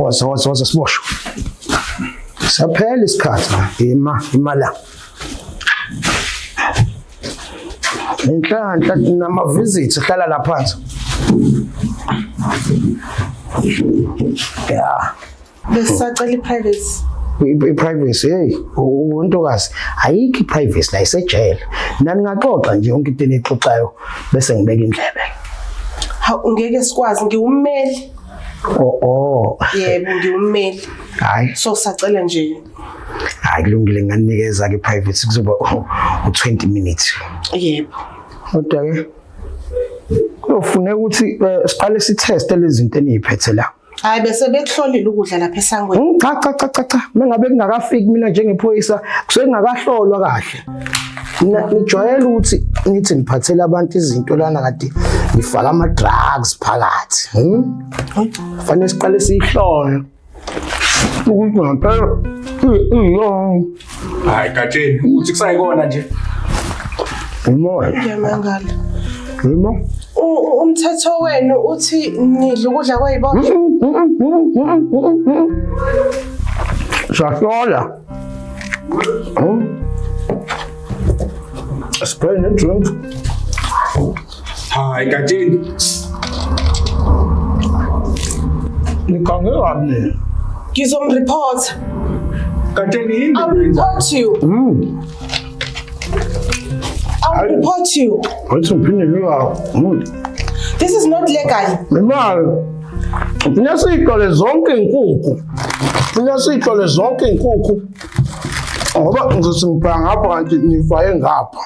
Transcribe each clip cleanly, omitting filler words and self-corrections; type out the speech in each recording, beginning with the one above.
woza siboshwe. Saphela isikhathi imala. Inhlanhla nama-visits hlala la phansi. Yeah. Besacela i-privacy. I-privacy, hey, untokazi, ayikho i-privacy la isejele. Nani ngaxoxa nje yonke into enixoxayo bese ngibeka indlebe. Hawu ngeke sikwazi ngiwummeli. Yebo ngiwummeli. Hayi. So sacela nje. Hayi kulungile nganinikeza ke private kuzoba u20 minutes. Yebo. Kodwa ke kuyofuneka ukuthi siqale siteste lezi zinto eniziphethe la. Hayi bese bekuhlolile ukudla lapha esangweni. Cha. Mengabe kungakafiki mina njengephoyisa kusuke kungakahlolwa kahle. Nijwayele ukuthi nithi niphathele abantu izinto lana kade nifaka ama-drugs phakathi. Fanele siqale siyihlole. Ukuthi ngempela hayi Gatsheni uthi kusayikona nje. Umoya. Ngiyamangala. Yimo? Umthetho wenu uthi nidla ukudla kwayibona. Sahlola. Spray and drink. Hayi Gatsheni. Nikangani? Ngizomreport. Gatsheni yini? I'll report you. I'll report you. What's your opinion? This is not legal. Imali. Funa siyihlole zonke inkukhu. Ngoba ngizosibhanga ngapha kanti nifaye ngapha.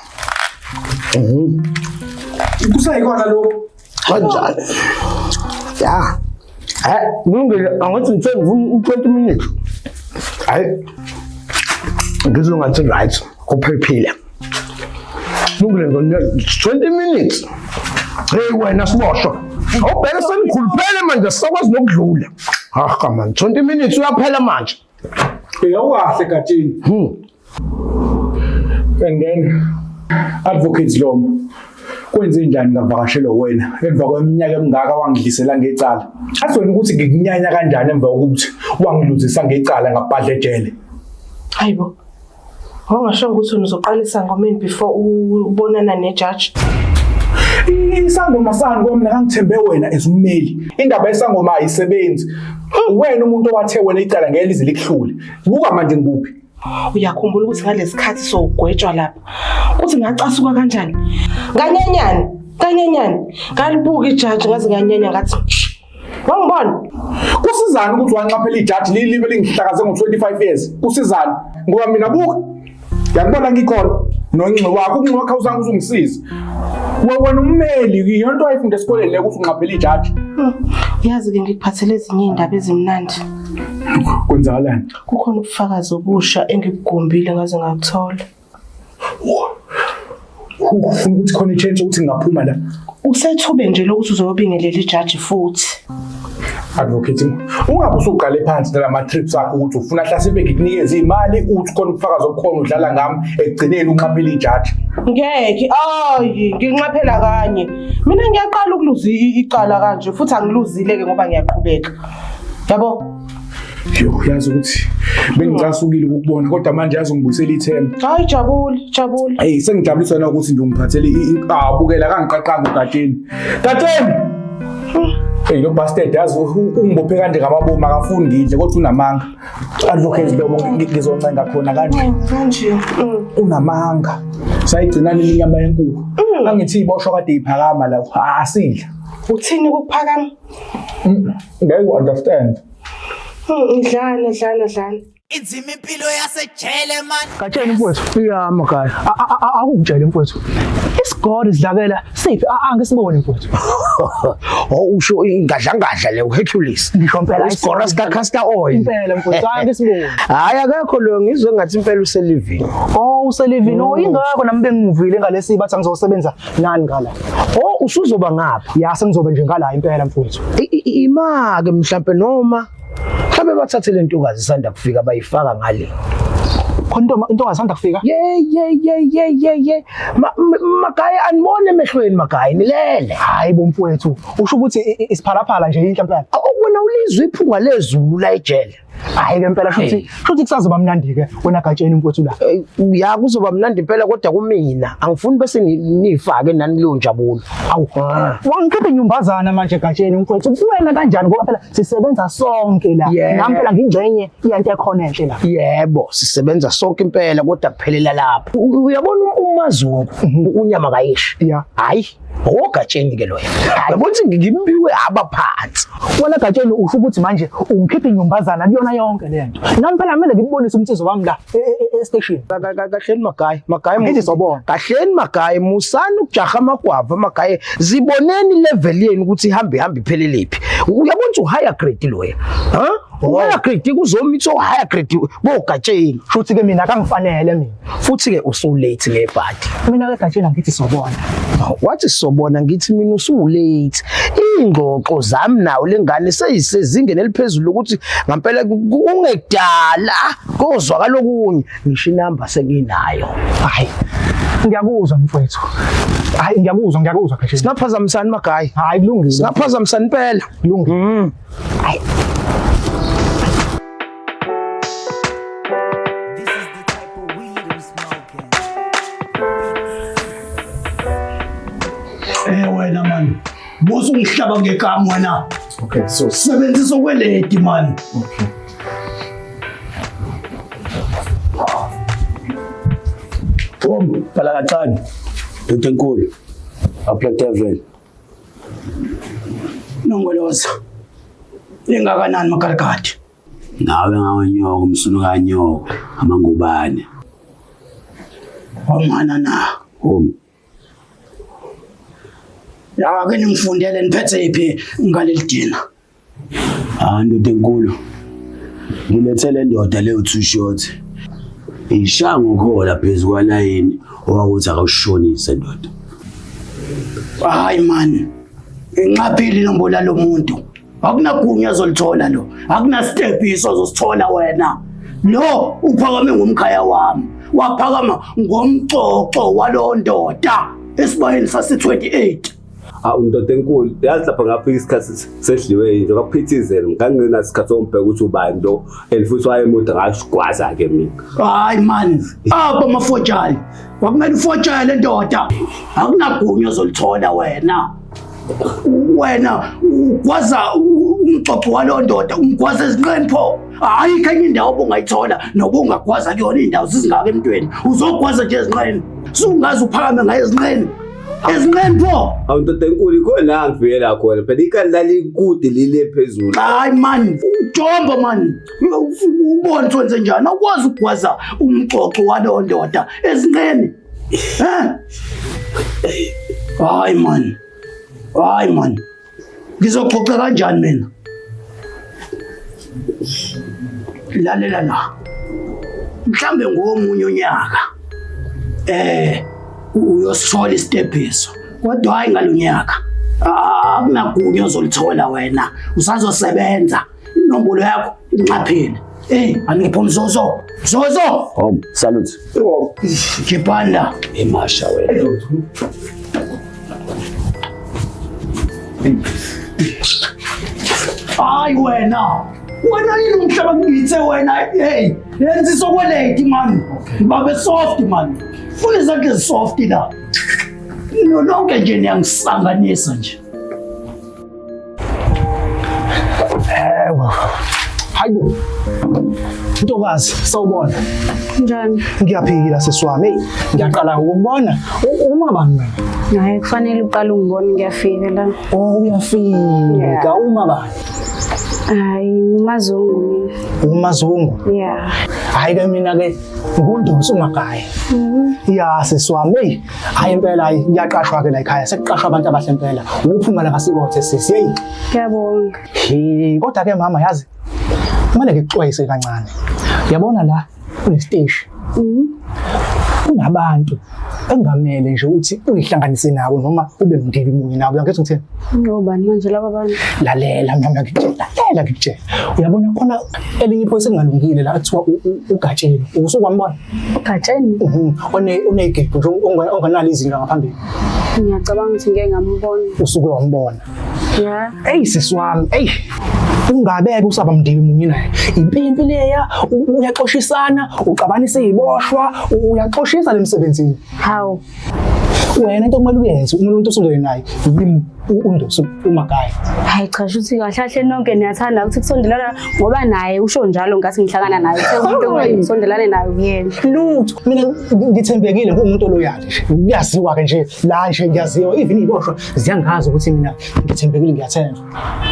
Kusayikona lokho. Kanjani? Ya. Kulungile angathi ngithe ngivuna u20 minutes. Hayi. Ngizongathi right. Kuphephile. Kulungile ngone 20 minutes. Hey wena siboshwa. Awubheka senikhuluphele manje sakwazi nokudlula. Man 20 minutes uyaphela manje. Awukahle Gatsheni. And then advocate Lomo kwenze njani ngavakashela wena emva kweminyaka emingaka wangidlisela ngecala. Azweni ukuthi ngikunyanya kanjani emva kokuthi wangiluzisa ngecala ngabhadla ejele. Hayibo. Wangasho ukuthi uzoqalisa ngomeni before ubonana nejudge. Isangoma sani komna ngangithembe wena esummeli. Indaba yesangoma ayisebenzi. Wena umuntu owathe wena icala ngeke lize likuhlule. Buka manje ngikuphi? Uyakhumbula ukuthi ngalesikhathi sogwetshwa lapha. Uthi ngacasuka kanjani? Kanyanyani. Ngalibuka ijudge ngaze nganyanya ngathi wangibona. Kusizana ukuthi wanqaphela ijudge lilibe lingihlakaze ngo25 years. Kusizana ngoba mina buka. Yakubona ngikhona. Noncinci wakho unqokha uzange uzungisiza. Wena ummeli yonto ayifunde esikoleni le ukuthi unqaphela ijudge. Yazi ke ngikuphathele ezinye indaba ezimnandi. Kwenzakalani? Kukhona ubufakazi obusha engikugumbile ngaze ngakuthola. Ufuna ukuthi khona i-chance ukuthi ngaphuma la. Usethube nje lokuthi uzobingelela ijudge futhi. Advocate ungabe usuqale phansi nalama trips akho ukuthi ufuna hlasimbe ngikunikeze imali uthi khona ubufakazi obukhona udlala ngami ekugcineni unqaphela ijudge. Ngeke nginqaphela kanye. Mina ngiyaqala ukuluza icala kanje futhi angiluzile ke ngoba ngiyaqhubeka. Yabo? Yazi ukuthi bengicasukile ukubona kodwa manje yazi ngibuyisela ithemba. Hayi jabule. Hey sengijabuliswa na ukuthi nje ungiphathele abukela kangiqaqanga uGatsheni. Gatsheni. Hey lo bastard yazi ungibophe kanje ngamabomu akafuni ngidle kodwa unamanga. Advocate lo ngizoncenga khona kanje. Unamanga. Sayigcina nini inyama yenkukhu. Angithi iboshwa kade iphakama la asidla. Uthini ukuphakama? Ngeke understand. Dlana. Inzima impilo yasejele man. Gatsheni mfowethu. Iyama khaya. Akungitshela mfowethu. Isigodi sidlakela siphi angisiboni mfowethu. Usho ingadla le uHercules. Ngisho impela isigora sika castor oil. Impela mfowethu angisiboni. Hayi akekho lo ngizwe ngathi impela uselivini. Uselivini ingakho nami bengivile ngalesi bathi ngizosebenza nani ngala. Usuzoba ngapha. Ya sengizobe nje ngala impela mfowethu. Imake mhlambe noma mhlambe bathathe le ntokazi isanda kufika bayifaka ngale. Khona intokazi isanda kufika? Yeah. Magaya anibone emehlweni magaya nilele. Hayi bomfowethu. Usho ukuthi isiphalaphala nje inhlampe. uyabona ulizwe iphunga lezulu la ejele. Hayi ke impela shuthi kusazoba mnandi ke wena Gatsheni mfowethu la. Ya kuzoba mnandi impela kodwa kumina angifuni bese nifake nani leyo njabulo. Awu. Wangikhipha inyumbazana manje Gatsheni mfowethu. Wena kanjani ngoba phela sisebenza sonke la. Nami phela ngingcenye iyanto ekhona enhle la. Yebo, sisebenza sonke impela kodwa kuphelela lapho. Uyabona uMazungu unyama kayishi. Ya. Hayi, oGatsheni ke loya. Yabona ukuthi ngimbiwe abaphansi. Wena Gatsheni usho ukuthi manje ungikhipha inyumbazana kuyona yonke lento. Nami phela kumele ngibonise umthizo wami la e-station. Kahleni Magayi Ngithi sobona. Kahleni Magayi musana ukujaha amagwava Magayi ziboneni level yenu ukuthi ihambe ipheleliphi. Uyabona ukuthi uhigher grade loya. Ha? Uhigher grade kuzomitha uhigher grade boGatsheni. Futhi ke mina kangifanele mina. Futhi ke usu late ngebhadi. Mina ke Gatsheni ngithi sobona. Wathi sobona ngithi mina usu late. Ingxoxo zami nawo lengane seyisezingeni eliphezulu ukuthi ngempela ungekudala kozwakala okunye ngisho inamba senginayo. Hayi. Ngiyakuzwa mfowethu. Hayi ngiyakuzwa Gatsheni. Singaphazamisani Magayi? Hayi kulungile. Singaphazamisani impela. Kulungile. Hayi. This is the type of weed I'm smoking. Wena man. Bosu ngihlaba ngekama wena. Okay, so Sebenzisa okweledi man. okay. Phela kancane. Into enkulu. Aplatevela. Nongoloza. Ingakanani makarikati? Nawe ngawanyoko umsuno kanyoko amangubane. Omana na. Ya ke ngifundele niphethe iphi ngaleli dina. Ndoda enkulu. Ngilethele ndoda leyo 2 short. Ishango khola phezulu kwalayini owakuthi akawushonise ndoda. Hayi man. Inqaphile inombolo lomuntu. Akunagunya azolithola lo. Akuna step isozosithola wena. Lo uphakame ngomkhaya wami. Waphakama ngomcoco walo ndoda esibayeni sase 28. Ndoda enkulu yazi lapha ngapha isikhathi sedliwe into kaphithizela ngangena isikhathi sombheka ukuthi ubani lo elifuthi wayemude ngashigwaza ke mina. Hayi man, apha mafojali. Wakumele ufojali le ndoda. Akunagunya ozolithola wena. Wena ugwaza umcoco walo ndoda umgwaza ezinqeni pho. Hayi kanye indawo obungayithola noba ungagwaza kuyona indawo sizingaka emntweni. Uzogwaza nje ezinqeni. Sungazi uphakame ngaye ezinqeni. Ezinqeni pho. Ndoda enkulu ikhona ngivela khona phela ikali lalikude lile phezulu. Hayi man, ujomba man. Ubona ukuthi wenze njani? Awukwazi ukugwaza umcoco walo ndoda ezinqeni. Hayi man. Hayi man. Ngizoxoxa kanjani mina? Lalela la. Mhlambe ngomunye unyaka. Uyosithola istephiso. Kodwa hayi ngalonyaka. Akunagunya ozolithola wena. Usazosebenza. Inombolo yakho inqaphile. Angipho umzozo. Zozo. Salute. Kipanda. Emasha wena. Hayi wena. Wena yini umhlaba ngithe wena? Hey, yenza isokweleti man. Babe soft man. Funa izakhe ezisoft la. Lonke nje niyangisanganisa nje. Hayibo. Ntokazi, sawubona. Njani? Ngiyaphila seswami. Ngiyaqala ukubona uma bani wena. Hayi kufanele uqale ungibone ngiyafika la. Oh uyafika uma bani. Hayi uMazungu. uMazungu. Yeah. Hayi ke mina ke ngundonsa uMagayi. Ya seswami. Hayi impela hayi ngiyaqashwa ke la ekhaya sekuqashwa abantu abahle impela. Uphuma la kaSibothe sisi. Hey. Ngiyabonga. Kodwa ke mama yazi kumele ngixwayise kancane. Yabona la kunesiteshi. Kunabantu engamele nje ukuthi uyihlanganise nabo noma ube mndeni munye nabo. Uyangithe ngithini? Ngobani manje laba bantu? Lalela mama ngikutshela. Uyabona khona elinye iphoyisa elingalungile la kuthiwa uGatsheni. Usukwambona? uGatsheni? Unegebhu nje onganalo izinga ngaphambili. Ngiyacabanga ukuthi ngeke ngambona. Usuke wambona. Yeah. Hey sisi wami, hey. Ungabeke usaba mdibi munye naye. Impimpi leya, uyaxoshisana, uxabanisa iziboshwa, uyaxoshisa lemsebenzini. How? Wena into kumele uyenze, umuntu osondele naye, yimi uNdosi uMagaya. Hayi cha shuthi kahle kahle nonke niyathanda ukuthi kusondelana ngoba naye usho njalo ngathi ngihlangana naye. Umuntu ongisondelane naye uyena. Lutho, mina ngithembekile kumuntu loyali nje. Kuyaziwa ke nje la nje ngiyaziwa even iboshwa ziyangazi ukuthi mina ngithembekile ngiyathenga.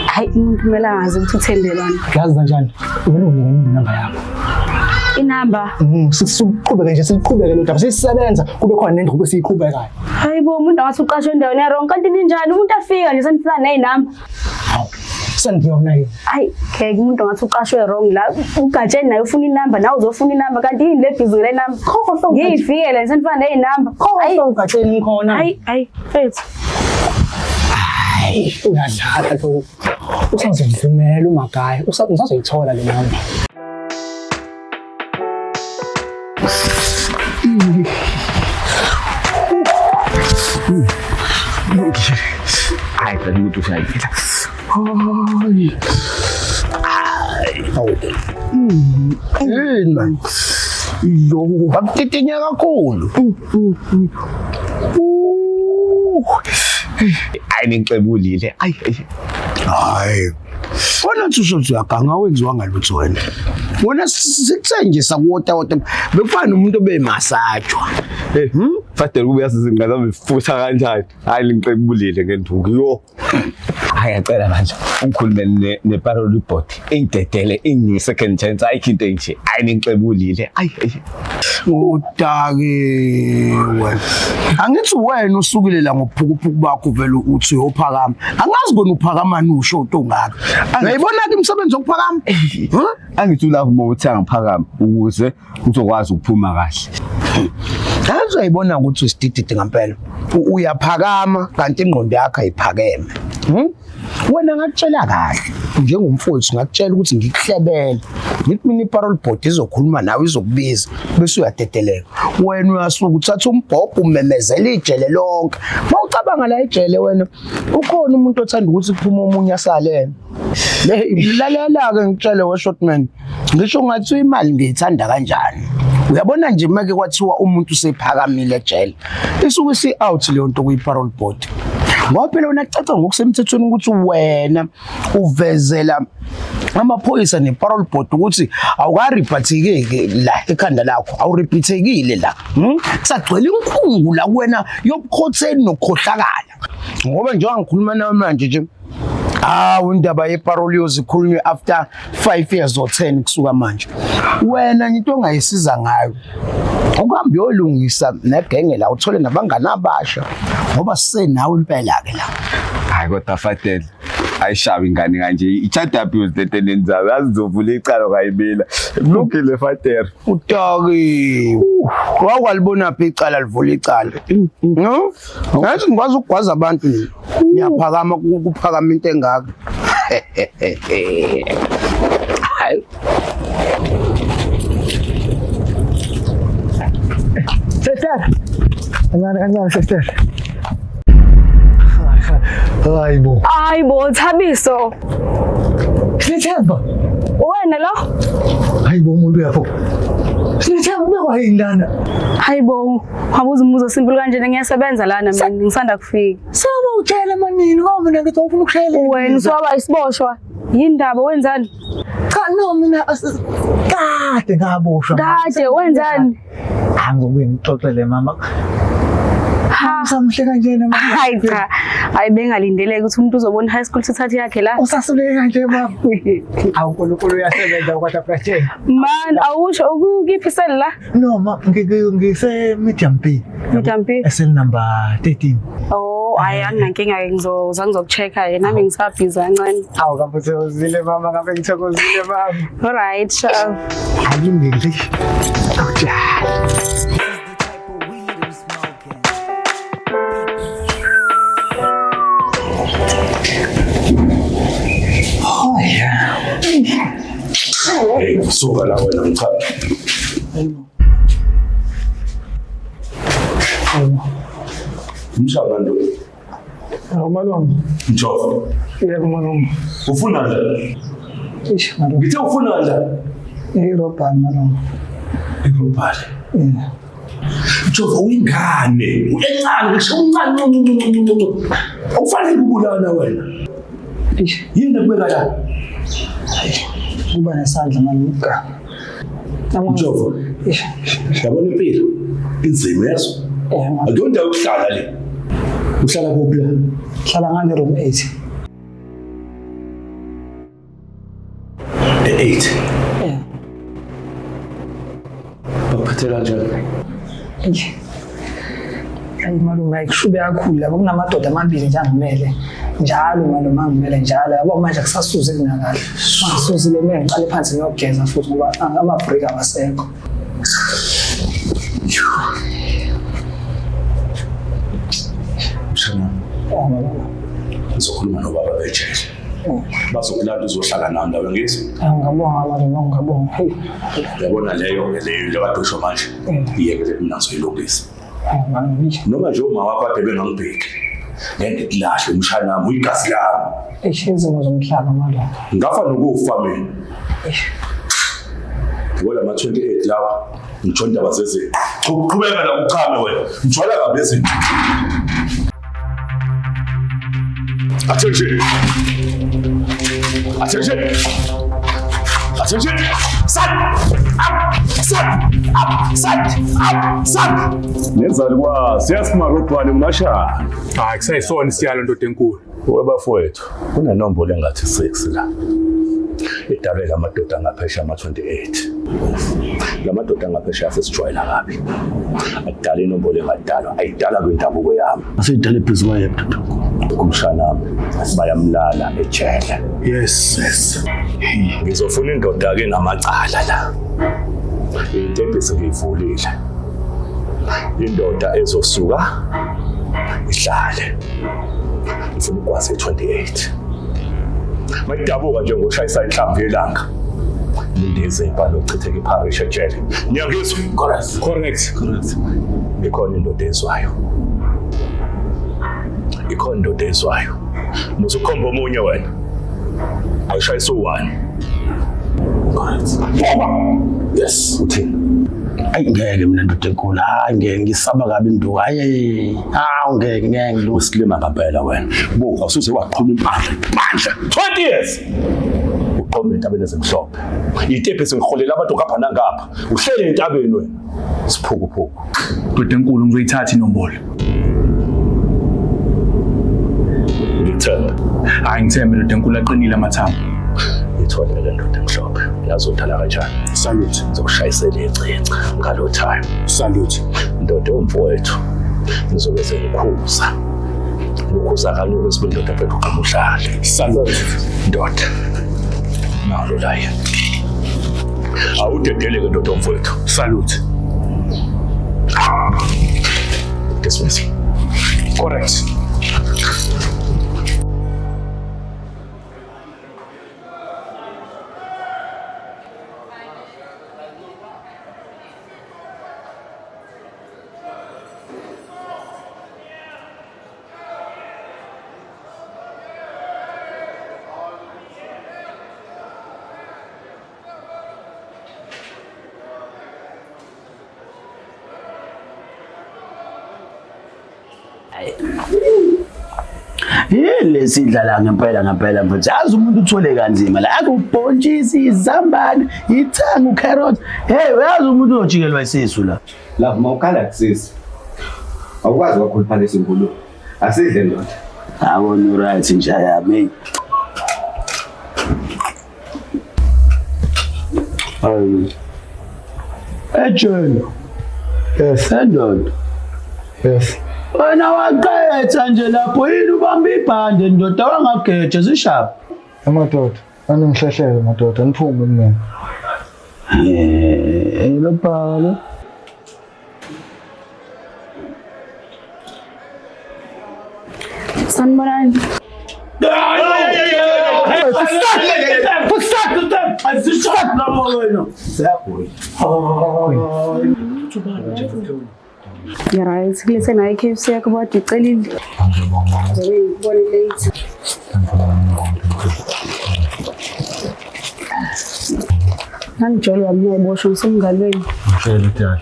Hayi umuntu kumele angazi ukuthi uthendelana. Yazi kanjani? Kumele unike inamba yakho. Inamba. Siqhubeke nje siqhubeke lo daba sisebenza kube khona nendlu bese siqhubekayo. Hayibo umuntu angathi uqashwe endaweni ya-wrong kanti ninjani umuntu afika nje senifuna nezinamba. Hawu. Sengiyona yini? Hayi ke umuntu angathi uqashwe wrong la ugatsheni naye ufuna inamba nawe uzofuna inamba kanti yini le busy le namba. Ngiyifikele senifuna nezinamba. Hayi ugatsheni ngikhona. Hayi mfethu. Hayi uyadlala lo. Usazongivumela uMagaya. Usazoyithola le namba. Hayi phela ukuthi ushayela. Yini? Yo, bakutitinya kakhulu. Hayi ningicebulile. Hayi. Wona uthi uyaganga wenziwa ngalutho wena. Wona sikuthenje sakuwota bekufana umuntu obemasajwa. Fadela kube yasingaza befutha kanjani. Hayi ningicebulile ngenduku yo. Hayi ngicela manje ungikhulume ne-parole board ingidedele ingi-second chance ayikho into enje. Hayi ningicebulile. Udake wena. Angithi wena usukile la ngophukuphuku bakho vele uthi uyophakama. Angazi bona uphakama nusho ongaka. Ngiyibona ke umsebenzi wokuphakama. Angithi ulapho uma uthi angiphakama ukuze ngizokwazi ukuphuma kahle. Azoyibona ukuthi usididide ngempela. Uyaphakama kanti ingqondo yakho ayiphakeme. Wena ngakutshela kahle njengomfowethu ngakutshela ukuthi ngikuhlebele ngithi mina i-parole board izokhuluma nawe izokubiza bese uyadedeleka wena uyasuka uthatha umbhobho umemezela ijele lonke mawucabanga la ijele wena ukhona umuntu othanda ukuthi kuphume omunye asalena lalela ke ngitshele we shortman ngisho ngathi imali ngiyithanda kanjani uyabona nje make kwathiwa umuntu usephakamile ejele isuke si out leyo nto kuyi-parole board ngoba phela wona kucaca ngokusemthethweni ukuthi wena uvezela amaphoyisa ne-parole board ukuthi awukariphathekile la ekhanda lakho awuriphathekile la kusagcwele inkungu la kuwena yobukhotheni nokukhohlakala ngoba njengoba ngikhuluma nawe manje nje indaba ye-parole yozikhulunywe after 5 years or 10 kusuka manje wena into ongayisiza ngayo ukuhamba uyolungisa negenge la uthole nabangani abasha ngoba sisenawe impela ke la hayi kodwa Fadela ayishaba ingane kanje i-child abuse lento nenzayo azizovula icala kayibila kulungile Fadela utaki wakwalibona phi icala livula icala no ngathi ngikwazi ukugwaza abantu ngiyaphakama ukuphakama into engaka hayi Sister. Kancane sister. Hayibo. Hayibo Thabiso. Sinethemba. Wena lo? Hayibo umuntu uyapho. Sinethemba ubekwa yindana. Hayibo, wabuza umuzo simple kanjena ngiyasebenza lana mina ngisanda kufika. Saba utshela manini ngoba mina ngithi ufuna ukushayela. Wena uswaba isiboshwa. Yindaba wenzani? Cha no mina kade ngaboshwa. Kade wenzani? Angizobuye ngixoxele mama. Samhle kanjena mama. Hayi cha. Hayi bengalindeleke ukuthi umuntu uzobona high school sithathe yakhe la. Usasule kanje mama. Awunkulunkulu uyasebenza kwathi pressure. Man, awusho ukuphi sel la? No ma ngise medium B. Medium B. SL number 13. Oh, hayi anginankinga ke ngizokuchecka yena nami ngisabhiza kancane. Awu kambe uzile mama kambe ngithokozile mama. All right, sure. Ayingeli. Awujala. Suka la wena mchana. Umshaba ndo. Malume. Njova. Yebo malume. Ufuna la? Ish malume. Ngithe ufuna la? Irobhani malume. Igrupale. Yeah. Njova uyingane. Uyancane ngisho uncane. Awufanele ukubulala wena. Ish. Yini ekubeka la? Kuba nesandla malume. Njova. Ish. Yabona impilo. Inzima yazo. Yeah. Akuyonda ukuhlala le. Uhlala kuphi la? Hlala ngale room 8. The 8. Yeah. Baphathela kanjani? Hayi malume ayikushube kakhulu lapho kunamadoda amabili nje angimele njalo malume angimele njalo yabo manje akusasuze kunakala mangisuzile mina ngiqale phansi ngiyogeza futhi ngoba ama-break awasekho. Mshana. Ngizokhuluma nobaba bejele. Bazokulanda uzohlala nami ndawo ngithi. Ngiyabonga malume ngiyabonga. Hey. Yabona leyo lekadosho manje. Iyeke mina ngizoyilungisa. Malume. Noma nje uma wakho kade bengangibheki. Ngeke kulahle umshana wami uyigazi lami. Izimo zomhlaba malume. Ngafa nokufa mina. Ngoba ma 28 lawa ngitshonda bazeze. Uqhubeka la uchame wena. Ngijwala kabi ezinto. Attention. Attention. Attention. Sat. Up. Sat. Up. Sat. Up. Sat. Nenzali kwa siyasima robhani mashana. Hayi kusayisona isiyalo ndoda enkulu. Webafowethu kunenombolo engathi 6 la. Idabela amadoda angaphesha ama-28. Lamadoda angaphesha asesijwayela kabi. Akudala inombolo engadalwa, ayidala kwindabuko yami. Aseyidala phezu kwayephi dodo? Kumshana wami bayamlala ejele. Yes. Ngizofuna indoda-ke namacala la. Intembisi ngiyivulile. Indoda ezosuka ihlale. Ngifuna ukwazi 28. Mayidabuka nje ngoshayisa inhlamvu yelanga. Indize impano uchitheka iparish ejele. Ngiyangizwa? Correct. Ikhona indoda ezwayo. Ikhona indoda ezwayo. Musukhomba omunye wena. Ayishayisa u1. Yes, uthini? Ayi ngeke mina ndoda enkulu. Hayi ngeke ngisaba kabi induku. Hayi. Ngeke Usilima ngempela wena. Buka usuze waqhuma impahla manje. 20 years. Uqhoma entabeni ezimhlophe. Itepe sengiholela abantu ngapha nangapha. Uhlele entabeni wena. Siphukuphuku. Ndoda enkulu ngizoyithatha inombolo. Ngithemba. Hayi ngithembe ndoda enkulu aqinile amathambo. Ngithola le ndoda emhlophe. Yazothala kanjani? Salute. Ngizokushayisela icinca ngalo time. Salute. Ndoda omfowethu. Ngizobe sengikhuza. Ukhuza kaloku esibindoda phela uqhamuhlale. Salute. Ndoda. Nalo laye. Awudedeleke ndoda omfowethu. Salute. Dismiss. Correct. Lesidlala ngempela mfethu. Yazi umuntu uthole kanzima la akubhontshisi izambane, ithanga, ucarrot. Hey, uyazi umuntu unojikelwa isisu la. Love mawukhala kusisi. Awukwazi ukukhuluphala isinkulu. Asidle ndoda. Awona right nje yami. Ejele. Yes. Ndoda. Yes. Wena waqetha nje lapho yini ubamba ibhande ndoda wangageje zishapha. Amadoda aningihlehlele madoda niphume mina. Lo bhalo. Sanibonani. Right, kulese nayo KFC yakho bodwa icelile. Ngizobe ngibone late. Angijolo wami uyayiboshwa ngisemngalweni. Ngishela dad.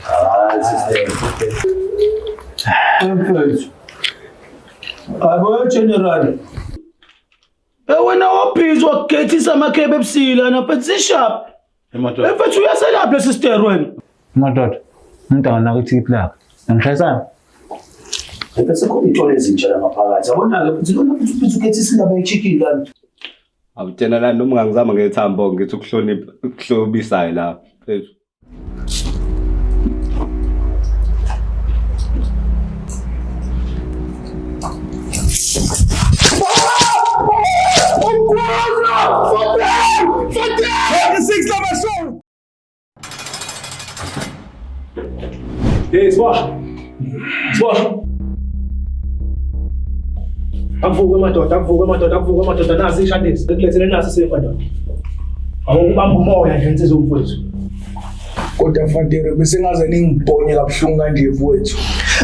Abo general. Wena wabhizi wakugethisa amakhebe ebusila na phethe shop. Emadoda. Mfethu uyaselapha lesi sister wena. Emadoda. Umuntu anganaka iTP lakhe. Ngishayisana. Bese kuitole ezintsha la ngaphakathi. Yabona ke futhi lona futhi uphiza ukugethisa indaba yechicken lana. Awutshela lana noma ngangizama ngethambo ngithi ukuhlonipha ukuhlobisayo la phethu. Hey, Swa. Akuvuke madoda nasi ishadisi. Bekulethele nasi sefadoda. Awukubamba umoya nje insizwe umfowethu. Kodwa mfadere bese ngaze ningibhonye kabuhlungu kanje mfowethu.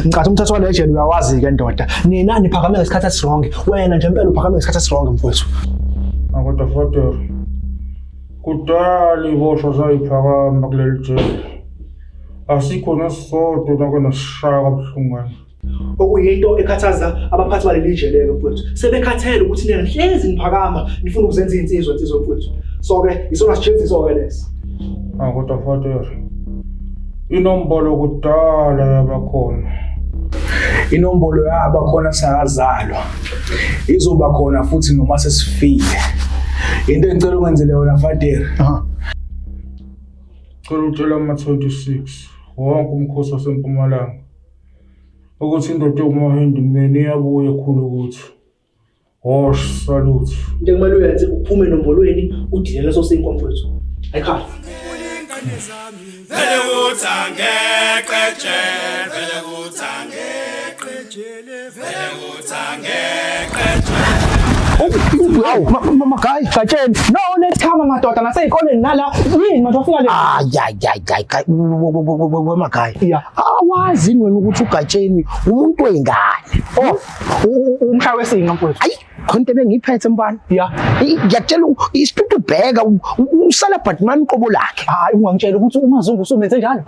Ngicathi umthetho wale jeli uyawazi ke ndoda. Nina niphakame ngesikhathi esironke. Wena nje impela uphakame ngesikhathi esironke mfowethu. Kodwa mfadere. Kudala ibosho sayiphakama kuleli jeli. Asikho nesisodwa nakunesishaya kabuhlungu kanje. Okuyinto ekhathaza abaphathi baleli jeli ke mfowethu. Sebekhathele ukuthi nina nihlezi niphakama nifuna ukuzenza insizwa mfowethu. So ke isona sijeziso ke lesi. Kodwa mfadere. Inombolo kudala yabakhona. Inombolo yabakhona sayazalwa. Izoba khona futhi noma sesifile. Into engicela ukwenzele yona mfadere. Cela utshela ama-26 wonke umkhosi waseMpumalanga ukuthi indoda yokumahindu mina iyabuya ekhulu ukuthi wash salute. Into ekumele uyenze uphume enombolweni udile leso sinkwa mfowethu. Ayikhala. Makai, Kacheni. No, let's come madoda naseyikole nala. Yini manje wafika le? Makai. Awazi wena ukuthi uGatsheni umuntu wengane. Umshaya wesinga mfowethu. Ayi, khonto bengiphethe mbani? Ngiyakutshela isitutu bheka usala Batman qobo lakhe. Hayi ungangitshela ukuthi uMazungu usumenze njalo.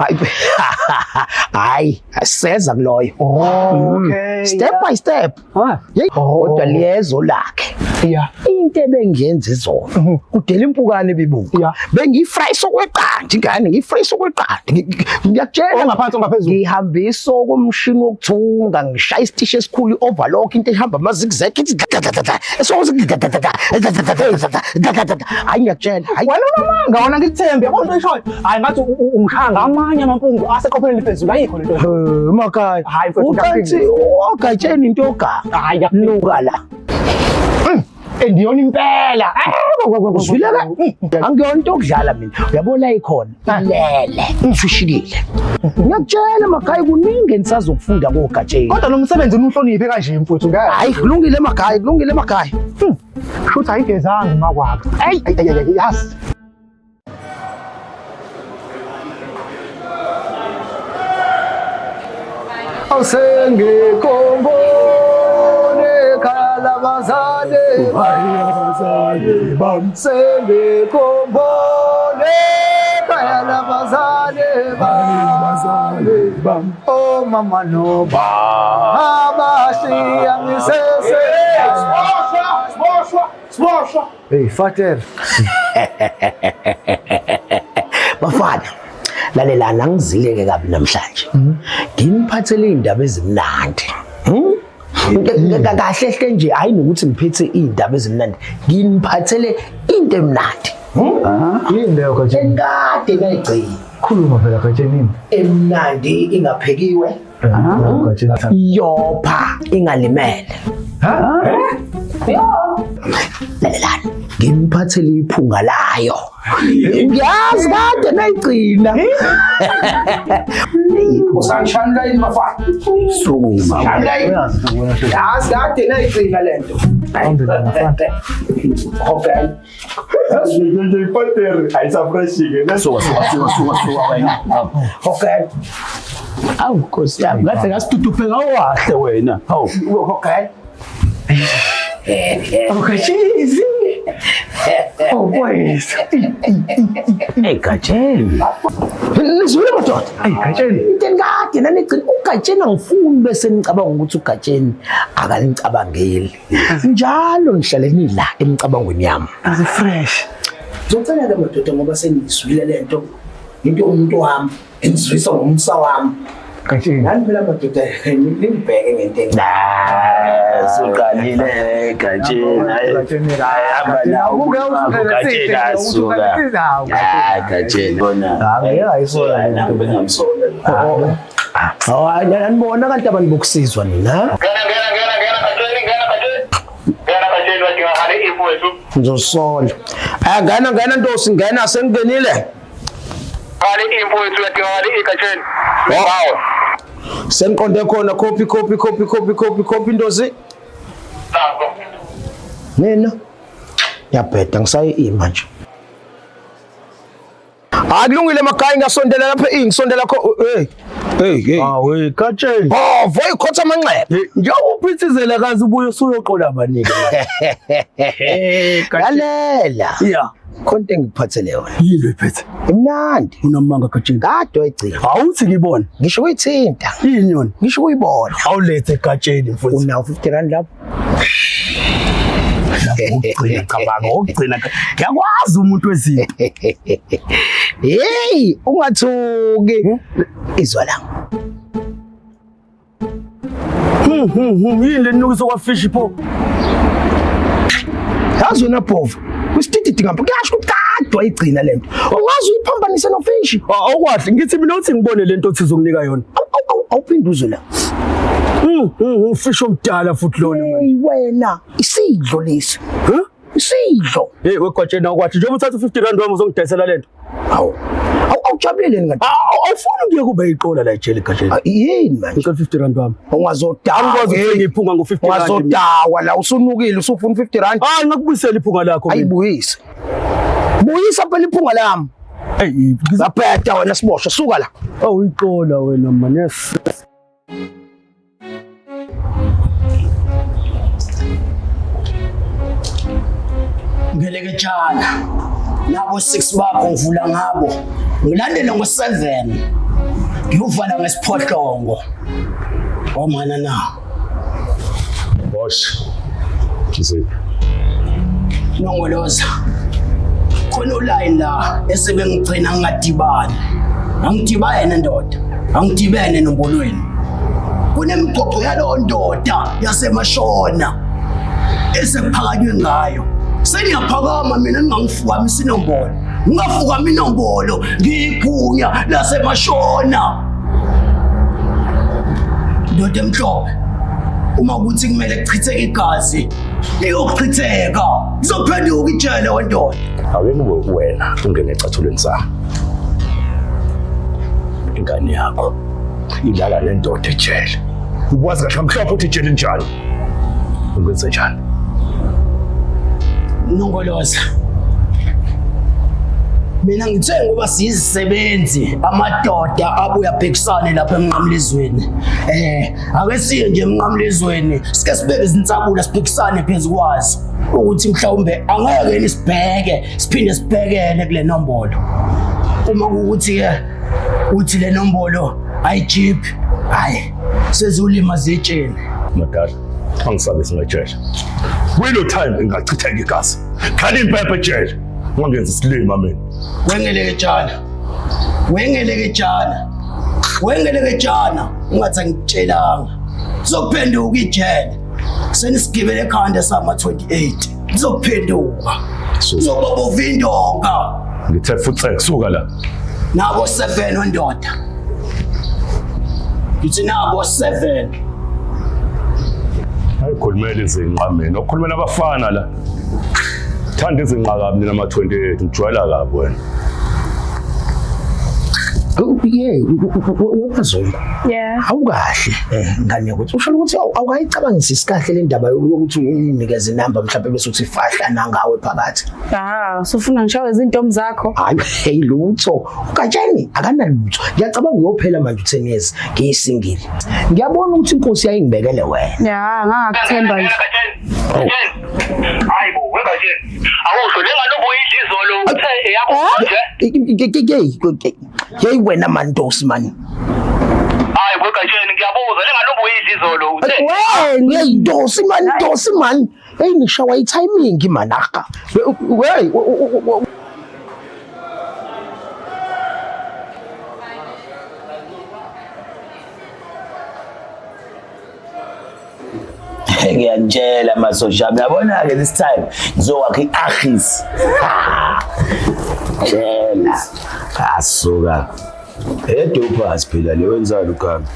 Hayi, aseza kuloyo. Okay. Step by step. Kodwa liyezo lakhe. Into ebengiyenza izona. Kudela impukane bibuka. Bengifry sokweqanda ingane ngifry sokweqanda. Ngiyakutshela ngaphansi ongaphezulu. Ngihambisa komshini wokuthunga ngishaya isitishi esikhulu overlock into ehamba ama zigzag ithi hayi ngiyakutshela wena unamanga wona ngikuthembe yabona into eshoyo hayi ngathi ungihanga amanye amampungu aseqopheleni phezulu ayikho lento Makai ukanti uGatsheni into yogaga hayi yanuka la endiyona impela uzwile ka angiyona into okudlala mina uyabona ikhona ilele usushikile ngiyakutshela Makai kuningi engisazokufunda koGatsheni kodwa nomsebenzi unuhloniphe kanje mfowethu ngaye hayi kulungile Makai shothi ayigezanga makwabo yazi Sengikhomone kalabazane bam sengikhomone kalabazane bam oh mama no baba siyangisese Swasha. Hey Fater bafana lalelana ngizileke kabi namhlanje nginiphathele indaba ezimnandi kahle hle nje hayi nokuthi ngiphethe indaba ezimnandi nginiphathele into emnandi Yini leyo Gatsheni? engade ngayigcina Khuluma phela Gatsheni. emnandi ingaphekiwe Gatsheni. yopha ingalimele lalelana nginiphathele iphunga layo ngiyazi kade nayigcina Usanshani la yini bafana? sukuma Yazi kade nayigcina lento. okay Nje ipatere ayisafreshike. suka wena Okay. Awu Nkosi yami ngathi ngasidudupheka wahle wena. Hawu. Okay. Awukachizi. Oh boys. Hey Gatsheni. Nizwile madoda. Hey Gatsheni. Into engade nanigcina uGatsheni angifuni bese nicabanga ukuthi uGatsheni akanicabangeli. Njalo nihlale nila emicabangweni yami. As fresh. Ngizocela ke madoda ngoba senizwile lento into umuntu wami engizwisa ngomsa wami. Gatsheni. Nani phela madoda nibheke ngento enhle. Sukalile Gatsheni. Hamba nawo. Gatsheni asuka. Gatsheni bona. Ayisona Nami bengamsola. anibona kanti abantu bokusizwa nina. Ngizosola. Ngena Ntosi, ngena sengingenile. Sengiqonde khona copy Ntosi. Mina yabheda ngisayi manje. Akulungile makhaya ngasondela lapha ngisondela hey. Awe Gatsheni. Oh, voy khotha amanxeba. Njengoba uphithizela kazi ubuye usuyoqola abanike. Lalela. Yeah. Khonto engiphathele yona. Yilo iphethe. Imnandi. Unamanga Gatsheni. Kade wayigcina. Awuthi ngibona. Ngisho uyithinta. Yini yona? Ngisho uyibona. Awulethe Gatsheni mfowethu. Unawo 50 rand lapho. Ugcina cabanga ukugcina. Ngiyakwazi umuntu wezinto. Hey, ungathuki. Izwa la. Yini leninukiso kwafish pho? Yazi wena Bhova. Kusititi ngapha kuyasho ukadwa igcina lento. Ungazi uyiphambanise nofish. Awukwahle ngithi mina uthi ngibone lento othi uzokunika yona. Awuphinde uzwe la. Fish omdala futhi lona manje. Hey wena, isidlo lesi. Isidlo. Hey weGatsheni awukwathi njengoba uthatha 50 rand wami uzongidayisela lento. Hawu. Awujabulele ngathi. Awufuni ukuye kube iqola la ejele Gatsheni. Yini manje? Ngicela 50 rand wami. Ungazodawa. Angikwazi ukuthi ngiphunga ngo 50 rand. Ungazodawa la usunukile usufuna 50 rand. Ngakubuyisela iphunga lakho. Ayibuyise. Buyisa phela iphunga lami. Hey, ngizaphetha wena siboshwe suka la. Awuyiqola wena manesi. Ngeleketshana nabo 6 bakho ngivula ngabo ngilandele ngo7 ngiyovala ngesiphohlongo omana na Boss. Kiziphi? Nongoloza khona uline la esebengigcina ngingadibani angidibane ndoda angidibene nombolweni kunemigqogqo yalo ndoda yasemashona esephakanywe ngayo seniyaphakama mina ningangifukami sinombolo ngingafukami inombolo ngiyigunya lasemashona ndoda emhlophe uma ukuthi kumele kuchitheke igazi liyokuchitheka kuzophenduka ijele wendoda Ake kube wena ungene ecathulweni sami. Ingane yakho ilala nendoda ejele. Ukwazi kahle mhlophe ukuthi ejele njani? Ukwenza njani? Nongoloza mina ngithe ngoba siyizisebenzi amadoda abuya phekisane lapha eMnqamlezweni ake siye nje eMnqamlezweni sike sibeke izinsabula siphekisane phezukwazi ukuthi mhlawumbe angeke nisibheke siphinde sibhekene kule nombolo uma ukuthi ke uthi le nombolo ayijip hayi sezulima zetsheni Madala angisabe singajele. Wilo time ingachitheka igazi. Khali impepha ejele. Ungenza isilima mina. Wengeleketshana ungathi angitshelanga sizophenduka ijele senisigibele ekhanda sama 28 sizophenduka sizoba bovindoka Ngithe futhi kusuka la. nabo 7 wendoda ngithi nabo 7 Ayikhulumela izinqa mina. Ukhulumela abafana la. Thanda izinqa kabi nina ama 28 ngijwayela kabi wena. wemazungu Yeah. awukahle ngane ukuthi usho ukuthi awukayicabangisi kahle le ndaba yokuthi uyinikeze inamba mhlawumbe bese uthi fahla nangawe phakathi. Sufuna ngishawe izintombi zakho. Hayi hey lutho ugatsheni akanalutho ngiyacabanga uyophela manje 10 years ngiyisingile ngiyabona ukuthi inkosi yayingibekele wena. Ya ngakakuthemba nje. Hayibo wegatsheni awusho lengalobo izolo uthe eyakho nje Hey wena mantosi man. hayi wegatsheni ngiyabuza lengalobo izolo uthe Hey dosi man hey nishawa itiming man aka hey ngiyantshela masosha uyabona ke this time ngizokwakha iArchis tshela asuka edopa siphila le wenzani ukhamba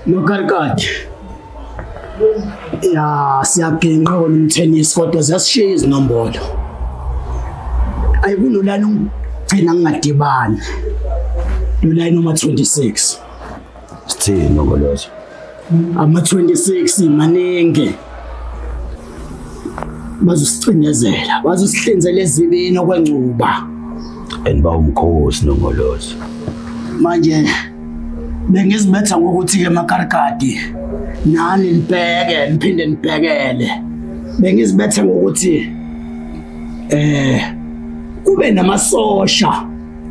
nokarikati ya siyagenqa umtennis kodwa ziyasishiya izinombolo ayikunolani ungigcina ngingadibani lolani noma 26 sithini ngolozo ama 26 maningi bazosicinezela bazosihlinzela ezibini okwencuba eniba umkhosi nongolozo manje bengizibetha ngokuthi ke makarikadi nani nibheke niphinde nibhekele bengizibetha ngokuthi kube namasosha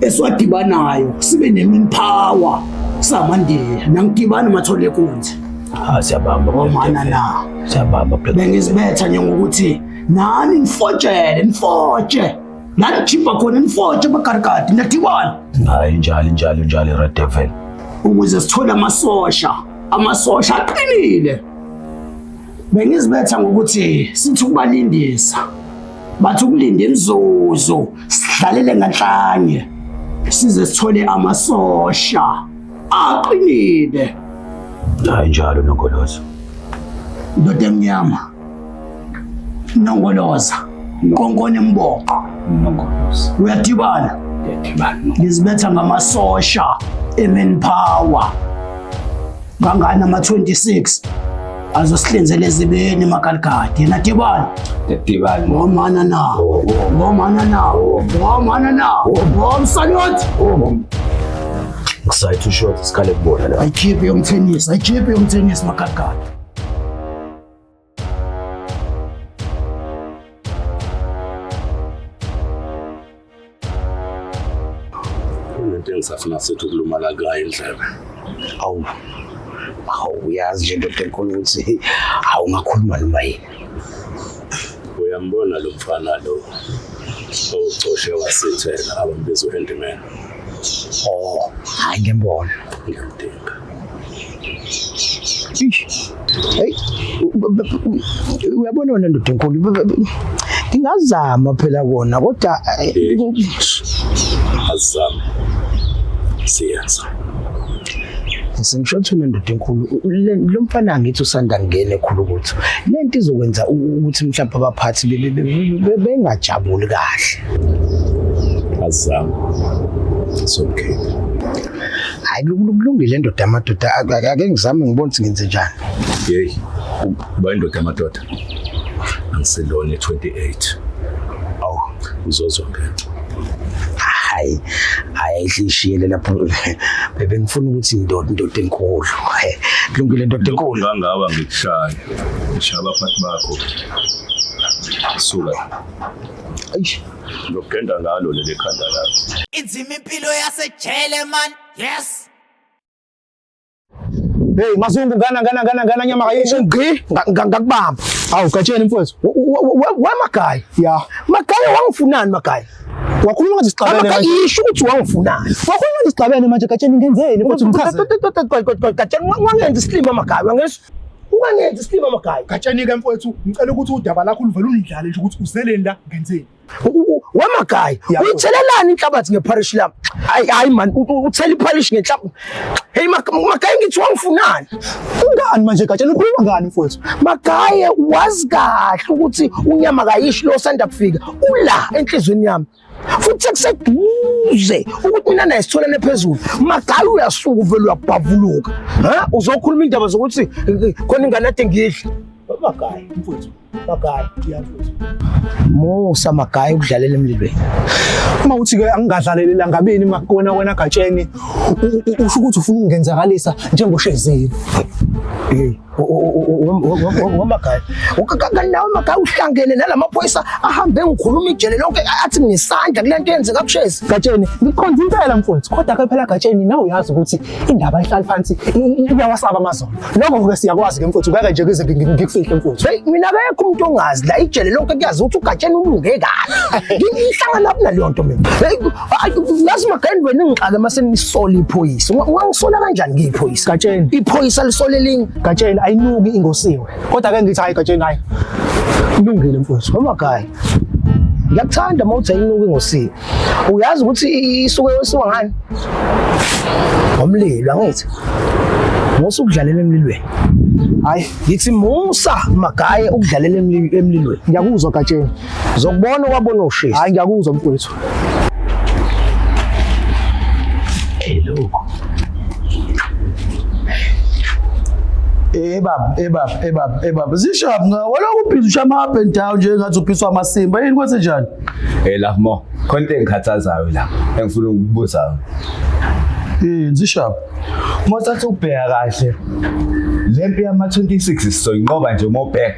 esiwadibanayo sibe neminpower samandiya nangidibana mathole kunzi siyabamba omana na siyabamba bengizibetha nje ngokuthi nani nifotshe nani chipha khona nifotshe makarikadi nadibana hayi njalo red devil ukuze sithole amasosha aqinile bengizibetha ngokuthi sithi ukubalindisa bathi ukulinda imzuzu sidlalele nganhlanye size sithole amasosha aqinile hayi njalo nongolozo ndoda emnyama nongoloza konkone imboqo nongolozo uyadibana ngizibetha ngamasosha emanpower ngangana ama 26 azosihlinzela ezibeni makarikadi nadibana ngomana nawo ngomsanyoti ngisayithi ushot isikale kubona la ayikhiphe yomtennis makarikadi into engisafuna sithi ukulumala ngayo indlebe awu uyazi nje ndoda enkulu ukuthi awungakhuluma noma yini uyambona lo mfana lo ocoshe wasithela abambiza uHandyman hayi ngiyambona ngiyamdinga hey uyabona wena ndoda enkulu ngingazama phela kona kodwa azama siyenza sengisho thina ndoda enkulu lo mfana ngithi usanda ngene ekhulu ukuthi lento izokwenza ukuthi mhlawumbe abaphathi bengajabuli kahle azama okay hayi kulungile ndoda amadoda ake ngizame ngibone ukuthi ngenze njani hey uba indoda amadoda angiselone 28 uzozongena hayi ayishiyele lapho bengifuna ukuthi indoda enkulu kulungile ndoda enkulu ngangaba ngikushaya ngishaya abaphathi bakho suka ngokugenda ngalo leli khanda lakho inzima impilo yasejele man yes Hey Mazungu gana nyama kayisho ngakubamba awu gatsheni mfowethu wamagaya ya magaya wangifunani magaya wakhuluma ngathi sixabene manje isho ukuthi wangifunani wakhuluma ngathi sixabene manje gatsheni ngenzeni mfowethu mchaze gatsheni wangenza isilima magaya wangenza ungangenzi isipima Magayi. Gatsheni ke mfowethu ngicela ukuthi udaba lakho uluvela unidlale nje ukuthi uzeleni la ngenzeni. Wemagayi uyithelelani inhlabathi ngeparish lami? Hayi man uthela iparish ngenhlabathi. Hey Magayi ngithi wangifunani? Ungani manje Gatsheni ukhuluma ngani mfowethu? Magayi wazi kahle ukuthi unyama kayishi lo sanda kufika ula enhlizweni yami. Futhi sekuseduze ukuthi mina naye sitholene phezulu. Magayi uyasuka uvela uyabhavuluka. Ha uzokhuluma indaba zokuthi khona ingane ade ngidla. Magayi mfowethu. Magayi iyafutha. Musa Magayi ukudlalela emlilweni. Uma uthi ke angingadlaleli la ngabeni makona wena Gatsheni usho ukuthi ufuna ungenzakalisa njengosheziwe. Magayi ukakanawo Magayi uhlangene nalamaphoyisa ahambe ngikhuluma ijele lonke athi ngisandla kulento yenzeka kushezi. Gatsheni ngikhonza impela mfowethu kodwa ke phela Gatsheni nawe uyazi ukuthi indaba ihlala phansi iyawasaba amazolo. Lokho ke siyakwazi ke mfowethu ngeke nje kuze ngikufihle mfowethu. Mina akekho umuntu ongazi la ijele lonke kuyazi ukuthi uGatsheni ulunge kahle. Ngihlangana lapho naleyo nto mina. Yazi Magayi wena ngixake mase nisola iphoyisa. Ungangisola kanjani ngiyiphoyisa? Gatsheni iphoyisa lisolelingi. Gatsheni ayinuki ingosiwe. Kodwa ke ngithi hayi Gatsheni hayi. Kulungile mfowethu. Magayi ngiyakuthanda mawuthi ayinuki ingosiwe. Uyazi ukuthi isuke yosiwa ngani? Ngomlilo angithi. Musa ukudlalela emlilweni. Hayi ngithi Musa Magayi ukudlalela emlilweni. Ngiyakuzwa Gatsheni. Uzokubona kwabona ushisa. Hayi ngiyakuzwa mfowethu. Lokho. Baba. Zishap wala uphiza ushama up and down nje ngathi uphiswa amasimba. Yini kwenze njani? Love more. Khonto engikhathazayo la. Engifuna ukubuza. Zishap. Mothatha ubheka kahle. Lempi yama 26 sizoyinqoba nje mobheka.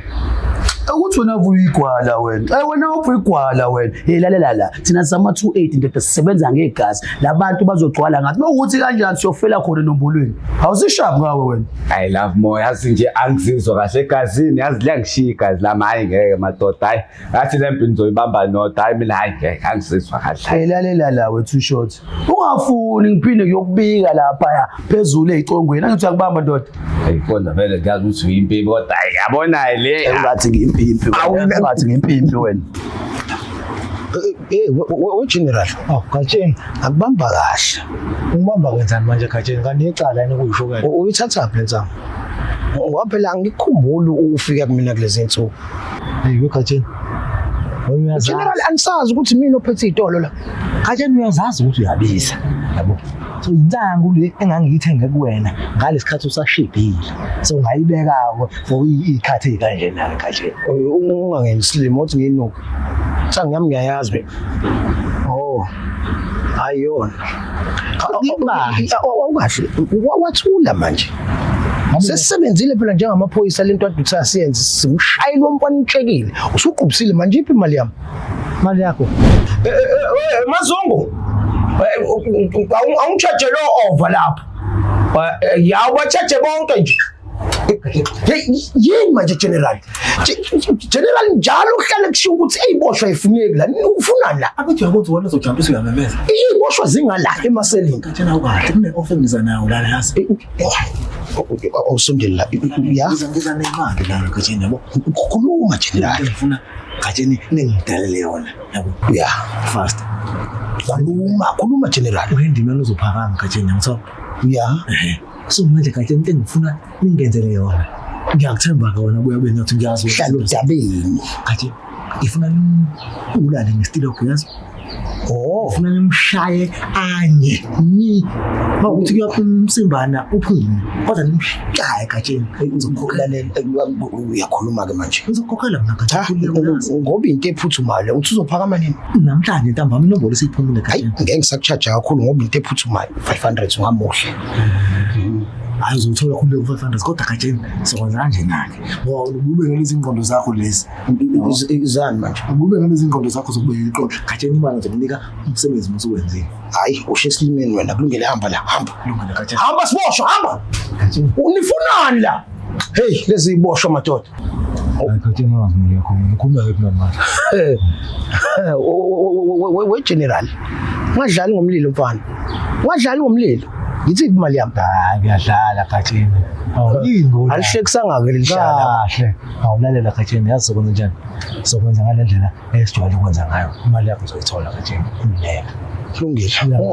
Ukuthi wena vuyigwala wena. Wena uvuyigwala wena. Lalela thina sama 28 ndoda sisebenza ngegazi. Labantu bazogcwala ngathi ukuthi kanjani siyofela khona nombolweni. Awusishap ngawe wena. I love more yazi nje angizizwa kahle egazini yazi la ngishiya igazi lami hayi ngeke madoda hayi. Ngathi lempi nizoyibamba nodwa hayi mina hayi ngeke angizizwa kahle. Lalela wethu short. Ungafuni ngiphinde ngiyokubika lapha phezulu ezicongweni. Angithi uyakubamba ndoda. Ayikona vele ngiyazi ukuthi uyimpimpi kodwa yabona le engathi ngiyimpi. Awungathi ngempimpi wena. General. Gatsheni akubamba kahle. Ungibamba kwenzani manje Gatsheni kanti icala yini ukuyisho kahle? Uyithatha phi lensamo? Ngoba phela ngikukhumbula ufika kumina kulezi insuku. Hey Gatsheni. General ansazi ukuthi mina ophethe itolo la. Gatsheni uyazazi ukuthi uyabiza. Yabo. So inzangu le engangiyithenge kuwena ngalesikhathi usashibhile. So ngayibeka for ikhathi kanje na Gatsheni. Ungangenisile uthi nginuka. Sangi yami ngiyayazi mina. Oh. Ayona. Awukahle. Wathula manje. Sesisebenzile phela njengamaphoyisa lento aduthi asiyenze simshayile wompana utshekile. Usuqubisile manje iphi imali yami? Imali yakho. Mazungu. Awungichaje lo over lapha. Yawo bachaje bonke nje. Yini manje General? General njalo uhlala kusho ukuthi eyiboshwa ifuneki la. Ufunani la? Abathi uyabona wena uzojampisa uyamemeza. Iyiboshwa zingala emaseleni. Gatsheni awukahle kune offer ngizanayo la yazi. Awusondela la. Yazi ngiza nemali la Gatsheni yabo. Ukukhuluma General. Ngifuna Gatsheni ningidalele yona yabo. Yeah, fast. Khuluma General. Urendimelo uzophakama Gatsheni ngitho. Yeah. So manje Gatsheni into engifuna ningenzele yona. Ngiyakuthemba ka wena buya ngathi ngiyazi uhlala udabeni. Gatsheni ngifuna ulale ngesitilo yazi. Ufuna nimshaye anye ni mawuthi kuyaphuma umsimbana uphume kodwa nimshaye Gatsheni uzokhokhelela uyakhuluma ke manje ngizokhokhela mina Gatsheni ngoba into ephuthumayo uthi uzophakama nini namhlanje ntambama inombolo siphumile Gatsheni ngeke ngisakcharge kakhulu ngoba into ephuthumayo 500 ungamuhle hayi uzothola khulu 500 kodwa Gatsheni sikwenza kanje nake ngoba ube ngalezi ingqondo zakho lezi izani manje ube ngalezi ingqondo zakho zokubeka iqondo Gatsheni imali ngizokunika umsebenzi masuwenzile hayi usho esilimeni wena kulungile hamba la hamba kulungile Gatsheni hamba siboshwa hamba unifunani la hey lezi iboshwa madoda Gatsheni ngiyakho ngikhuluma yephi manje we General ngadlali ngomlilo mfana ngadlali ngomlilo Yithi imali yami. Ngiyadlala khathini. Yingona. Alishekusanga-ke lelihlala. Kahle. Awulalela khathini, yazi sokwenza njani? Sokwenza ngale ndlela esijwayele ukwenza ngayo. Imali yakho uzoyithola khathini. Khululeka. Kulungile.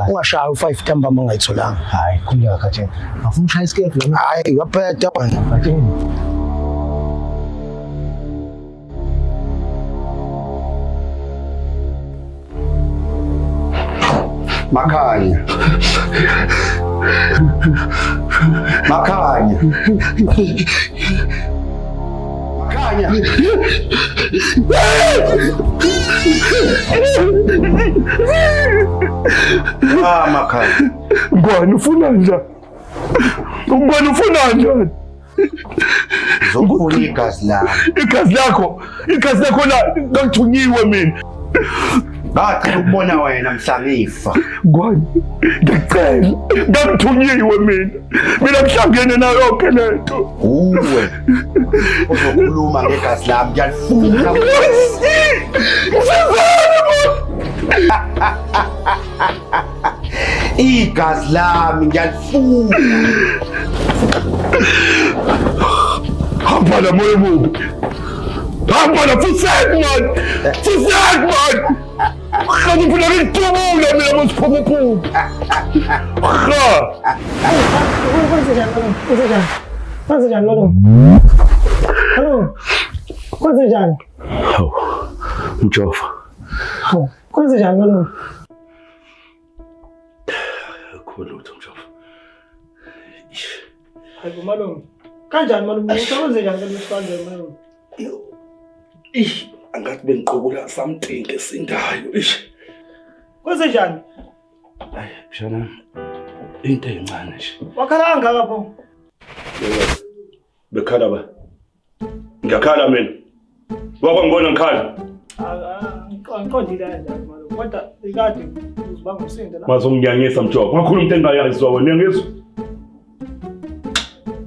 Ungashaya u5 ntambama ungayitholanga. Hayi, khululeka khathini. Afuna ushaya isikefu lana. Hayi, waphetha wena. Khathini. Makhanya. Makhanya. Makhanya. Makhanya. Ngwane ufuna njani? Ngwane ufuna njani? Zokufuna igazi lami. Igazi lakho la ngithunyiwe mina. Ngacela ukubona wena mhla ngifa. Ngwane, ngicela, ngithunyiwe mina. Mina ngihlangene nayo yonke lento. Uwe. Uzokhuluma ngegazi lami, ngiyalifuna. Igazi lami ngiyalifuna. Hamba la moya mubi. Hamba la fusek man. Khadi pula ngitubula mina mosiphuphu. Kwenze njani lo? Hello. Kwenze njani? Hawu. Mjova. Kwenze njani lo? Khulutho Mjova. Hayi malume. Kanjani malume? Kwenze njani kanjani malume? Angathi bengiqobula something esindayo. Kwenze njani? Hayi, mshana. Into encane nje. Wakhala kangaka pho? Bekhala ba? Ngiyakhala mina. Wakwangibona ngikhala. Angiqondile kanjani malume. Kodwa ikade uzibanga umsindo la. Mazonginyanyisa Mjova. Ngakhuluma into engayizwa wena ngizwa.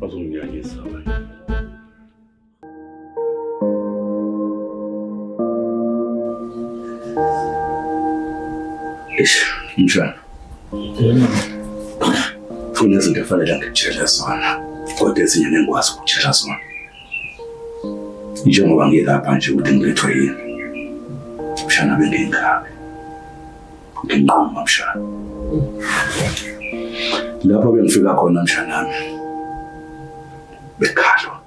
Mazonginyanyisa wena. Mshana. Funa izinto efanele ngikutshela zona. Kodwa ezinye ngingakwazi ukutshela zona. Njengoba ngilapha nje ukuthi ngilethwe yini. Mshana bengingakabi. Nginqoma mshana. Lapho bengifika khona mshana nami. Bekhalwa.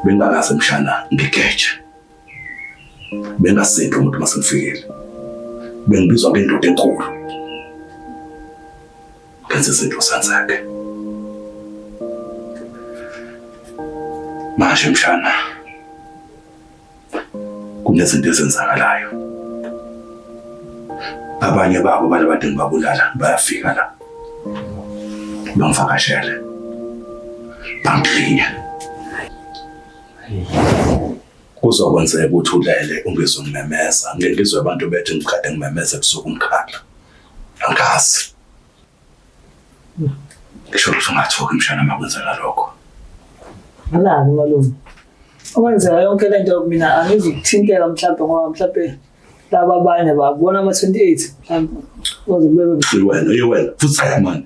Bengakaze mshana ngigeje. Bengasinto umuntu masengifikile. Bengibizwa ngendoda enkulu. Kanti izinto sanzake. Manje mshana. Kunezinto ezenzakalayo. Abanye babo bale badinga babulala bayafika la. Bangivakashele. Bangiklinya. Kuzokwenzeka ukuthi ulele ungizongimemeza ngengizwe abantu bethu ngikade ngimemeza kusuka umkhakha angazi ngisho ukuthi ungathoki mshana makwenzeka lokho Alani malume. Okwenzeka yonke lento mina angizukuthintela mhlawumbe ngoba mhlawumbe laba abanye babona ama28 mhlawumbe bazobebe wena futhi man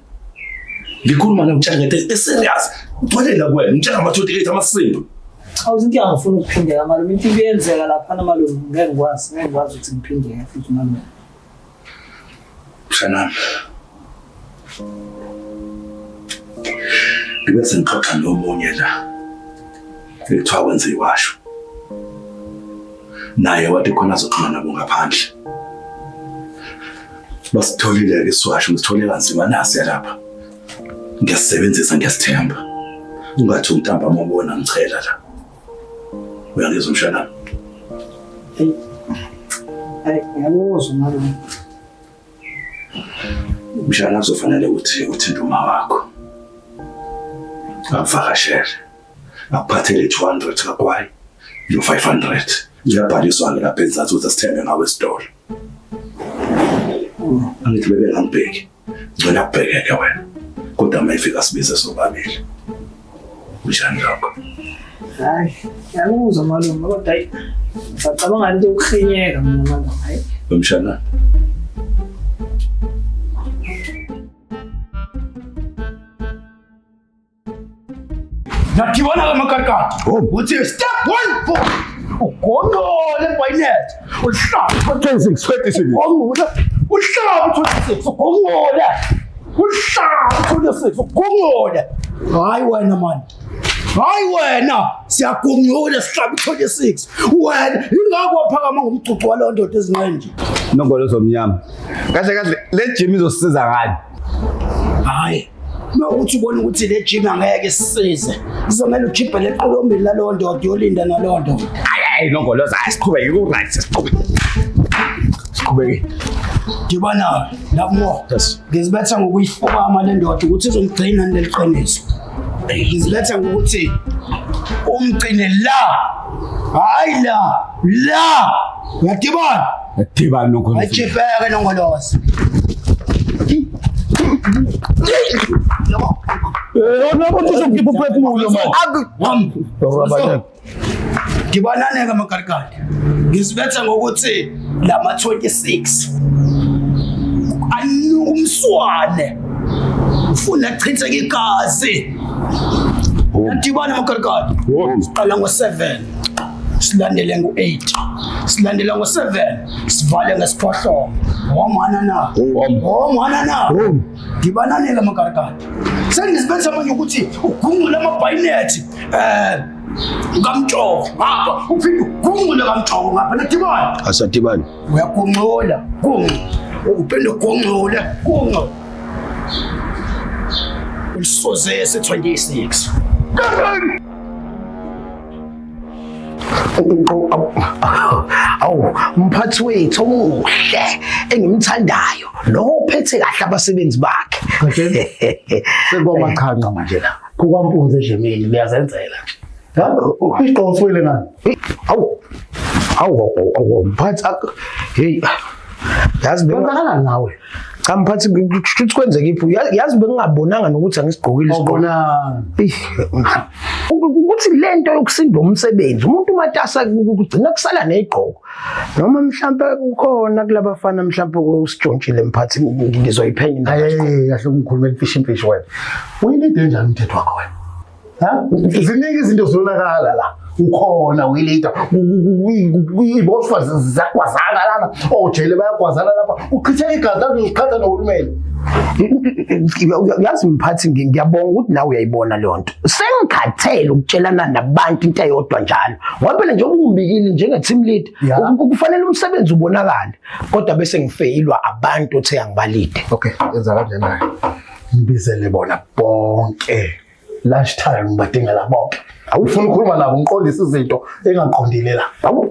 ngikhuluma nawe ngitshela serious uxolela kwena ngitshela ama28 amasimba awuzinto angifuna ukuphindela malume into iyenzeka lapha malume ngeke ngikwazi ukuthi ngiphindele futhi malume mshana bese ngixoxa nomunye la ekuthiwa wenza iwasho naye wathi khona azoxhumana nabo ngaphandle basitholile ke isiwasho ngisithole kanzima nasi lapha ngiyasebenzisa ngiyasithemba ungathi untamba mabona ngichela la uyangizwa mshana ngiyakuzwa malume mshana kuzofanele ukuthi uthinte uma wakho avakashele akuphathele 200 kakwayi yo 500 ngiyabhaliswa ke lapha enzathu ukuthi sithenge ngawe esitolo angithi bebe ngambheki ngicela kubhekeke wena kodwa mayifika sibize sobabili njani lokho hayi ngiyakuzwa malume kodwa ngicabanga ukuthi ukukhinyeka mina malume hayi mshana Nakibona ke makarikati. Uthi step 1 4. Ugongole eBayinet. Uhlaba 26. Ugongole. Uhlaba 26. Ugongole. Uhlaba 26. Ugongole. Hayi wena man. Hayi wena siyagungula sihlaba 26. Wena ingakho waphakama ngomcucu walo ndoda ezinqenje. Nombolo zomnyama. Kahle le gym izosiza ngani? Hayi. Mawuthi ubona ukuthi le gym angeke isisize. Izomela ukhiphe leqolombeni lalo ndoda yolinda nalo ndoda. Hayi nombolo asiqhubeke ku right siqhubeke. Siqhubeke. Ngibona lapho ngizibetha ngokuyifokama le ndoda ukuthi izomgcina neliqiniso. Ngiziletha ngokuthi umgcine la. Hayi la. Uyadibana? Yadibana nokho. Ayijibheke nongolosi. Uzokhipha uphefumulo manje. Ngibanane ke makarikati. Ngizibetha ngokuthi lama 26 umswane ufuna chitheke igazi. Yadibana makarikati. Siqala ngo7 silandele ngo8 silandela ngo7 sivale ngesiphohlo. Womana na ngibanane ke makarikati. Sengizibetha manje ukuthi ugungule amaBayinet ngamtshoko ngapha uphinde ugungule ngamtshoko ngapha nadibana. Asadibana. Uyagungula uphinde ugungule ulisoze se26. Awu mphathi wethu omuhle engimthandayo lo uphethe kahle abasebenzi bakhe. Sekwamachanqa manje la. Kukwampunze ejemini uyazenzela nje. Ha? Uqonfile ngani? Awu mphathi hey yazi benzakalani nawe? Cha mphathi kushuthi kwenzeka iphu yazi bengingabonanga nokuthi angisigqokile Awubona. Ukuthi lento yokusinda umsebenzi umuntu umatasa kugcina kusala nezigqoko noma mhlambe kukhona kulabafana mhlambe usijontshile mphathi ngizoyiphenya hayi kahle umkhulumela imfishi wena uyilinde njani umthetho wakho wena ha ziningi izinto zonakala la ukhona uyilida uyibosfa zakwazana lana ojele bayakwazana lapha uchithe igazi lakho ngikhatha nohulumeni. Yazi mphathi ngiyabonga ukuthi nawe uyayibona le nto sengikhathele ukutshelana nabantu into eyodwa njalo ngoba phela nje ungibikile njenge-team lead kufanele umsebenzi ubonakale kodwa bese ngifeyilwa abantu othe angibalide. Okay yenza kanjani ngibizele bona bonke lunchtime ngibadingela bonke awufuna ukukhuluma nabo ngiqondisa izinto engaqondile la.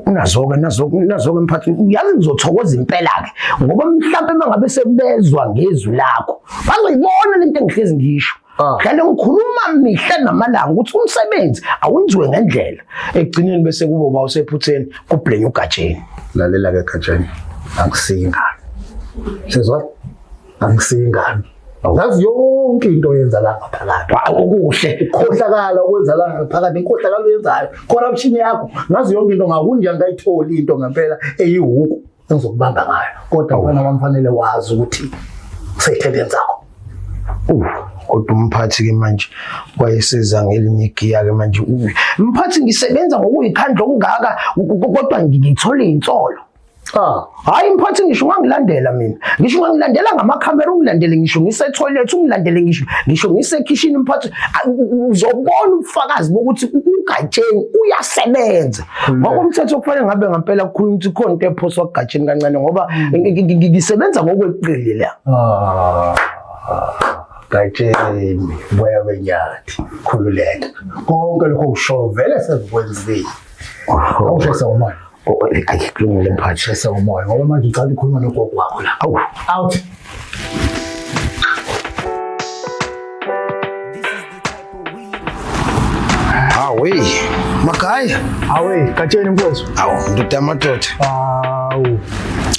Nazo-ke mphathi yazi ngizothokoza impela ke ngoba mhlawumbe mangabe sebezwa ngezwi lakho bazoyibona lento engihlezi ngisho. Hlale ngikhuluma mihla namalanga ukuthi umsebenzi awenziwe ngendlela ekugcineni bese kubo bawusephutheni kubhlenya ugatsheni. Lalela ke Gatsheni angisingani. Sezwa angisingani. Ngazi yonke into yenza la ngaphakathi. Okuhle ukhohlakala okwenza la ngaphakathi inkohlakalo yenzayo corruption yakho ngazi yonke into ngakunje angayitholi into ngempela eyihuku engizokubamba ngayo kodwa wena wamfanele wazi ukuthi seyithendenza zakho. Kodwa umphathi ke manje wayesiza ngelinye igiya ke manje mphathi ngisebenza ngokuyikhandla okungaka kodwa ngithole insolo. Hayi mphathi ngisho ungangilandela mina ngisho ungangilandela ngamakhamera ungilandele ngisho ngise-toilet ungilandele ngisho ngise-kitchen mphathi uzobona ubufakazi bokuthi uGatsheni uyasebenza ngokomthetho kufanele ngabe ngempela kukhuluma ukuthi khona into ephoswa kuGatsheni kancane ngoba ngisebenza ngokweqile la. Gatsheni wewe nyathi khululeka konke lokho usho vele sekukwenzile. Awushesa umoya. Ayikulungile mphathi shesa umoya ngoba manje uqala ukukhuluma nogogo wakho la. Out. Awe Magaya. Awe Gatsheni mfowethu. Awu ndoda yamadoda.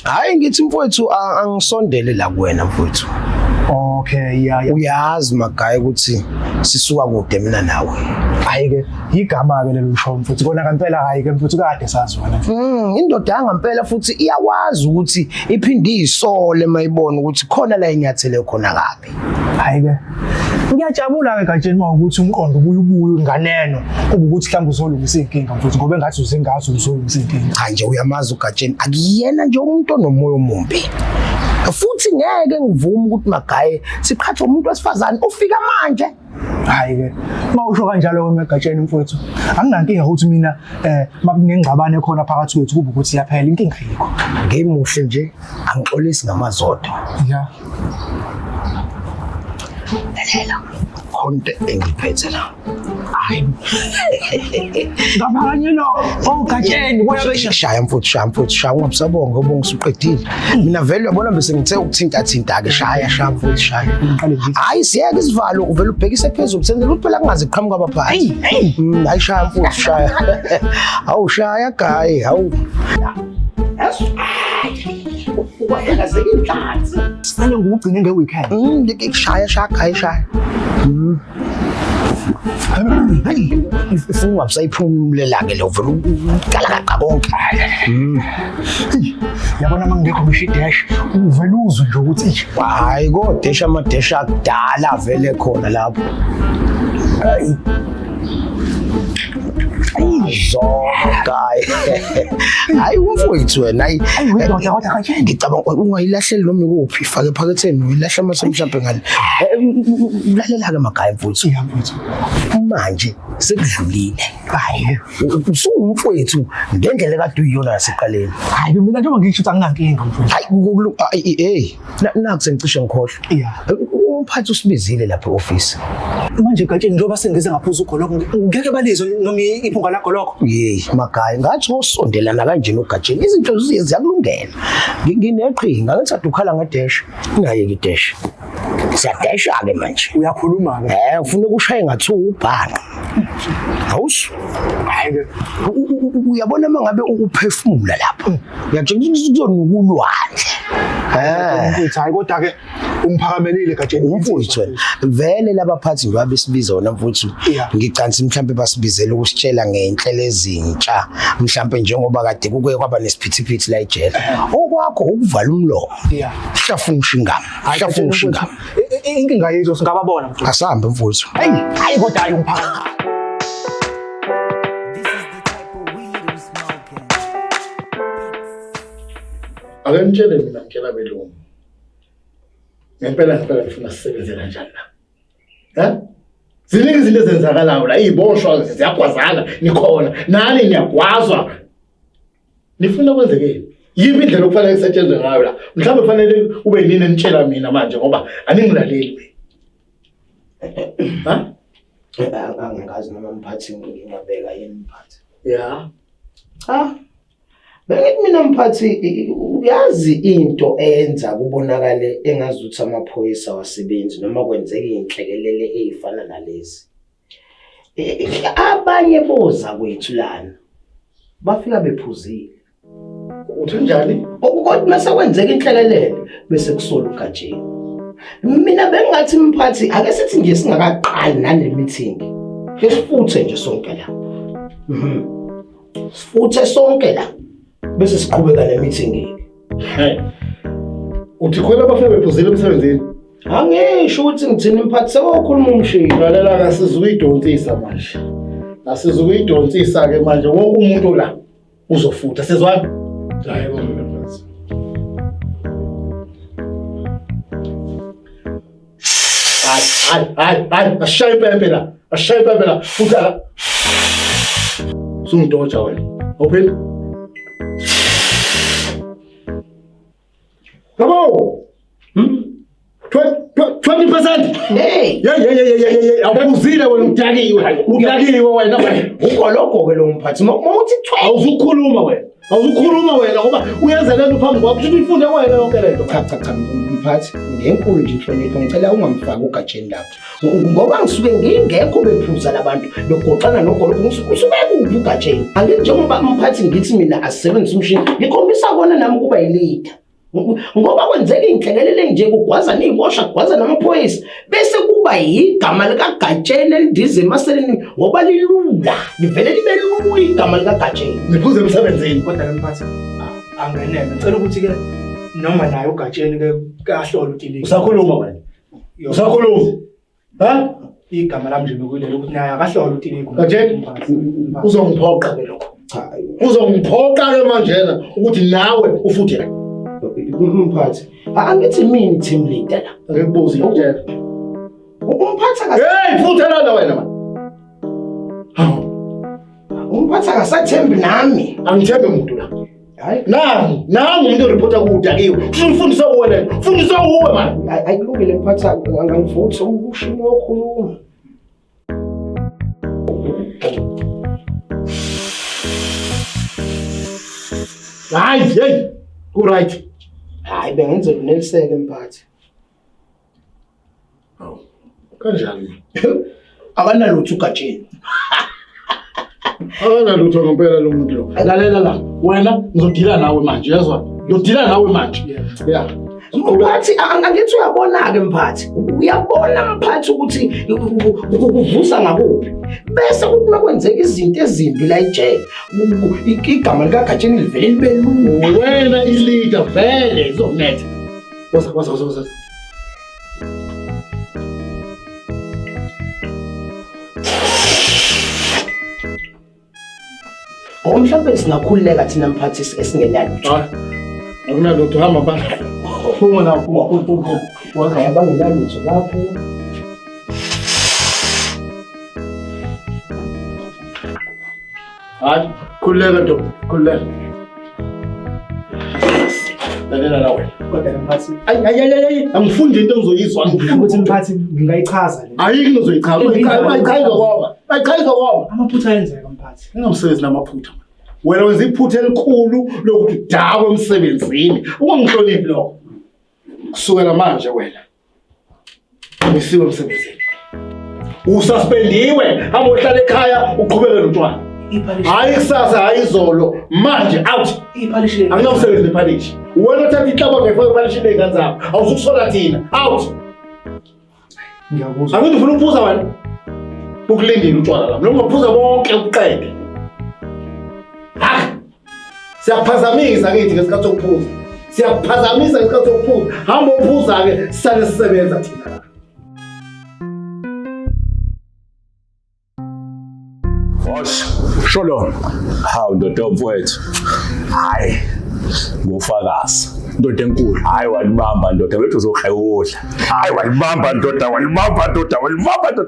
Hayi ngithi mfowethu angisondele la kuwena mfowethu. Okay uyazi Magaya ukuthi sisuka kude mina nawe. Hayi ke igama ke lelo show mfowethu kona kampela hayi ke mfowethu kade sazi wena. Indoda yangampela futhi iyawazi ukuthi iphinde izisole mayibona ukuthi khona la inyathele khona kabi. Hayi ke Ngiyajabula-ke Gatsheni uma ukuthi umqondo ubuye nganeno kube ukuthi mhlawumbe uzolungisa inkinga mfowethu ngoba engathi usengazi uzolungisa inkinga. Cha nje uyamazi uGatsheni akuyena nje umuntu onomoya omumbi. Futhi ngeke ngivume ukuthi magaye siqhathwe umuntu wesifazane ufika manje. Hayi ke mawusho kanjalo wena Gatsheni mfowethu anginankinga ukuthi mina makunengxabano khona phakathi kwethu kube ukuthi iyaphela inkinga yikho. Ngemuhle nje angixolisi ngamazodo. Ya. Lalela konke engiphethe la. Hayi. Ngabanye lo Gatsheni shaya mfuthu shaya ungabusabonga ngoba ngisuqedile. Mina vele uyabona bese ngithe ukuthinta ke shaya mfuthu shaya. Hayi siyeke isivalo uvela ubhekise phezulu senzela ukuthi phela kungaze qhamuka abaphathi. Hayi shaya mfuthu shaya. Awu shaya gayi hawu. Wahlazeke inhlanzi. Sifane ngugcine ngeweekend. Shaya gayi shaya. Ifuna ungabusayiphumulela-ke lo vele uqala kaqa konke. Yabona mangekho ngisho idash uvele uzwe nje ukuthi hayi kodash amadesh akudala vele khona lapho. Guy. Hayi umfowethu wena hayi ngicabanga ungayilahleli noma ikuphi ifake ephaketheni uyilahla mase mhlawumbe ngale. Ulalela-ke magaya mfowethu. Manje sekudlulile. Hayi usungumfowethu ngendlela kade uyiyona nasekuqaleni. Hayi mina njengoba ngisho ukuthi anginankinga mfowethu. Hayi naku sengicishe ngikhohlwa. Umphathi usibizile lapha e-office. Manje Gatsheni njengoba sengize ngaphuza ugoloko ngeke balizwe noma iphunga lakho lokho. Yeyi magaya ngathi usondelana kanje noGatsheni izinto ziyakulungela. Ngineqhinga ngathi adukhala ngedash ingayeki idash. Siyadesha-ke manje. Uyakhuluma-ke. Ufuna ukushaye ngathi ubhanqa. Awusho. Uyabona mangabe uphefumula lapho. Uyatshela ukuthi kuzonuka ulwandle. Hayi kodwa-ke umphakamelile Gatsheni. Umfowethu wena vele labaphathi njengoba besibiza wona mfowethu ngicansi mhlawumbe basibizele ukusitshela ngenhlelo ezintsha mhlawumbe njengoba kade kuke kwaba nesiphithiphithi la ejele okwakho ukuvala umlomo hlafuna ushingama inkinga yethu singababona mfowethu asihambe mfowethu hayi kodwa hayi umphakathi. Ake ngitshele mina ngitshela belungu. Ngempela ngifuna sisebenze kanjani la. Ziningi izinto ezenzakalayo la iziboshwa ziyagwazana nikhona nani niyagwazwa. Nifuna kwenzekeni? Yiphi indlela okufanele isetshenzwe ngayo la? Mhlawumbe kufanele ube yini enitshela mina manje ngoba aningilaleli. Angingazi noma mphathi ngingabeka yini mphathi. Ya. Bengithi mina mphathi uyazi into eyenza kubonakale engazuthi amaphoyisa wasebenzi noma kwenzeke inhlekelele ezifana nalezi. Abanye boza kwethu lana bafika bephuzile. Uthi njani? Kodwa mase kwenzeka inhlekelele bese kusola uGatsheni. Mina bengathi mphathi ake sithi nje singakaqali nale meeting. Ke sifuthe nje sonke la. Sifuthe sonke la. Bese siqhubeka le meeting. Uthi khona bafika bephuzile emsebenzini? Angisho ukuthi ngithini mphathi sekokhuluma umshini. Lalela kasizukuyidonsisa manje. Asizukuyidonsisa ke manje wonke umuntu la uzofutha sezwana. Hayi bona mphathi. Hayi ashaye impembe la futha. Sungidoja wena. Open. Bravo! 20%! Hey! Yeah. Awuzile wena udakiwe wena. Ukoloko-ke lo mphathi. Mawuthi 20. Awuzukhuluma wena ngoba uyenza lento phambi kwakho ukuthi uyifunde wena yonke lento. Cha mphathi ngenkulu nje inhlonipho ngicela ungamfaki uGatsheni lapho. Ngoba ngisuke ngingekho bephuza labantu begoqana nogoloko ngisuke kuphi uGatsheni. Angithi njengoba mphathi ngithi mina asisebenzise umshini ngikhombisa kona nami kuba yileader. Ngoba kwenzeka inhlekelele nje kugwaza nezibosha kugwaza namaphoyisa bese kuba igama likaGatsheni elidize emaseleni ngoba lilula livele libe lula igama likaGatsheni niphuze emsebenzini kodwa mphathi angeneme ngicela ukuthi ke noma naye uGatsheni ke kahlole ukuthi usakhuluma wena usakhuluma Ha? igama lami nje nokulela ukuthi naye akahlole ukuthi yini Gatsheni uzongiphoqa ke lokho. Uzongiphoqa ke manjena ukuthi nawe ufuthe. Umphathi angithi mina team leader la ngikubuza ukutshela umphathi hey futhe lana wena man umphathi akasathembi nami angithembe umuntu la hayi nangu umuntu oreporta kude akiwe ufundisa wena fundisa uwe man ayikulungile umphathi angifuthi ukushini wokhuluma hayi hey ku right hayi bengenze uneliseke mphathi kanjani akanalutho uGatsheni akanalutho ngempela lo muntu lo lalela la wena ngizodila nawe manje yazwa ngizodila nawe manje yeah mphathi angithi uyabona-ke mphathi uyabona mphathi ukuthi ukuvusa ngakuphi bese kuthi makwenzeka izinto ezimbi la ejele igama likaGatsheni livele libe lula wena ileader vele izokunetha wasa mhlawumbe singakhululeka thina mphathi esingenalutho akunalutho hamba bana phuma lapho waza bangenalutho lapho hayi khululeka ntombi khululeka lalela la wena kodwa mphathi ayi angifundi into engizoyizwa ukuthi mphathi ngingayichaza le ayikho ngizoyichaza ayichaza kwaba amaphutha ayenzeka mphathi ngingamsebenzi namaphutha wena wenza iphutha elikhulu lokuthi dawe emsebenzini ungangihloniphi lokho kusukela manje wena ngisiwe emsebenzini ususpendiwe hamba uhlala ekhaya uqhubeke nomntwana hayi kusasa hayi izolo manje out anginamsebenzi nephalishi wena uthatha ihlaba ngefaka iphalishi nezingane zakho awuzukusola thina out ngiyakuzwa angithi ufuna ukuphuza wena ukulindile utshwala lami noma ungaphuza bonke uqede siyaphazamisa kithi ngesikhathi sokuphuza siyaphazamisa ngesikhathi sokuphuza hamba uphuza-ke sisale sisebenza thina Boss, Shalom. Hawu ndoda mfowethu. Hayi. Ngofakazi. Ndoda enkulu. Hayi walibamba ndoda wethu uzokhewudla. Hayi walibamba ndoda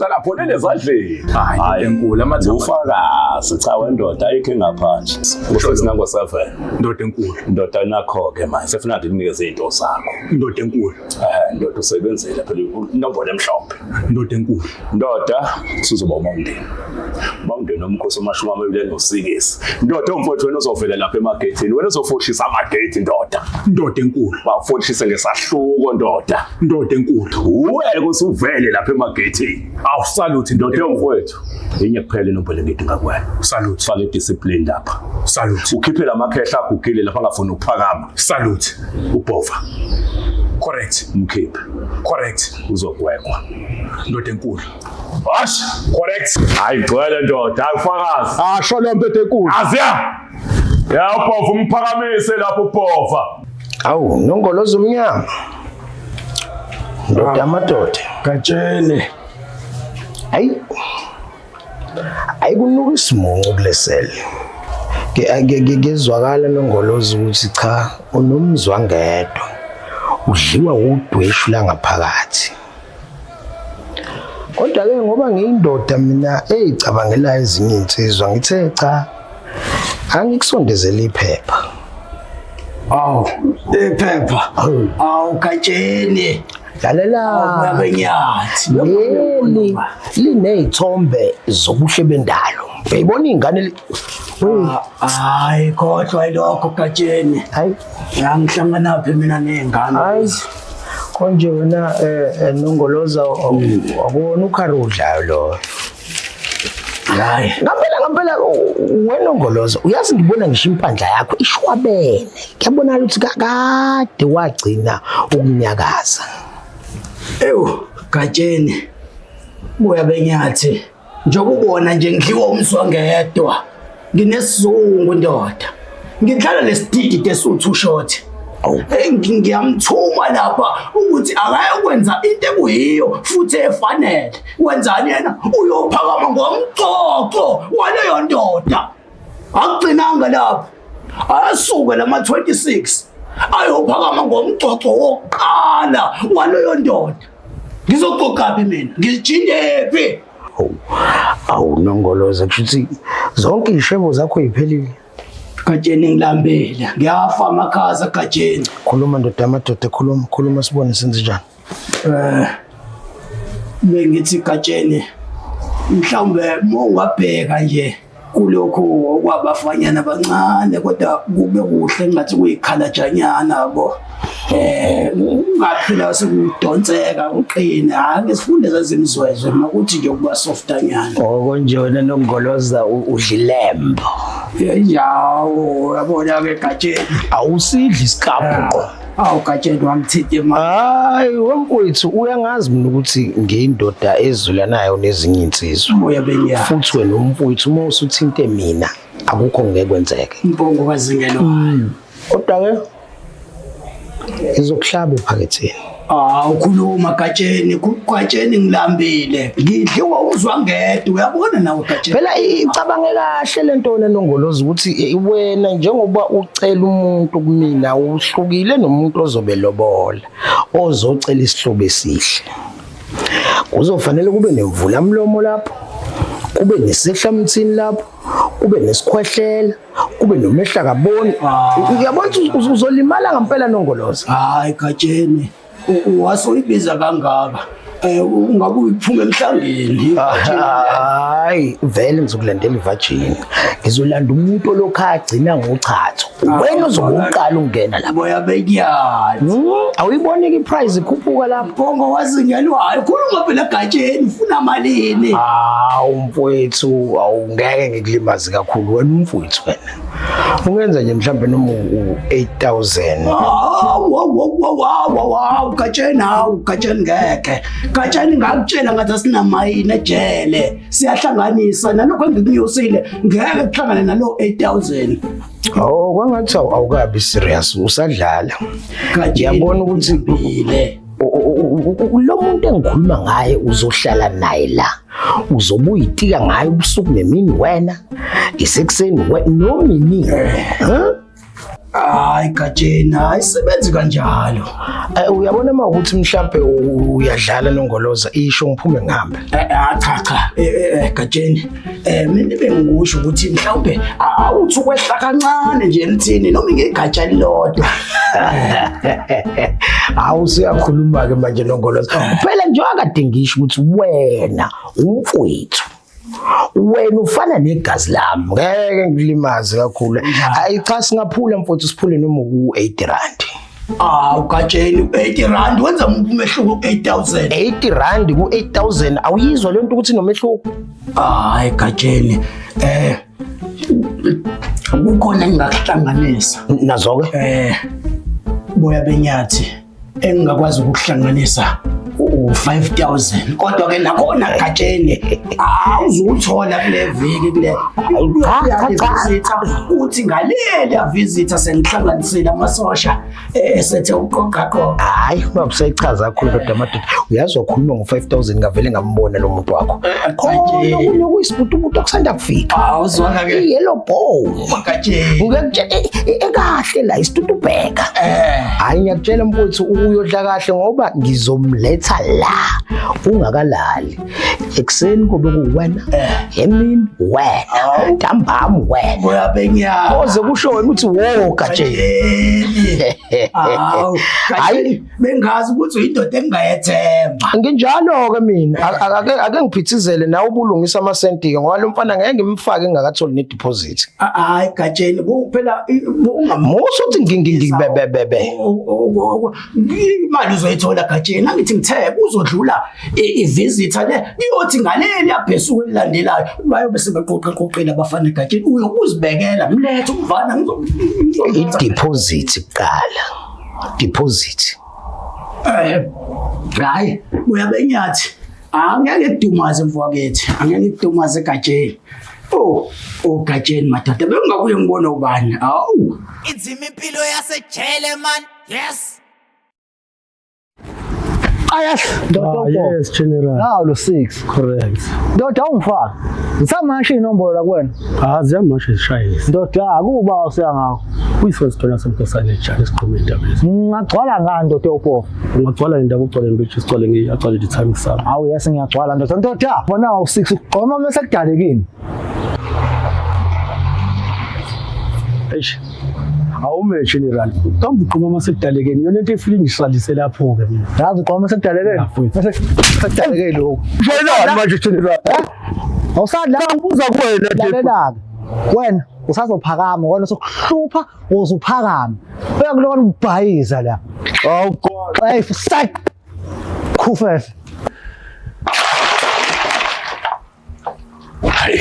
lapho nezandleni. Hayi enkulu amathamba. Ufakazi cha wendoda ayikho ngaphandle. Usethi nango 7. Ndoda enkulu. Ndoda nakho ke manje sefuna ukunikeza izinto zakho. Ndoda enkulu. Ndoda usebenzela phela inombolo emhlophe. Ndoda enkulu. Ndoda sizoba umndeni. Umndeni omkhosi omashumi amabili nosikisi. Ndoda umfowethu wena uzovela lapha emarketini wena uzofushisa amagate ndoda. Ndoda enkulu. Bafushise ngesahluko ndoda. Ndoda enkulu. Uweke usuvele lapha emarketini. Awusaluthi ndoda umfowethu. Inye kuphela inombolo ngidinga kuwena. Salute. Fake discipline lapha. Salute. Ukhiphe lamakhehla agugile lapha angafuni ukuphakama. Salute. Ubhova. Correct. Mkhiphe. Correct. Uzogwekwa. Ndoda enkulu. Wash. Correct. Hayi gcwele ndoda, ufakazi. Shalom ndoda enkulu. Aziya. Ya ubhova umphakamise lapho ubhova. Awu nongoloza umnyama. Ndoda amadoda. Gatsheni. Ayikunuka isimuncu kulesele. Ngezwakala nongoloza ukuthi cha unomzwangedwa. Udliwa udweshu la ngaphakathi. Kodwa ke ngoba ngiyindoda mina eyicabangela ezinye insizwa ngithe cha angikusondezela iphepha. Awu iphepha. Awu Gatsheni. Lalela abenyathi linezithombe zobuhle bendalo. Uyayibona ingane hayi kodwa lokho Gatsheni. Hayi ngihlangana phi mina nezingane. Hayi konje wena nongoloza akubona ukharudlayo lo. Hayi Ngampela wena ongoloza uyazi ngibona ngisho impandla yakho ishwabene. Ngiyabona ukuthi kade wagcina ukunyakaza. Gatsheni. Buya benyathi. Njokubona nje ngidliwa umswangedwa. Nginesizungu ndoda. Ngidlala lesididi tesuthu short. ngiyamthuma lapha ukuthi akayokwenza into ekuyiyo futhi efanele. Wenzani yena? Uyophakama ngomcoco waleyo ndoda. Akugcinanga lapho. Ayasuke lama 26 ayophakama ngomcoco wokuqala waleyo ndoda. Ngizoqoqaphi mina? Ngijindephi? Awunongoloza kushuthi zonke ishebo zakho yiphelile. Gatsheni ngilambele. Ngiyafa amakhaza Gatsheni. Khuluma ndoda amadoda khuluma sibone senze njani. Bengithi Gatsheni mhlawumbe ungabheka nje kulokho kwabafanyana abancane kodwa kube kuhle ngathi kuyikhalajanyana yabo. Ungaphila sekudonseka uqina ngesifunde zazimzwezwe makuthi nje kuba softanyana. Okonjena nongoloza udlilembo. Yawo yabona ke Gatsheni awusidli isikapho. Gatsheni wangithithi hayi wemfowethu uyangazi mina ukuthi ngiyindoda ezulanayo nezinye insizwa. Moya benya. Futhi wena umfowethu uma usuthinte mina akukho ngekwenzeke. Imbongo kazingelo. Kodwa ke izokuhlaba ephaketheni. Ukhuluma Gatsheni, Gatsheni ngilambile. Ngidliwa uzwa ngedwa uyabona nawe Gatsheni. Phela icabanga kahle lento nongoloza ukuthi wena njengoba ucela umuntu kumina uhlukile nomuntu ozobe lobola ozocela isihlobo esihle. Kuzofanele kube nemvula mlomo lapho. Kube nesehlamthini lapho. Kube nesikhwehlela. Kube nomehla kaboni. Uyabona uzolimala ngempela nongoloza. Hayi Gatsheni. Wasoyibiza kangaka ungabe uyiphume emhlangeni. Hayi vele ngizokulandela ivirgin ngizolanda umuntu olokha agcina ngochatho wena uzokuqala ungena lapha boya benyana awuyiboni ke iprice ikhuphuka lapho bongo wazingelwayo khuluma phela Gatsheni ufuna malini umfowethu awungeke ngikulimazi kakhulu wena umfowethu wena ungenza nje mhlambe noma u8000 wow Gatsheni ngeke Gatsheni ngakutshela ngathi sinamayini ejele siyahlanganisa nalokho engikunyusile ngeke kuhlangane nalo 8000 kwangathi awukabi serious usadlala ngiyabona ukuthi lo muntu engikhuluma ngaye uzohlala naye la uzobuyitika ngaye ubusuku nemini wena isekuseni nomini hayi Gatsheni ayisebenzi kanjalo uyabona uma ukuthi mhlambe uyadlala nongoloza isho ngiphume ngihambe cha Gatsheni mina bengikusho ukuthi mhlawumbe awuthi ukwehla kancane nje emthini noma ngegatsha lilodwa awusiyakhuluma ke manje nongoloza phela nje akade ngisho ukuthi wena umfowethu wena ufana negazi lami ngeke ngilimaze kakhulu ayi cha singaphula mfowethu siphule noma u80 rand Gatsheni 80 rand wenza umehluko 8000 80 rand ku8000 awuyizwa lento ukuthi nomehluko hayi Gatsheni kukhona engakuhlanganisa nazo ke boya benyathi engakwazi ukuhlanganisa u5000 kodwa ke nakhona Gatsheni awuzuthola kule viki kule visitor uthi ngalele visitor sengihlanganisile amasosha esethe uqoqa hayi bakusayichaza kakhulu kodwa amadoda uyazwa ukhuluma ngo5000 ngavele ngambona lo muntu wakho Gatsheni lokuyisibutubutu akusanda kufika awuzwanga ke yellow ball Gatsheni ngiyakutshela ekahle la isitutubheka hayi ngiyakutshela mfowethu uyodla kahle ngoba ngizomletha la ungakalali ekseni kube kuwena emini wena ntambama wena uyabenyana oze kusho wena uthi wo Gatsheni hayi bengazi ukuthi uyindoda engayethemba nginjalo ke mina ake ngiphithizele nawe ubulungisa amasenti ke ngoba lo mfana ngeke ngimfake engakatholi ne deposit hayi Gatsheni kuphela ungamuso uthi ngingibebebebe imali uzoyithola Gatsheni angithi ngithe uzodlula i-visitor le iyothi ngaleli yabhesuku elilandelayo bayobe sebeqoqaqoqela abafana Gatsheni uyokuzibekela mlethe umvana i-deposit kuqala deposit hayi uyabenyathi angeke kudumaze mfowethu angeke kudumaze Gatsheni Gatsheni madoda bengakuye ngibona ubani Inzima impilo yasejele man Yes. Yes, General. Nawo lo 6. Correct. Ndoda ungifaka. Ngisamasha inombolo la kuwena. Ziyamasha zishayile. Ndoda akuba usiya ngawo. Uyisosithola somkhosana ejali sikhomenta bese. Ngagcwala ngani ndoda yopofa? Ungagcwala indaba ugcwala imbethi sigcwale ngiyagcwala i-time sami. Hawu yes ngiyagcwala ndoda. Ndoda bona u6 ugqoma mase kudalekini. Eish. Awume General. Kambe uqhuma masekudalekeni yona into efile ngisalise lapho ke mina. Yazi ugqoma masekudalekeni. Masekudalekeni lokho. Shayelani manje General? Awusadla ubuza kuwena lalela-ke. Wena usazophakama wena sokuhlupha uzophakama. Uyakulona ubhayiza la. Oh God. Hey, psych. Khufefe. Hayi.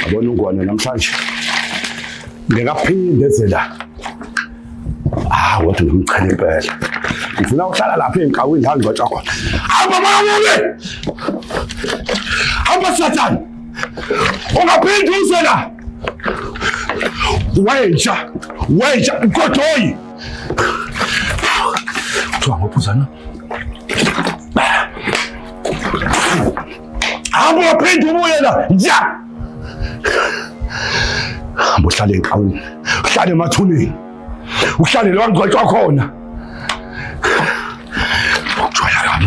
Abona ungwane namhlanje. Ngekaphinde ezela. Wathi ngimchela impela. Ngifuna uhlala lapha enqawini la ngicwa khona. Hamba mama! Hamba Satan! Ungaphinde uzela. Wenja, ukodoyi. Kuthiwa ngophuzana. Hamba ungaphinde ubuye la. Nja! Hamba uhlale enqawini. Uhlale emathuneni. Uhlale la ngicwa khona. Ujwaya kabi.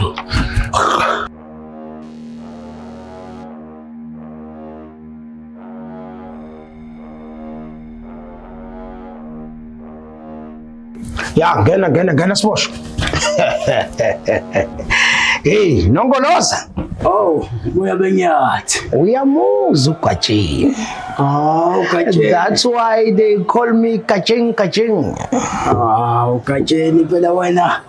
Ya ngena sibosho. Hey, Nongoloza. Oh, buya benyathi. Uyamuza uGatsheni. uGatsheni. That's why they call me Gacheng. uGatsheni phela wena.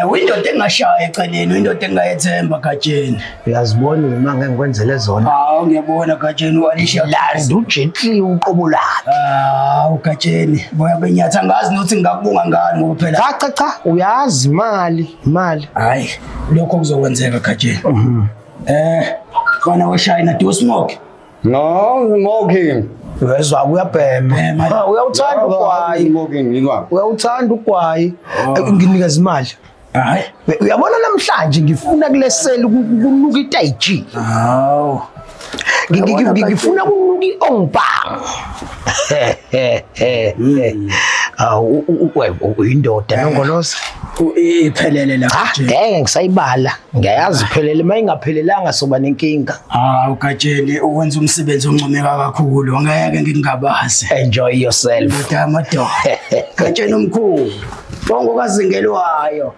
Windoda engashaya eceleni, windoda engayethemba Gatsheni. Uyazibona uma ngikwenzele zona. Ngiyabona Gatsheni walisha landa ugently uqobulana. uGatsheni boya benyathi angazi nokuthi ngakubunga ngani ngoba phela cha uyazi imali. Hayi lokho kuzokwenzeka Gatsheni. Khona weshayina do smoke. No smoking. Wezwa uyabhema. Uyawuthanda ugwayi. Uyawuthanda ugwayi. Nginikeza imali. Hayi. Uyabona namhlanje ngifuna kulesela ukunuka itaiji. Hawu. Ngifuna ukunuka iongpang. Uyindoda Nongoloza. Iphelele la Gatsheni. Ngeke ngisayibala. Ngiyazi iphelele mayingaphelelanga soba nenkinga. uGatsheni uwenza umsebenzi oncomeka kakhulu. Ngeke ngingabazi. Enjoy yourself. Madoda. Gatsheni omkhulu. Bonke kazingelwayo.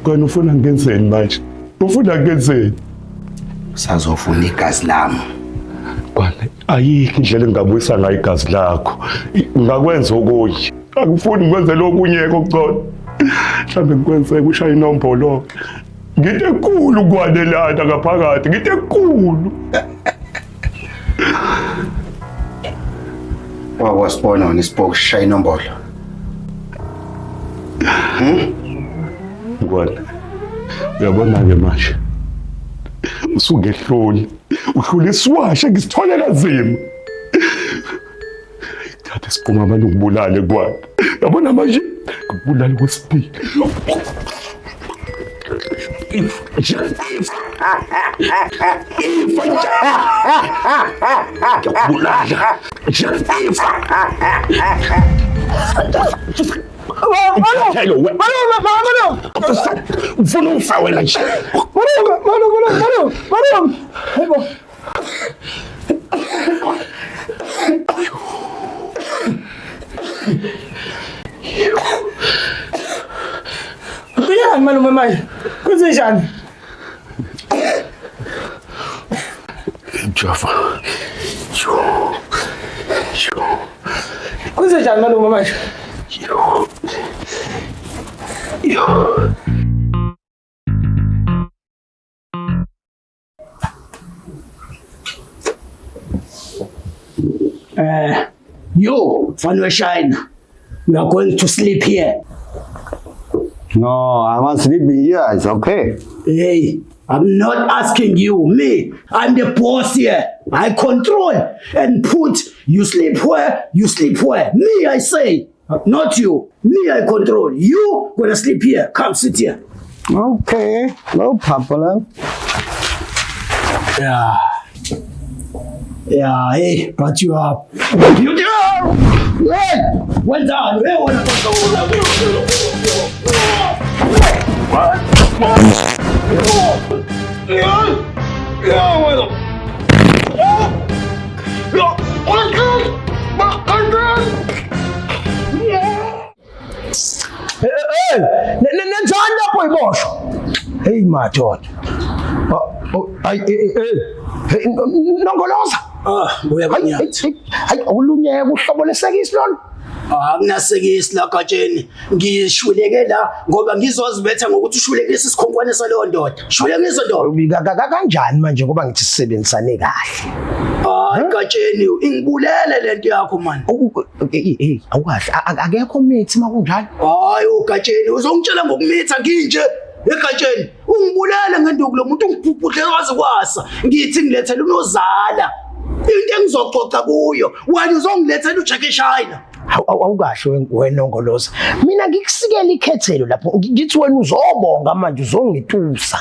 Ngwana ufuna ngenzeni manje? Ufuna ngenzeni? Sazofuna igazi lami. Ngwana ayikho indlela engabuyisa ngayo igazi lakho. Ngakwenza okunye. Akufuni ngikwenze lokunye kokugcona. Mhlambe ngikwenzeke ushaya inombolo. Ngite enkulu ukwanelana ngaphakathi, ngite enkulu. Wasibona wena isibhoku shaya inombolo. Ngwana. Uyabona-ke manje. Usungehluli. Uhlula isiwashe ngisitholela nzima. Thatha isiphuma abantu ngibulale kwana. Yabona manje ngibulale kwesibili. Ufuna ufa wena nje. Kuyani malume manje? Kwenzenjani? Java. Kwenze njani malume manje? You, Fanwe Shine, we are going to sleep here. No, I won't sleep here. It's okay. Hey, I'm not asking you, me. I'm the boss here. I control and put you sleep where, you sleep where. Me, I say, not you. Me, I control. You gonna sleep here. Come sit here. Okay, no problem. Yeah. Yeah, hey, but you are. You there? Hey, well done. Hey, what Nenzani lapho iboshwa? Hey madoda. Hey Nongoloza. Hayi awulunyeka uhlobo lesekisi lona. Akunasekisi la Gatsheni. Ngishuleke la ngoba ngizozibetha ngokuthi ushulekise isikhonkwane saleyo ndoda. Shulekise ndoda. Kanjani manje ngoba ngithi sisebenzisane kahle? Gatsheni ingibulele lento yakho man. Awukahle akekho mithi makunjalo. Hayi uGatsheni uzongitshela ngokumitha nginje. Egatsheni ungibulele ngenduku lo muntu ungibhubhudle wazi kwasa. Ngithi ngilethele unozala. Into engizoxoxa kuyo wena uzongilethela uJackie Shine. Awukahle wena Nongoloza. Mina ngikusikela ikhethelo lapho ngithi wena uzobonga manje uzongitusa.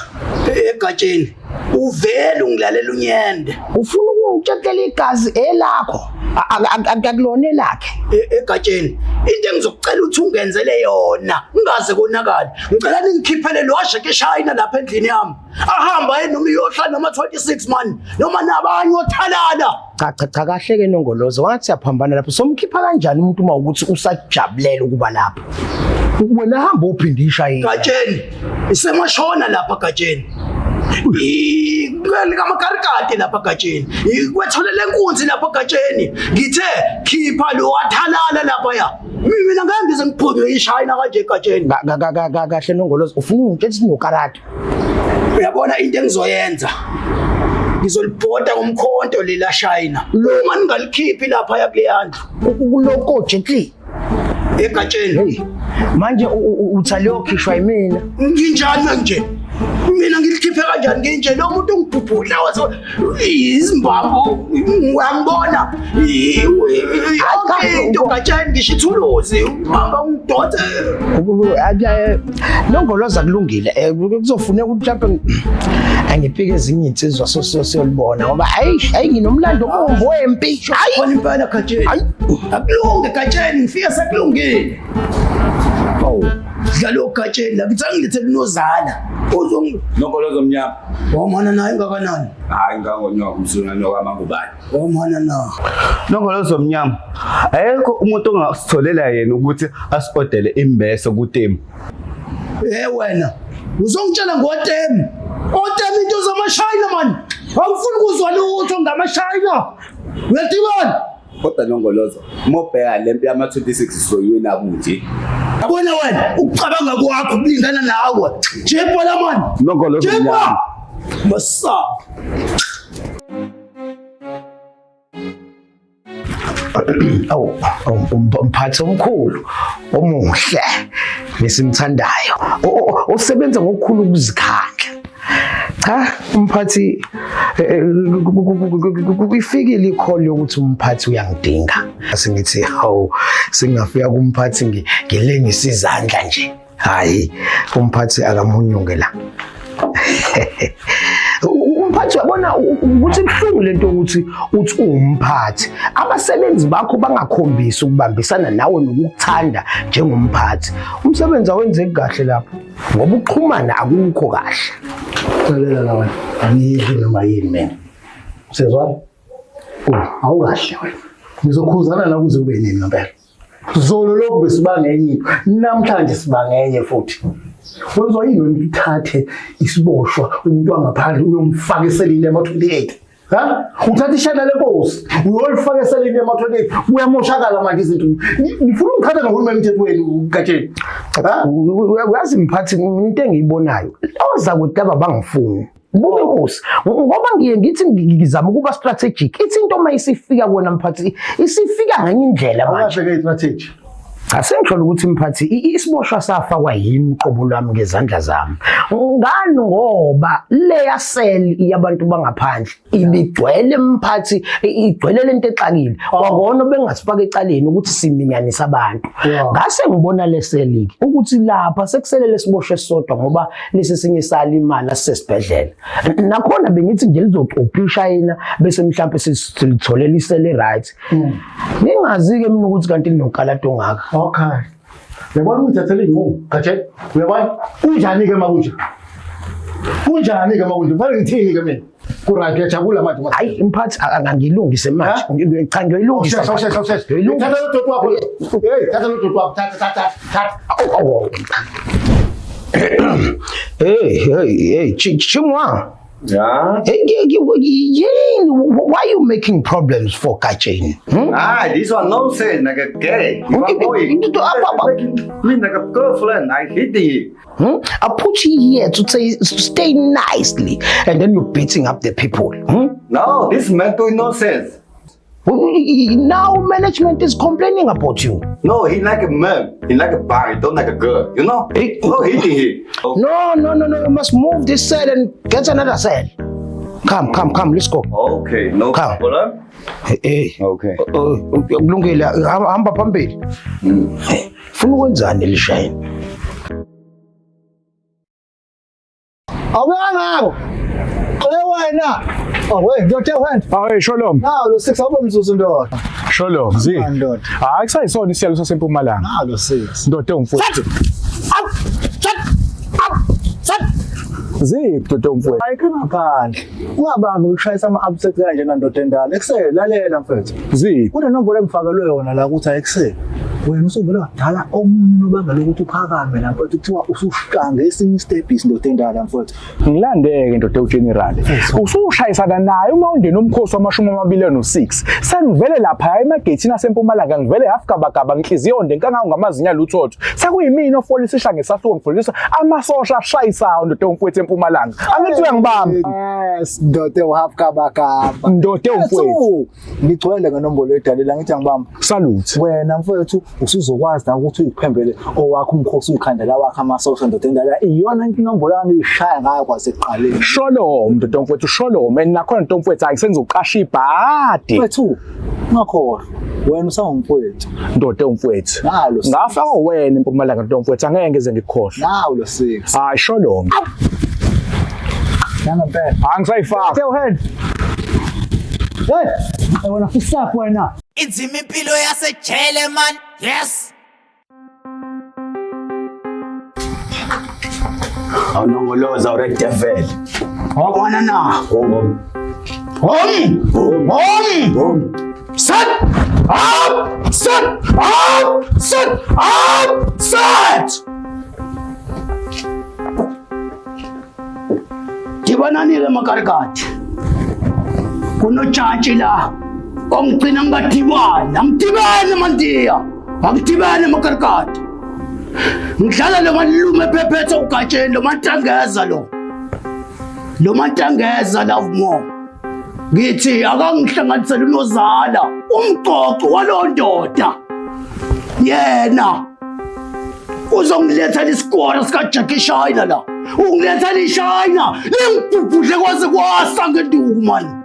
Egatsheni uvela ungilalela unyende. Ufuna ukungitshekela igazi elakho akakulone lakhe. Egatsheni into engizokucela ukuthi ungenzele yona ungaze konakala. Ngicela ningikhiphele lo Jackie Shine lapha endlini yami. Ahamba yena noma iyohlala noma 26 man noma nabanye othalala. Cha kahle ke Nongoloza wathi siyaphambana lapho somkhipha kanjani umuntu uma ukuthi usajabulela ukuba lapha. Wena hamba uphinde ishayini. Gatsheni isemashona lapha Gatsheni. Ngale kamakarikade lapha Gatsheni. Kwetholele inkunzi lapha Gatsheni. Ngithe khipha lo wathalala lapha ya. Mina ngeke ngize ngiphunywe ishayina kanje Gatsheni. Kahle Nongoloza ufuna ungitshela nokarata. Uyabona into engizoyenza. Ngizolibhoda ngomkhonto lela Shayina. Uma ningalikhiphi lapha yakuyandlu. Kuloko gently. Egatsheni manje uthale okhishwa yimina. Nginjani manje? Mina ngilikhiphe kanjani nginje lo muntu ungibhubhudla wazo izimbambo ngiyangibona. Okay into Gatsheni ngisho ithuluzi ungihamba ungidonse. Nongoloza kulungile kuzofuneka ukuthi mhlawumbe angipike ezinye insizwa sosiyolibona ngoba hayi nginomlando omkhulu wempi. Hayi khona impela Gatsheni. Akulunge Gatsheni ngifika sekulungile. Dlalo Gatsheni la ngithi angilethele unozala. Nongoloza omnyama. Wamana naye ngakanani? Hayi ngangonyoka umsuna nyoka mangubani. Wamana na. Nongoloza omnyama. Ayekho umuntu ongasitholela yena ukuthi asiodele imbese kuTemu. Wena uzongitshela ngoTemu. OTemu into zamashayina man. Awufuni ukuzwa lutho ngamashayina. Uyadibana? Kodwa Nongoloza mobheka lempi yama 26 soyiwena kunje. Yabona wena ucabanga kwakho kulingana nawe. Jepa la man. Nongoloza omnyama. Masa. Umphathi omkhulu omuhle nesimthandayo osebenza ngokukhulu ukuzikhandla. Cha umphathi kufikile ikholo yokuthi umphathi uyangidinga. Asingithi hawu singafika kumphathi ngilengisa izandla nje. Hayi umphathi akamunyunge la. Umphathi wabona ukuthi kuhlungu lento ukuthi uthi umphathi abasebenzi bakho bangakhombisi ukubambisana nawe nokukuthanda njengomphathi. Umsebenzi awenze kahle lapho ngoba uxhumana akukho kahle. Lalela la wena angiyidli noma yini mina. Sezwana? Awukahle wena. Ngizokhuzana na kuze ube nini ngempela. Zolo lokho besibangenye namhlanje sibangenye futhi. Wenziwa yini wena uthathe isiboshwa umuntu wangaphandle uyomfaka eselini ema 28? Ha? Uthatha ishana lenkosi, uyolifaka eselini emathoneni, uyamoshakala manje izinto. Ngifuna ukukhatha nohulumeni emthethweni ugatsheni. Ha? Uyazi mphathi into engiyibonayo. Oza kuthi laba bangifuni. Buke Nkosi, ngoba ngiye ngithi ngizama ukuba strategic. Ithi into mayisifika kona mphathi, isifika ngenye indlela manje. Awaseke strategy. Asengisho ukuthi mphathi isiboshwa safakwa yimi qobo lwami ngezandla zami. Ngani ngoba leya cell yabantu bangaphandle ibigcwele mphathi igcwele lento exakile. Kwakona bengasifaka ecaleni ukuthi siminyanisa abantu. Ngase ngibona le cell ukuthi lapha sekuselele isiboshwe sisodwa ngoba lesi sinye salimala sesibhedlela. Nakhona bengithi nje lizoxoxisha yena bese mhlawumbe silitholela isele right. Ningazi ke mina ukuthi kanti linokalato ngaka. Okay. Uyabona uyithathele inqumo, Gatsheni? Uyabona? Unjani ke makunje? Unjani ke makunje? Kufanele ngithini ke mina? Kuright ngiyajabula manje. Hayi mphathi angangilungise manje. Cha ngiyoyilungisa. Shesha. Thatha lo dot wakho. Hey, thatha lo dot wakho. Thatha. Hey, Chimwa. Yeah. Hey, why are you making problems for Gatsheni? This one nonsense, like a gay. You are going. Me like a girlfriend. I hate you. I put you here to say stay nicely, and then you're beating up the people. No, this man doing nonsense. Now management is complaining about you. No, he like a man. He like a boy. Don't like a girl. You know? No, hitting him. No. You must move this cell and get another cell. Come. Let's go. Okay, no problem. Hey. Okay. Kulungile hamba phambili. Funa ukwenzani lishayini? Awuyangako. Wena. We, ndoda wena. Hey, Shalom. Nawo lo 6 awubamzuzu ndoda. Shalom, zi. Ndoda. Hayi kusayisona isiyalo sasempumalanga. Nawo lo 6. Ndoda ungumfowethu. Ziphi ndoda umfowethu? Ayikhona phandle. Ungabambi ukushayisa ama-upset kanje nandoda endala. Ekusele lalela mfethu. Ziphi? Kunenombolo emfakelwe yona la ukuthi ayikusele. Wena usuvele wadala omunye nobanga lokuthi uphakame la mfethu kuthiwa usushanga esinye istepisi ndoda endala mfethu. Ngilandeke ndoda ugeneral. Usushayisana naye uma undeni umkhosi wama-26. Sengivele lapha emagethini asempumalanga ngivele hafugabagaba nginhliziyo onde nkangawo ngamazinya luthotho. Sekuyimina ofolisisha ngesahluko ngifolisa amasosha ashayisayo ndoda umfowethu empumalanga. Angithi uyangibamba. Yes, ndoda uhafugabagaba. Ndoda umfowethu. Ngigcwele ngenombolo edalela ngithi angibamba. Salute. Wena mfowethu usuzokwazi na ukuthi uyiphembele owakho umkhosi uyikhandela wakho amasosha ndoda endala iyona inombolo angishaya ngayo kwase kuqaleni. Shalom ndoda mfowethu shalom and nakhona ndoda mfowethu ayisenza uqasha ibhadi. Mfowethu ngakho wena usawumfowethu. Ndoda mfowethu. Nalo. Ngafaka wena empumalanga ndoda mfowethu angeke ngeze ngikhohle. Nawo lo 6. Hayi shalom. Yana bad. Angisayifaka. Tell head. Hey, wena kusapho wena. Inzima impilo yasejele man. Yes. Awunongoloza ure devil. Wabona na? Hom. Set up. Dibanani makarikati. Kunotshantshi la. Ongcina ngadibana, ngidibane mandiya. Angidibane makarikati. Ngidlala lo malume ephephethe uGatsheni lo mantangeza lo. Lo mantangeza love more. Ngithi akangihlanganisela unozala umcoco walondoda. Yena uzongilethela isikora sika Jackie Shina la. Ungilethela iShina, lengibhubhudle kwaze kwasa ngenduku man.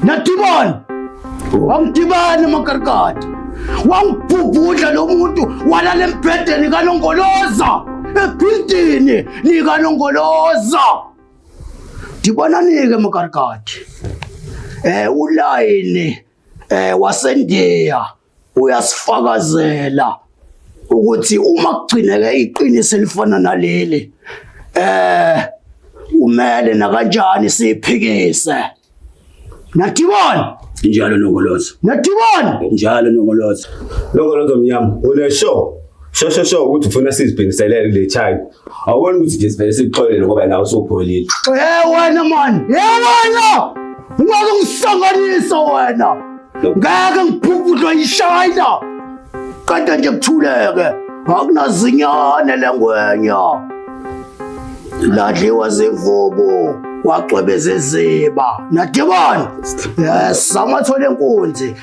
Nadibana. Wangidibane makarikati. Wangibhubhudla lo muntu walala embhedeni kaNongoloza ebhildini likaNongoloza. Dibanani-ke makarikati. Ulayini wasendiya uyasifakazela ukuthi uma kugcineke iqiniso elifana naleli umele nakanjani siphikise. Nadibana. Njalo Nongoloza. Nadibana. Njalo Nongoloza. Nongoloza mnyama, unesho. Sho ukuthi ufuna sizibheniselele le child. Awuboni ukuthi nje sivele sikuxolele ngoba nawe usupholile. Wena man. Wena. Ungake ngisanganisa wena. Ngeke ngiphuphuthwe yishayina. Kanti nje kuthuleke. Akunazinyane lengwenya. Ladliwa zivubu. Wacwebeza iziba. Nadibona. Yes, amathola enkunzi.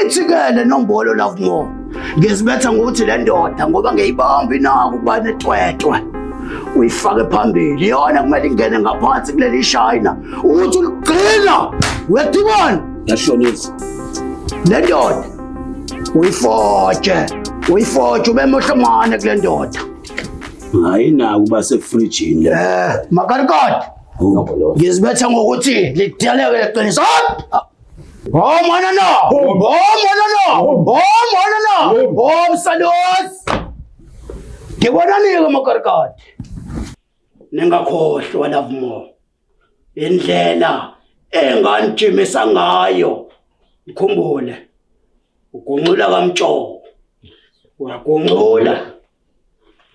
Ithi-ke le nombolo Lovemore. Ngizibetha ngokuthi le ndoda ngoba ngiyibamba inako ukuba netwetwe. Uyifake phambili iyona kumele ingene ngaphansi kuleli shayina ukuthi uligcina uyadibona yashonisa le ndoda uyifotshe ube mohlomane kule ndoda ayinako uba sefrijini le makarikade ngizibetha ngokuthi lideleke leqiniso mwana no msalusi ngibonanike makarikade ningakhohlwa Lovemore indlela enganijimisa ngayo ukhumbule ugunqula kamtshoko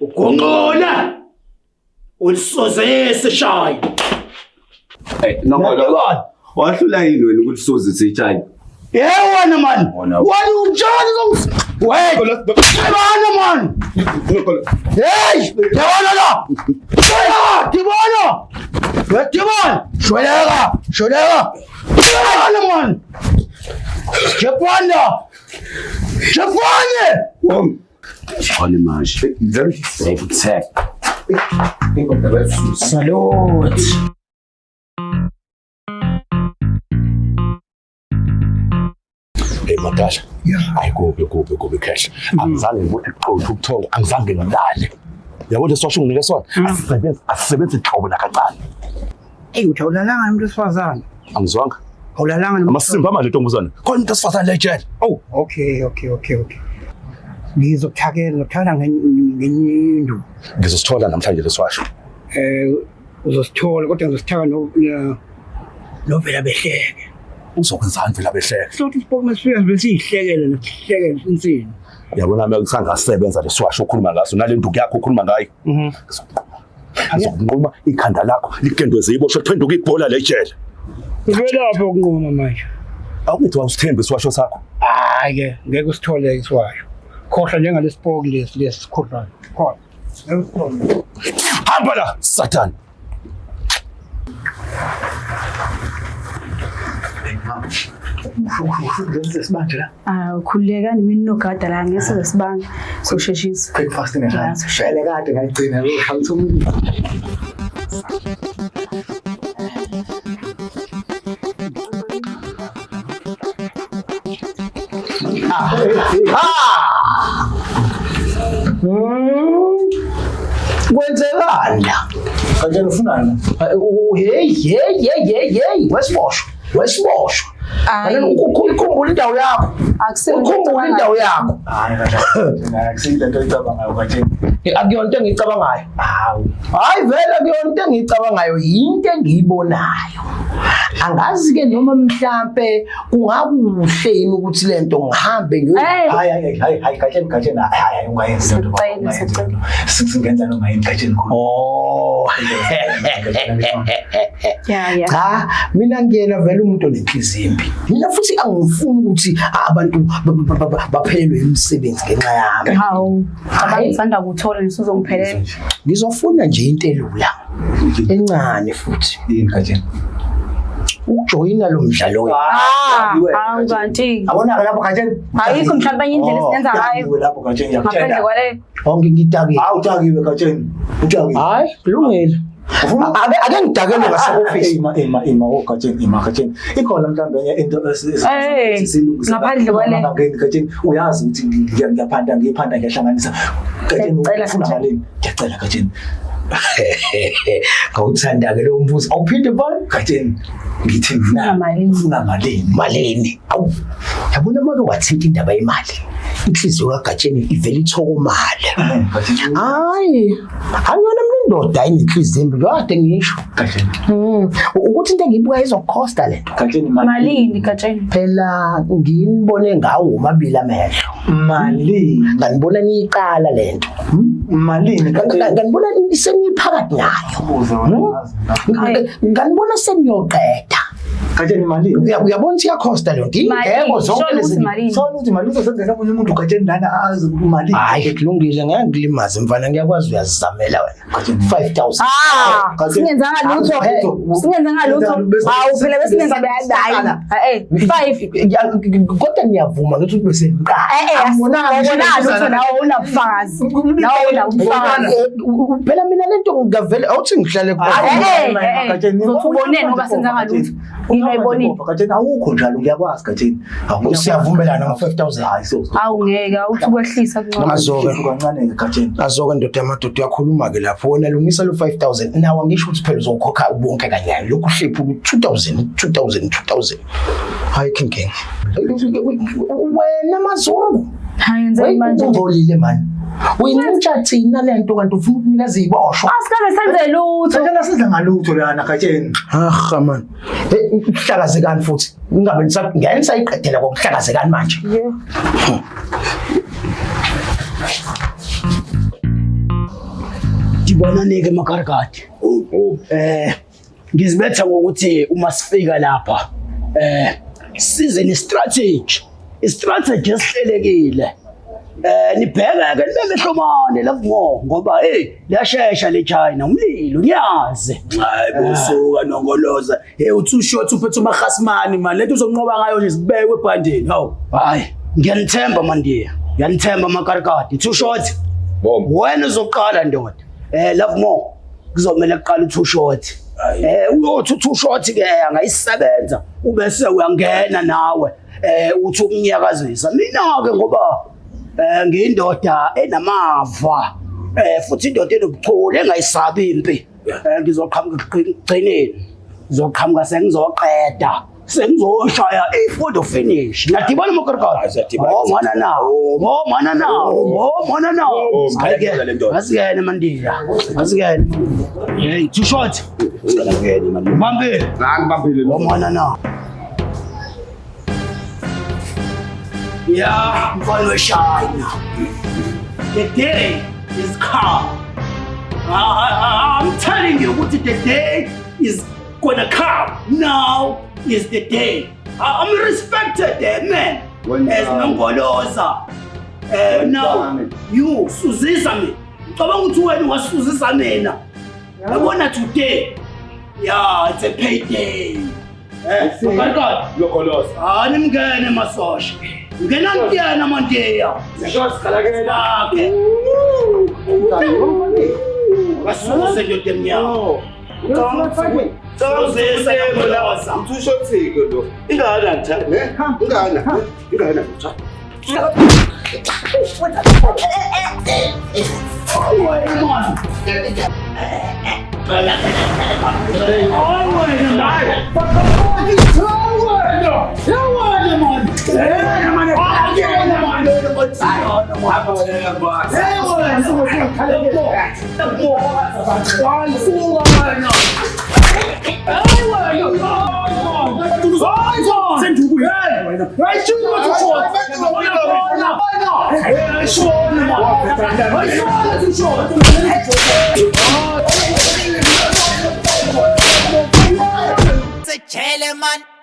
ugunqula ulisozese shayi Nombolo wahlula yini wena ukuthi soze sitshaye wena man wani unjani wena man hey yabona la Dibona shweleka man Japane manje safe attack salute Matasha, ayikuphi cash. Angizange ngibuthi qotho ukuthonga, angizange ngilale. Yabona sisho unginike sona. Asisebenze inhlobo nakancane. Uthawulalanga umuntu wesifazane. Angizwanga. Awulalanga amasimba manje ntombazana. Khona umuntu wesifazane la ejele. Oh, okay. Ngizokuthatha ngenye into. Ngizosithola namhlanje leswasho. Uzosithola kodwa ngizosithatha novela behleke. Uzokwenzani vela behleke? Sothi sibonke masifika besihlekele nesihlekele insini. Yabona mina ngisangasebenza leswasho ukhuluma ngaso nale nduku yakho ukhuluma ngayo. Ngizokunquma ikhanda lakho likendweze iboshwe kuphenduka ibhola le ejele. Uvelapha ukunquma manje. Awuthi wasithemba iswasho sakho. Hayi ngeke usithole iswasho. Khohla njengalesipoki lesikhohlayo. Khona. Hamba la Satan. Ukhululekani mina nogada la ngese lesibanga sosheshisa. Breakfast nehamba. Shele kade ngayigcina lo hawuthi umuntu. Kwenzekani la? Kanjani ufunana? Hey, wesiboshwa. Ukukhumbula indawo yakho. Ukukhumbula indawo yakho. Hayi kanjani. Akusile into eyicabangayo kanjani. Akuyona into engiyicabangayo. Hayi vele akuyona into engiyicabangayo, yinto engiyibonayo. Angazi ke noma mhlambe kungakuhle yini ukuthi lento ngihambe hayi kanjani hayi ungayenza lento singenza noma yini kanjani khona cha mina ngiyena vele umuntu onenhliziyo embi. Mina futhi angifuni ukuthi abantu baphelelwe imisebenzi ngenxa yami. Hawu abangithanda ukuthola nisuzongiphelela. Ngizofuna nje into elula encane futhi yini kanjani ukujoyina lo mdlalo wethu. Hawu kanti abona lapho kanjani ayikho mhlawumbe enye indlela esenza ngayo lapho kanjani ngaphandle kwale ngitakiwe utakiwe kanjani utakiwe hayi kulungile ake ngidakele ngase-office kanjani ikhona mhlawumbe enye into ngaphandle kwale kanjani uyazi ukuthi ngiyaphanda ngiyahlanganisa kanjani ufuna malini ngiyacela kanjani ngawuthanda ke lo mbuzo awuphinde phansi kanjani ngithi ngifuna malini awu yabona make wathinta indaba yemali inhliziyo kaGatsheni ivela ithokomale hayi angiyona mina indoda ayinenhliziyo embi kade ngisho ukuthi into engiyibuka izokhosta lento kanjani malini Gatsheni phela nginibone ngawo omabili amehlo malini nganibona niyiqala lento malini nganibona seniphakathi nayo nganibona seniyoqeda Gatsheni imali. Uyabona ukuthi iyakhosta leyo nto. Indleko zonke lezi. Sona ukuthi imali uzosenzela omunye umuntu gatsheni lana azi imali. Hayi kulungile ngeke ngilimaze mfana ngiyakwazi uyazizamela wena. 5000. Singenzanga lutho. Singenzanga lutho. Hawu phela besingenza bayadala. 5. Kodwa ngiyavuma ukuthi bese Ngibona lutho nawe unabufakazi. Nawe unabufakazi. Phela mina lento ngavele awuthi ngihlale gatsheni. Ngizokuboneni ngoba senzanga lutho. Ngiyayibonile. Gatsheni awukho njalo ngiyakwazi gatsheni. Siyavumelana ngo-5000 hayi so. Awu ngeke awuthi kwehlisa kancane gatsheni. Azoke ndoda yamadoda uyakhuluma ke lapho wena lungisa lo 5000 nawe ngisho ukuthi phela uzokhokha bonke kanyani lokhu hlephu 2000 hayi king wena mazungu hayi yenza manje ngolile man uyintsha thina lento kanti ufuna ukunika iziboshwa asikabe senze lutho gatsheni senza ngalutho lana gatsheni. Man uhlakazekani futhi ungabe ngenisa iqedela kokuhlakazekani manje Dibonani-ke makarikati. Ngizibetha ngokuthi uma sifika lapha size ne-strategy. I-strategy esihlelekile. Nibheke-ke nibe hlomane lapho ngoba liyashesha le China umlilo nyazi. Hayi bosuka nongoloza. Uthi ushot uphethe uMakhasmani man lento uzonqoba ngayo nje sibekwe ebhandeni. Hawu. Hayi ngiyanithemba mandiya. Ngiyanithemba makarikati. Two shot. Wena uzoqala ndoda. Love more. Kuzomela kuqala u2 shot. Uyothi u2 shot ke angayisebenza ubese uyangena nawe uthi umnyakazisa. Mina ke ngoba ngiyindoda enamava futhi indoda enobuchule engayisabi impi. Ngizoqhamuka ekugcineni. Ngizoqhamuka sengizoqeda. Sengizoshaya photo finish. Nadibona makarikati. Oh mana nawo. Asikene mandiya. Asikene. Hey, 2 shot. Asikene mandiya. Ngibambile. Oh mana nawo. Yeah, mfana weshayina. The day is come. I'm telling you what the day is gonna come. Now is the day. I'm respected man. As Nongoloza. Now you Suzisa me. Cabanga ukuthi wena wasuzisa mina. Yabona today. Yeah, it's a payday. Makarikati Nongoloza. Nimngene masosha. Ngena ngiyana mandeya. Ngiyakhala ke. Wasuze nje demnyama. Sawuzese molaza. Uthushotike lo. Ingana ngithanda, ne? Ingana ngithanda.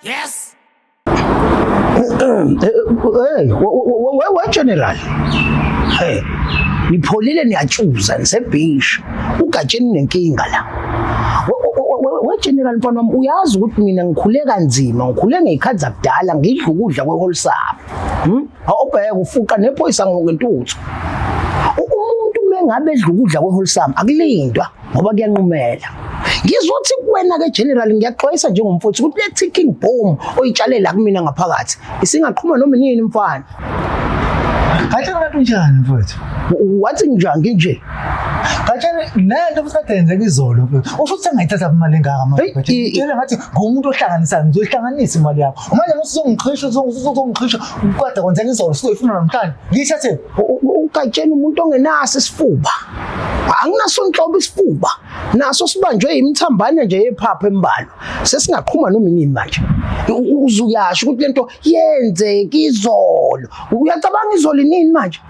Yes. Hey, general. Hey, nipholile niyatshuza nisebhishi. Ugatsheni nenkinga la. General mfana wami uyazi ukuthi mina ngikhule kanzima, ngikhule ngezikhathi zakudala ngidla ukudla kweholsap. Awubheka ufuqa nephoyisa ngokentuthu. Umuntu mengabe edla ukudla kweholsap akulindwa ngoba kuyanqumela. Ngizothi kuwena ke general ngiyaxwayisa njengomfowethu ukuthi le ticking bomb oyitshalela kumina ngaphakathi isingaqhuma noma yini mfana. Gatsheni kanti unjani mfowethu? Wathi njani nje? Gatsheni lento futhi izolo mfowethu. Usho ukuthi angayithatha imali engaka manje gatsheni. Tshela ngathi ngumuntu ohlanganisayo ngizohlanganisa imali yakho. Manje uzongixhisha ukade kwenzeka izolo sizoyifuna namhlanje. Ngiyithathe. Ugatsheni umuntu ongenaso isifuba. Anginaso inhlobo isifuba. Naso sibanjwe imithambane nje yephapha embalo. Sesingaqhuma noma yini manje. Uzuyasho ukuthi lento yenzeka izolo. Uyacabanga izolo nini manje?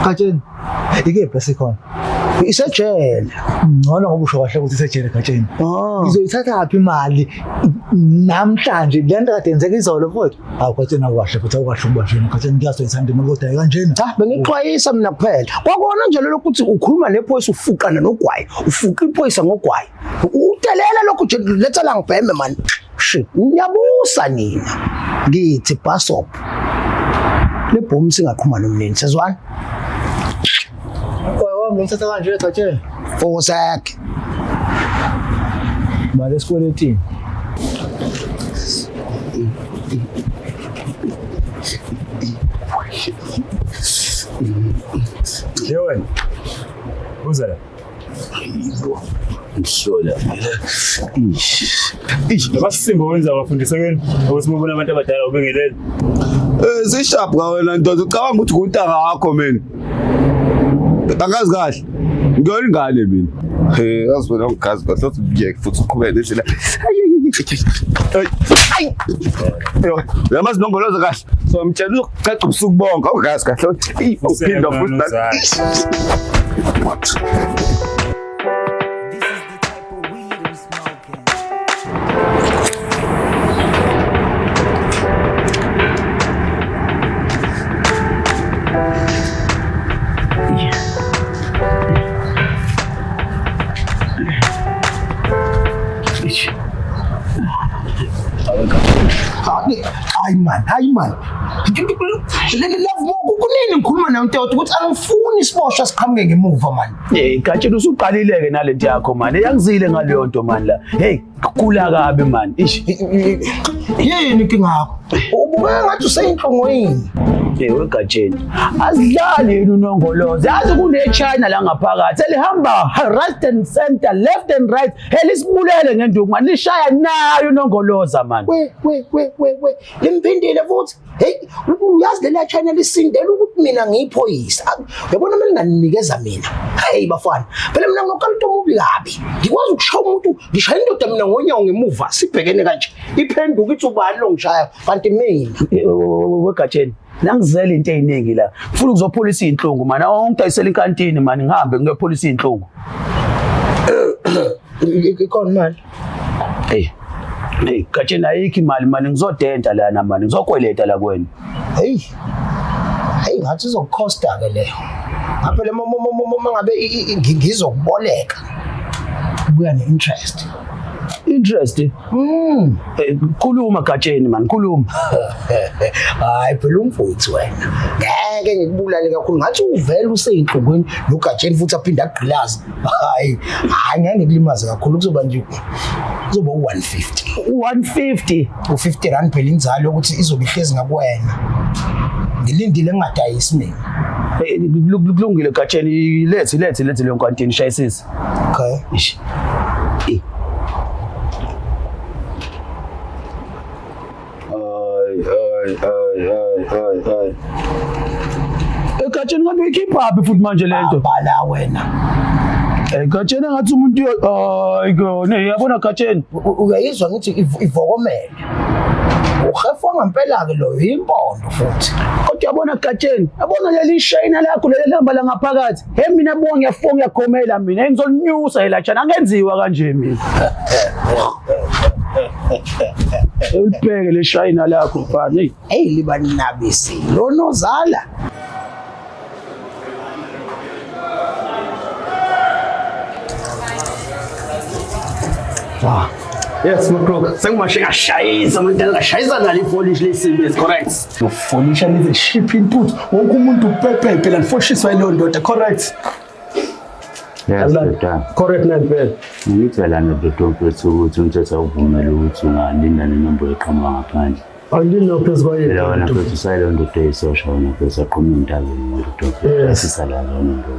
Gatsheni. Ike bese khona. Isejele. Ngcono ngoba usho kahle ukuthi isejele Gatsheni. Ngizoyithatha aphi imali namhlanje le nto kade yenzeka izolo futhi? Hawu Gatsheni akukahle futhi akukahle ukubashena Gatsheni ngiyasoyithanda imali kodwa kanjena. Cha bengixwayisa mina kuphela. Kwakona nje lokuthi ukhuluma nephoyisa ufuqana nogwayi. Ufuqa iphoyisa ngogwayi. Utelela lokho nje letha la ngibheme man. Shit, ngiyabusa nina. Ngithi basop. Le bomb singaqhuma nomnini sezwana. Wami ngithatha kanje Gatsheni. Fosek. Mali esikweleting. Yewen. Uza la. Ngihlola. Abasimbo wenza abafundisekeni ukuthi ubone abantu abadala ubengelele. Sishap ka wena ndoda ucabanga ukuthi kuntanga yakho mina. Angazi kahle. Ngiyolingane mina. Azibona ngigazi kahle ukuthi ngiyeke futhi uqhubeke nje la. Ay. Yamazi nongoloza kahle. So mtshela uqeqa ubusuku bonke awugazi kahle ukuthi uphinda futhi. Hayi man. Love mo kunini ngikhuluma nawe Ntoto ukuthi angifuni isiboshwa siqhamuke ngemuva man. Gatsheni usuqalileke nalento yakho man. Yangizile ngaleyo nto man la. Hey, khula kabi man. Yini inkinga yakho? Ubuka ngathi useyinhlongweni. Wegatsheni. Azidlali yini unongolozi. Yazi kune China la ngaphakathi. Elihamba right and center, left and right. Helisibulele ngenduku man. Lishaya nayo unongoloza man. We. Limphindile futhi. Hey, uyazi le China lisindele ukuthi mina ngiyiphoyisa. Uyabona mina nganinikeza mina. Hey bafana. Phela mina ngokalito mubi kabi. Ngikwazi ukushaya umuntu, ngishaya indoda mina ngonyawo ngemuva. Sibhekene kanje. Iphenduka ithi ubani lo ngishaya kanti mina. Wegatsheni. Nangizela into eziningi la. Ufuna ukuzopholisa inhlungu man. Ungidayisela inkantini man ngihambe ngiyopholisa inhlungu. Ikhona mali. Hey, Gatsheni ayikho imali man ngizodenta lana man. Ngizokweleta la kuwena. Hey, ngathi izokukhosta ke leyo. Ngapha le mama ngabe ngizokuboleka. Kuya ne-interest. Interest? Khuluma Gatsheni man, khuluma. Hayi phela umfowethu wena. Ngeke ngikubulale kakhulu. Ngathi uvela useyinhlungweni lo Gatsheni futhi aphinda agqilaza. Hayi ngeke ngikulimaze kakhulu kuzoba nje kuzoba 150. 150. U50 rand phela inzalo ukuthi izobe ihlezi ngakuwena. Ngilindile ngingadayisi mina. Kulungile Gatsheni, lethi le nkantini shayisisa. Okay. Gatsheni ngathi uyikhipha phi futhi manje lento? Bala wena. Gatsheni ngathi umuntu yabona Gatsheni. Uyayizwa ngithi ivokomele. Ukhefwa ngempela ke lo impondo futhi. Kodwa yabona Gatsheni, yabona leli shayina lakho leli lamba la ngaphakathi. Hey mina bonke ngiyafona ngiyakhomela mina ngizolinyusa elajana angenziwa kanje mina. Ulibheke le shayina lakho mfana. Hey liba nabisi. Lo nozala. Yes, Mokro. Sengimashe ngashayisa umuntu ngashayisa nalo ipolish lesimbi is correct. Ufolisha nize shipping put wonke umuntu upepe phela lifoshiswa yileyo ndoda correct. Yes, done. Correct phela. Ngitshela nodokotela ukuthi umthetho uvumela ukuthi ungalinda nenombolo eqhamuka ngaphandle. Angino phezulu kwayo. Phela wona futhi silent ndoda eyisosha wona phela aqhuma indabeni nodokotela asisala lona nto.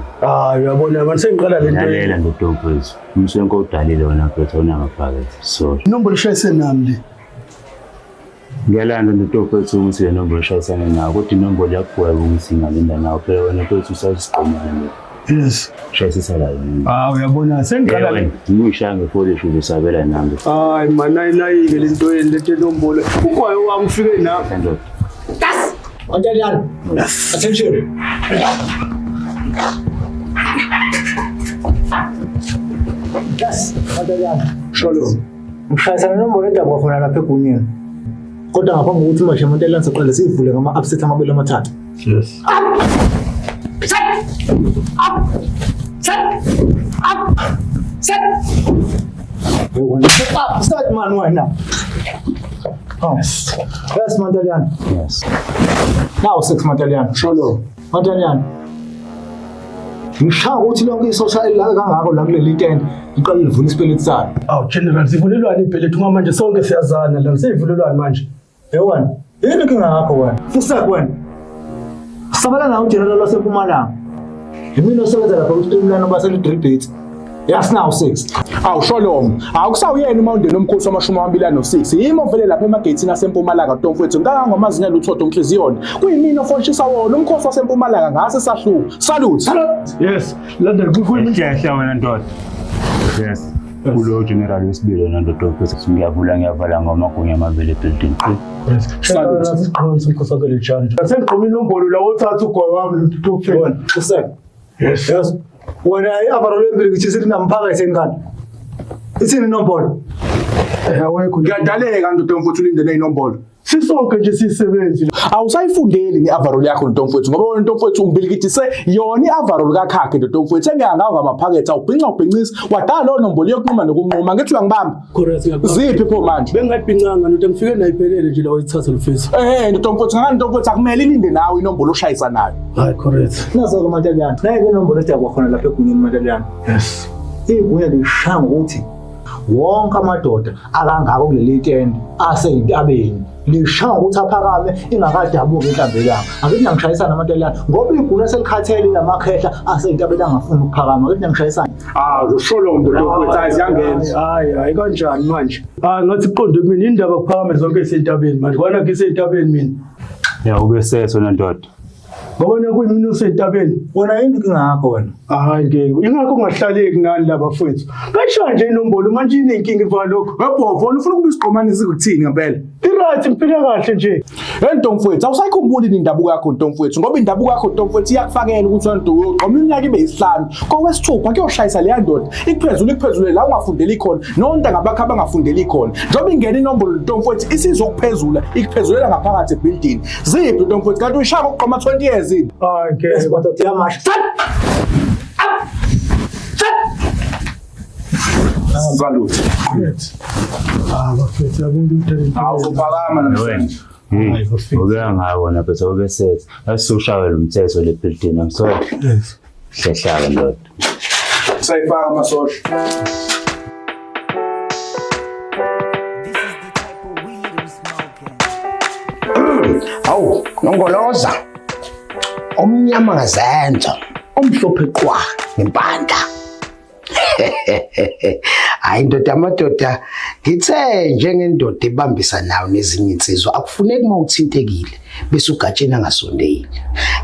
Uyabona manje sengiqala lento. Lalela nodokotela. Umswenko udalile wona phela una ngaphakathi. So inombolo ishayise nami le. Ngiyalanda nodokotela ukuthi le nombolo ishayisana nayo kodwa inombolo yakho ukuthi ingalinda nayo phela wona phela usasiqomile. Yes. Shayisisa la yona. Uyabona sengiqala le. Ngishaya ngefolish uzosabela nami. Hayi manayinayi ke lento lento nombolo. Ukwayo wami ufike na. Das. Attention. Attention. Yes, Madalana. Shalom. Ngishayisana nombolo endaba khona lapha egunyeni. Kodwa ngaphambi kokuthi manje Madalana siqale sivule ngama-upset amabili amathathu. Yes. Start man wena. Yes, Madalana. Yes. Now 6 Madalana. Shalom. Madalana. Ngishaya ukuthi lonke isosha elaka kangako la kuleli tent iqale livula isipeleti salo. Aw General sivulelwane ibhelethu ngamanje sonke siyazana la sivulelwane manje. Yewona, yini inkinga yakho wena? Fusak wena. Sabala nawo uGeneral waseMpumalanga. Yimina osebenza lapha ku-streamline basele Dribit. Yes now 6. Awu Shalom, awukusawuyena umawundeni omkhosi wama-26. Yimi ovele lapha emageyithini aseMpumalanga Ntomfowethu. Ngangamazinga luthodo Nhliziyona. Kuyimina ofonshisa wona umkhosi waseMpumalanga ngase sahluka. Salute. Yes, London kukhuluma Iyehla wena ndoda. Yes. Kulo general wesibili wena ndoda ofisa ngiyavala ngamagunya amabili building. Salute. Sikhonza umkhosi wakele judge. Sengiqhuma inombolo la othatha ugoya wami Wena, Fusak. Yes. Yes. Wena i-avarolo embili ngithi sithi namphakathi engane. Ithini inombolo? Awekho. Ngiyadaleka ndoda Ntomfowethu ulindele inombolo. Sisonke nje sisebenzi. Awusayifundeli ni-avarol yakho Ntomfowethu ngoba wena Ntomfowethu ungibilikithise yona i-avarol kakhakhe Ntomfowethu engiyangawo ngamaphakethe awubhincisa wadala lowo nombolo yokunquma nokunquma ngithi uyangibamba. Correct. Ziphi pho manje? Bengingabhincanga nto ngifike nayiphelele nje la oyithatha lufisi. Ntomfowethu ngani Ntomfowethu akumele ilinde nawe inombolo oshayisa nayo. Hayi correct. Nazo-ke Madalana, nayo inombolo edabwa khona lapha egunyeni Madalana. Yes. Igunya lishaya ngokuthi wonke amadoda akangako kuleli tent aseyintabeni lishaya ukuthi aphakame ingakadabuki inhlambelanga. Akithi nangishayisana Madalana ngoba igunya selikhathele lamakhehla aseyintabeni angafuni ukuphakama. Akithi nangishayisana. Shalom Ntomfowethu ayiziyangena. Hayi kanjani manje? Ngathi kuqonde kumina indaba kuphakame zonke esentabeni manje. Kwana ngisentabeni mina. Ya ube seso ndoda. Ngobona kuyimina usentabeni. Wona yini inkinga yakho wena? Hayi ngeke. Ingakho ungahlaleki nani laba mfowethu. Kanjani nje inombolo manje inenkinga ifa lokho. Webhovo ufuna ukuba isigqomanisi kuthini ngempela? Right ngiphila kahle nje. Ntomfowethu awusayikhumbuli indabuko yakho Ntomfowethu ngoba indabuko yakho Ntomfowethu iyakufakela ukuthi wena uyogqoma iminyaka ibe yisihlanu. Kowesithupha kuyoshayisa leya ndoda. Ikuphezulu la ungafundeli khona. Nonke ngabakho abangafundeli khona. Njoba ingena inombolo Ntomfowethu isizokuphezula ikuphezulela ngaphakathi ebuilding. Ziphi Ntomfowethu kanti uyishaya ukugqoma 20 years ini? Hayi ngeke kodwa uyamasha. Salute. Bafethu abuntu uthanda. Awuzophakama namhlanje. Ngabona phela ube seso. Asishayela umthetho le building I'm sorry. Yes. Hlehla ndoda. Sayifaka amasosha. Awu, Nongoloza. Omnyama ngazenzo, omhlophe qwa ngempanda. Hayi ndoda amadoda ngithe njengendoda ebambisa nawo nezinye insizwa akufuneki mawuthintekile bese ugatsheni angasondeli.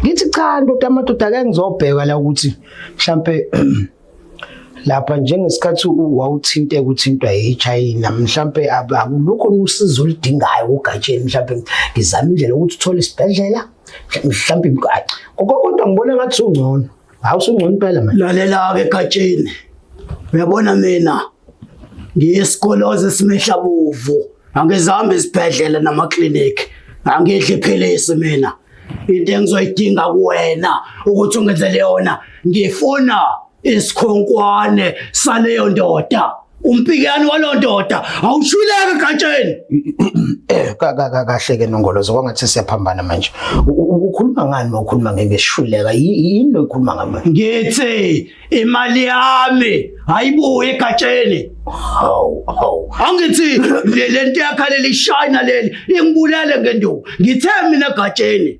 Ngithi cha ndoda amadoda ake ngizobheka la ukuthi mhlambe lapha njengesikhathi wawuthinteka uthintwa eChina mhlambe akulokho usizo oludingayo ugatsheni mhlambe ngizama indlela ukuthi uthole isibhedlela mhlambe kodwa ngibona ngathi ungcono. Awusungcono impela manje. Lalela ke Gatsheni. Uyabona mina ngiyisikoloze simehla bovu. Angizambe isibhedlela namaklinikhi. Angidli philisi mina. Into engizoyidinga kuwena ukuthi ungenzele yona ngifuna isikhonkwane saleyo ndoda. Umpikani walo ndoda awushuleke Gatsheni. Kahle ke Nongoloza kwangathi siyaphambana manje. Ukhuluma ngani mawukhuluma ngesishuleka? Yini lo ikhuluma ngama? Ngithi imali yami hayibuye Gatsheni. Hawu. Angithi lento yakhalela ishayina leli ingibulale ngenduku. Ngithe mina Gatsheni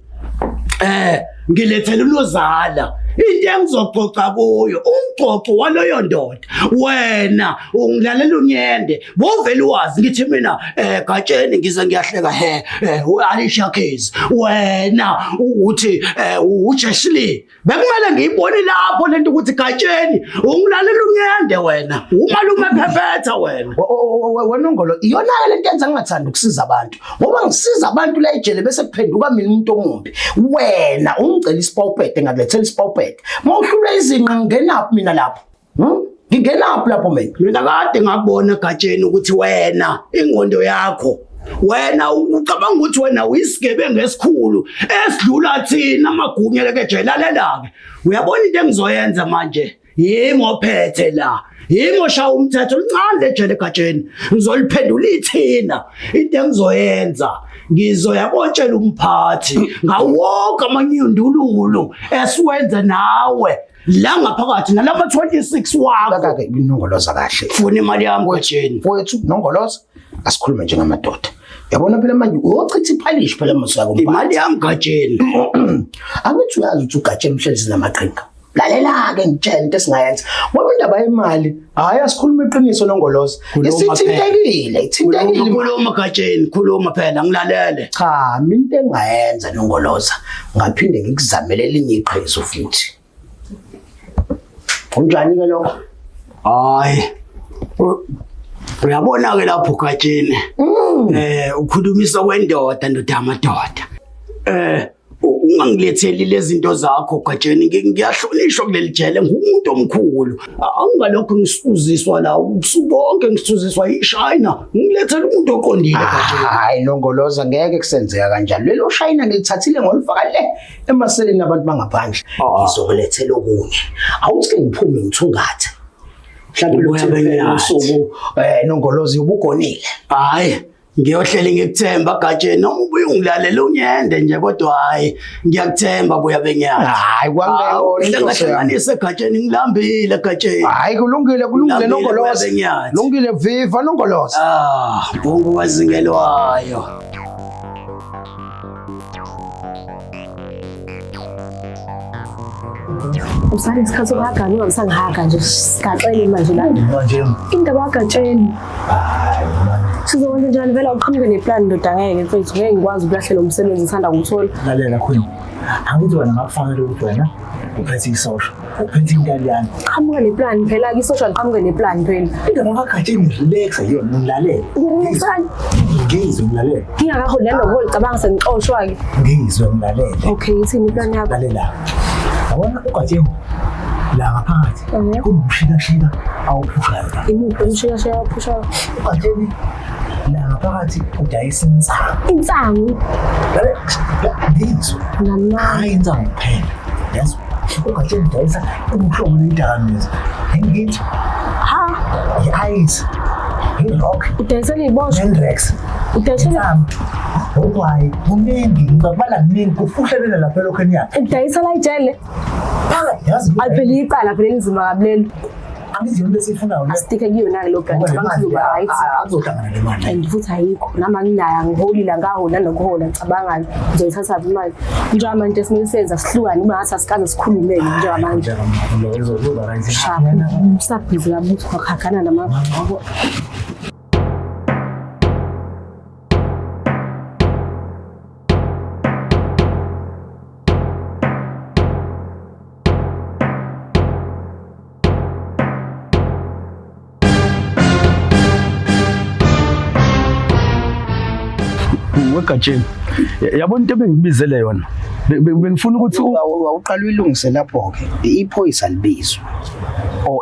ngilethela ulozala. Into engizoxoxa kuyo umxoxo waloyo ndoda wena ungilalela unyende bovele wazi ngithi mina Gatsheni ngize ngiyahleka Alisha Case wena uthi uJeshli bekumele ngiyibone lapho lento ukuthi Gatsheni ungilalela unyende wena umalume ephephetha wena Nongolo iyona lento yenza ngingathanda ukusiza abantu ngoba ngisiza abantu la ejele bese kuphenduka mina umuntu omumbi wena ungicela isipawupete ngakulethela isipawupete mawuhlula izinqa ngenaphi mina lapho Ngingenaphi lapho mina kade ngakubona Gatsheni ukuthi wena ingqondo yakho wena ucabanga ukuthi wena uyisigebengu esikhulu esidlula thina amagunya lekejele lalela-ke uyabona into engizoyenza manje yimi ophethe la yimi oshaya umthetho lincane lejele Gatsheni ngizoliphendula ithina into engizoyenza ngizoyabotshela umphathi ngawonke amanyundululu esiwenze nawe la ngaphakathi nalama 26 wakho kake inongoloza kahle funa imali yami Gatsheni mfowethu nongoloza asikhulume njengamadoda yabona phela manje uyochitha iphalishi phela mosako imali yami Gatsheni angithi uyazi ukuthi uGatsheni mhlezi namaqhinga lalela ke ngitshela into esingayenza ngoba indaba yemali hayi asikhuluma iqiniso nongoloza isithintekile khuluma Gatsheni khuluma phela ngilalele cha mina into engayenza nongoloza ngaphinde ngikuzamele elinye iqhizo futhi unjani ke lokho hayi uyabona ke lapho Gatsheni ukhulumisa kwendoda ndoda amadoda ungangiletheli lezi zinto zakho Gatsheni ngiyahlonishwa kuleli jele ngumuntu omkhulu angalokho ngisuziswa la ubusuku bonke ngisuziswa iShayina ngilethela umuntu oqondile Gatsheni hayi nongoloza ngeke kusenzeka kanjalo lelo Shayina ngilithathile ngolifaka le emaseleni abantu bangaphandle ngizokulethela okunye awuthi ngiphume ngithungathe mhlawumbe usuku nongolozi ubugonile hayi ngiyohlela ngikuthemba Gatsheni noma ubuye ungilalela unyende nje kodwa hayi ngiyakuthemba buya bengiyazi hayi kwangeke ngahlanganise Gatsheni ngilambile Gatsheni hayi kulungile nongolozi lungile viva nongolozi bonke wazingelwayo usane isikhathi sokuhagana ungabisangihaga nje sigaxele manje la manje indaba kaGatsheni sizokwenza njani vela uqhamuke neplan ndoda ngeke mfethu ngeke ngikwazi ukulahlela umsebenzi ngisanda kuwuthola lalela khona angithi wena ngakufanele ukuthi wena uphethe isosha uphethe intaliyana qhamuke neplan phela ke social qhamuke neplan phela indaba kaGatsheni relax yona ngilalela ngizwe ngilalela ngingakaholeli nokulicabanga sengixoshwa ke ngizwe ngilalela okay ithini plan yakho lalela yabona uGatsheni la ngaphakathi kubushika awuphushayo imuphi umshika awuphushayo uGatsheni la ngaphakathi udayisa insangu ngizwe hayi insangu kuphela yazi uGatsheni udayisa umhlobo lendakamizi ngithi i-ice i-rock udayisela iboshwa Hendrix udayisela why kuningi ngibabala kuningi kufuhlelela lapha elokheni yakhe udayisela ijele yazi aphela icala phela inzima kabulelo angiziyo into esifunayo asitike kuyona lo ganti bangizuba right azohlangana nemali and futhi ayikho nama nginayo angiholila ngahola nokuhola ngicabanga ngizoyithatha imali njengamanje esimele senza sihlukane uma ngathi asikaze sikhulume njengamanje sabhizi kabuthi kwakhagana namababo weGatsheni yabona into ebengibizele yona bengifuna ukuthi awuqala uyilungise lapho ke iphoyisa libizwe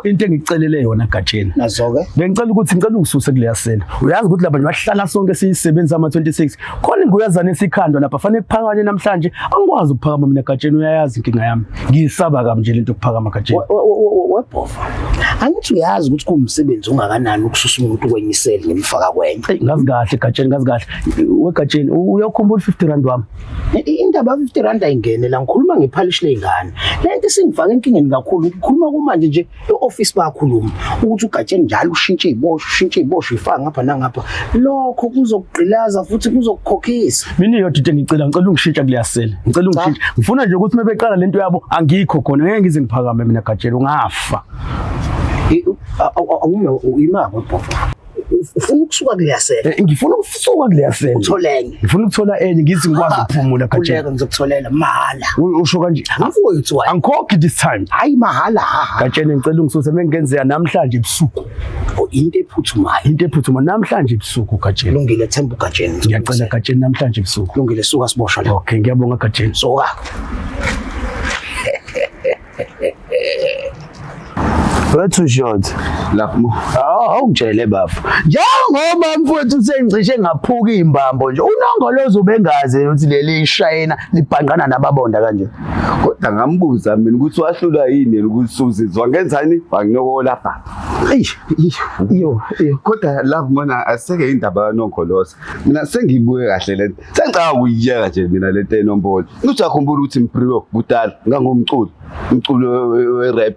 into engicelele yona Gatsheni nazo-ke bengicela ukuthi ngicela ungisuse kuleya sela uyazi ukuthi lapha nje bahlala sonke siyisebenza ama-26 khona ngiyazana esikhandwa lapha fanele kuphakane namhlanje angikwazi ukuphakama mina Gatsheni uyayazi inkinga yami ngiyisaba kabi nje lento ukuphakama Gatsheni webhova angithi uyazi ukuthi kuwumsebenzi ungakanani ukususa umuntu kwenye iseli ngemfaka kwenye ngazi kahle Gatsheni ngazi kahle weGatsheni uyakhumbula 50 rand wami indaba 50 rand ayingene la ngikhuluma ngephalishi ley'ngane lento singifaka enkingeni kakhulu ngikhuluma kumanje nje e-office bayakhuluma ukuthi uGatsheni njalo ushintshe iy'boshwa ifaka ngapha nangapha lokho kuzokugqilaza futhi kuzokukhokhisa mina iyodwa into ngicela ungishintsha kuleya sela ngicela ungishintsha ngifuna nje ukuthi mebeqala lento yabo angikho khona ngeke ngize ngiphakame mina Gatsheni ungafa imako webhova ufuna ukusuka kuleya sela ngifuna ukusuka kuleya sela utholenye ngifuna ukuthola enye ngithi ngikwazi ukuphumula Gatsheni kuleka ngizokutholela mahala usho kanje mfowethu angikhokhi this time hayi mahala Gatsheni ngicela ungisuse mengenzeka namhlanje ebusuku into ephuthumayo namhlanje ebusuku Gatsheni lungile themba uGatsheni ngiyacela Gatsheni namhlanje ebusuku lungile suka siboshwa la okay ngiyabonga Gatsheni soka Wethu short. Lapho. Awungitshele bafu. Njengoba mfowethu sengicishe ngaphuka imbambo nje. Unongolozo ubengazi ukuthi leli ishayina libhanqana nababonda kanje. Kodwa ngambuza mina ukuthi wahlula yini ukuthi uzizwa ngenzani? Wanginoko lapha. Iyo. Kodwa love mana aseke indaba yanongoloza. Mina sengiyibuke kahle lento. Sengicaka ukuyiyeka nje mina lento enombolo. Ukuthi akhumbula ukuthi Mphiwe kudala ngangomculo. Umculo we-rap.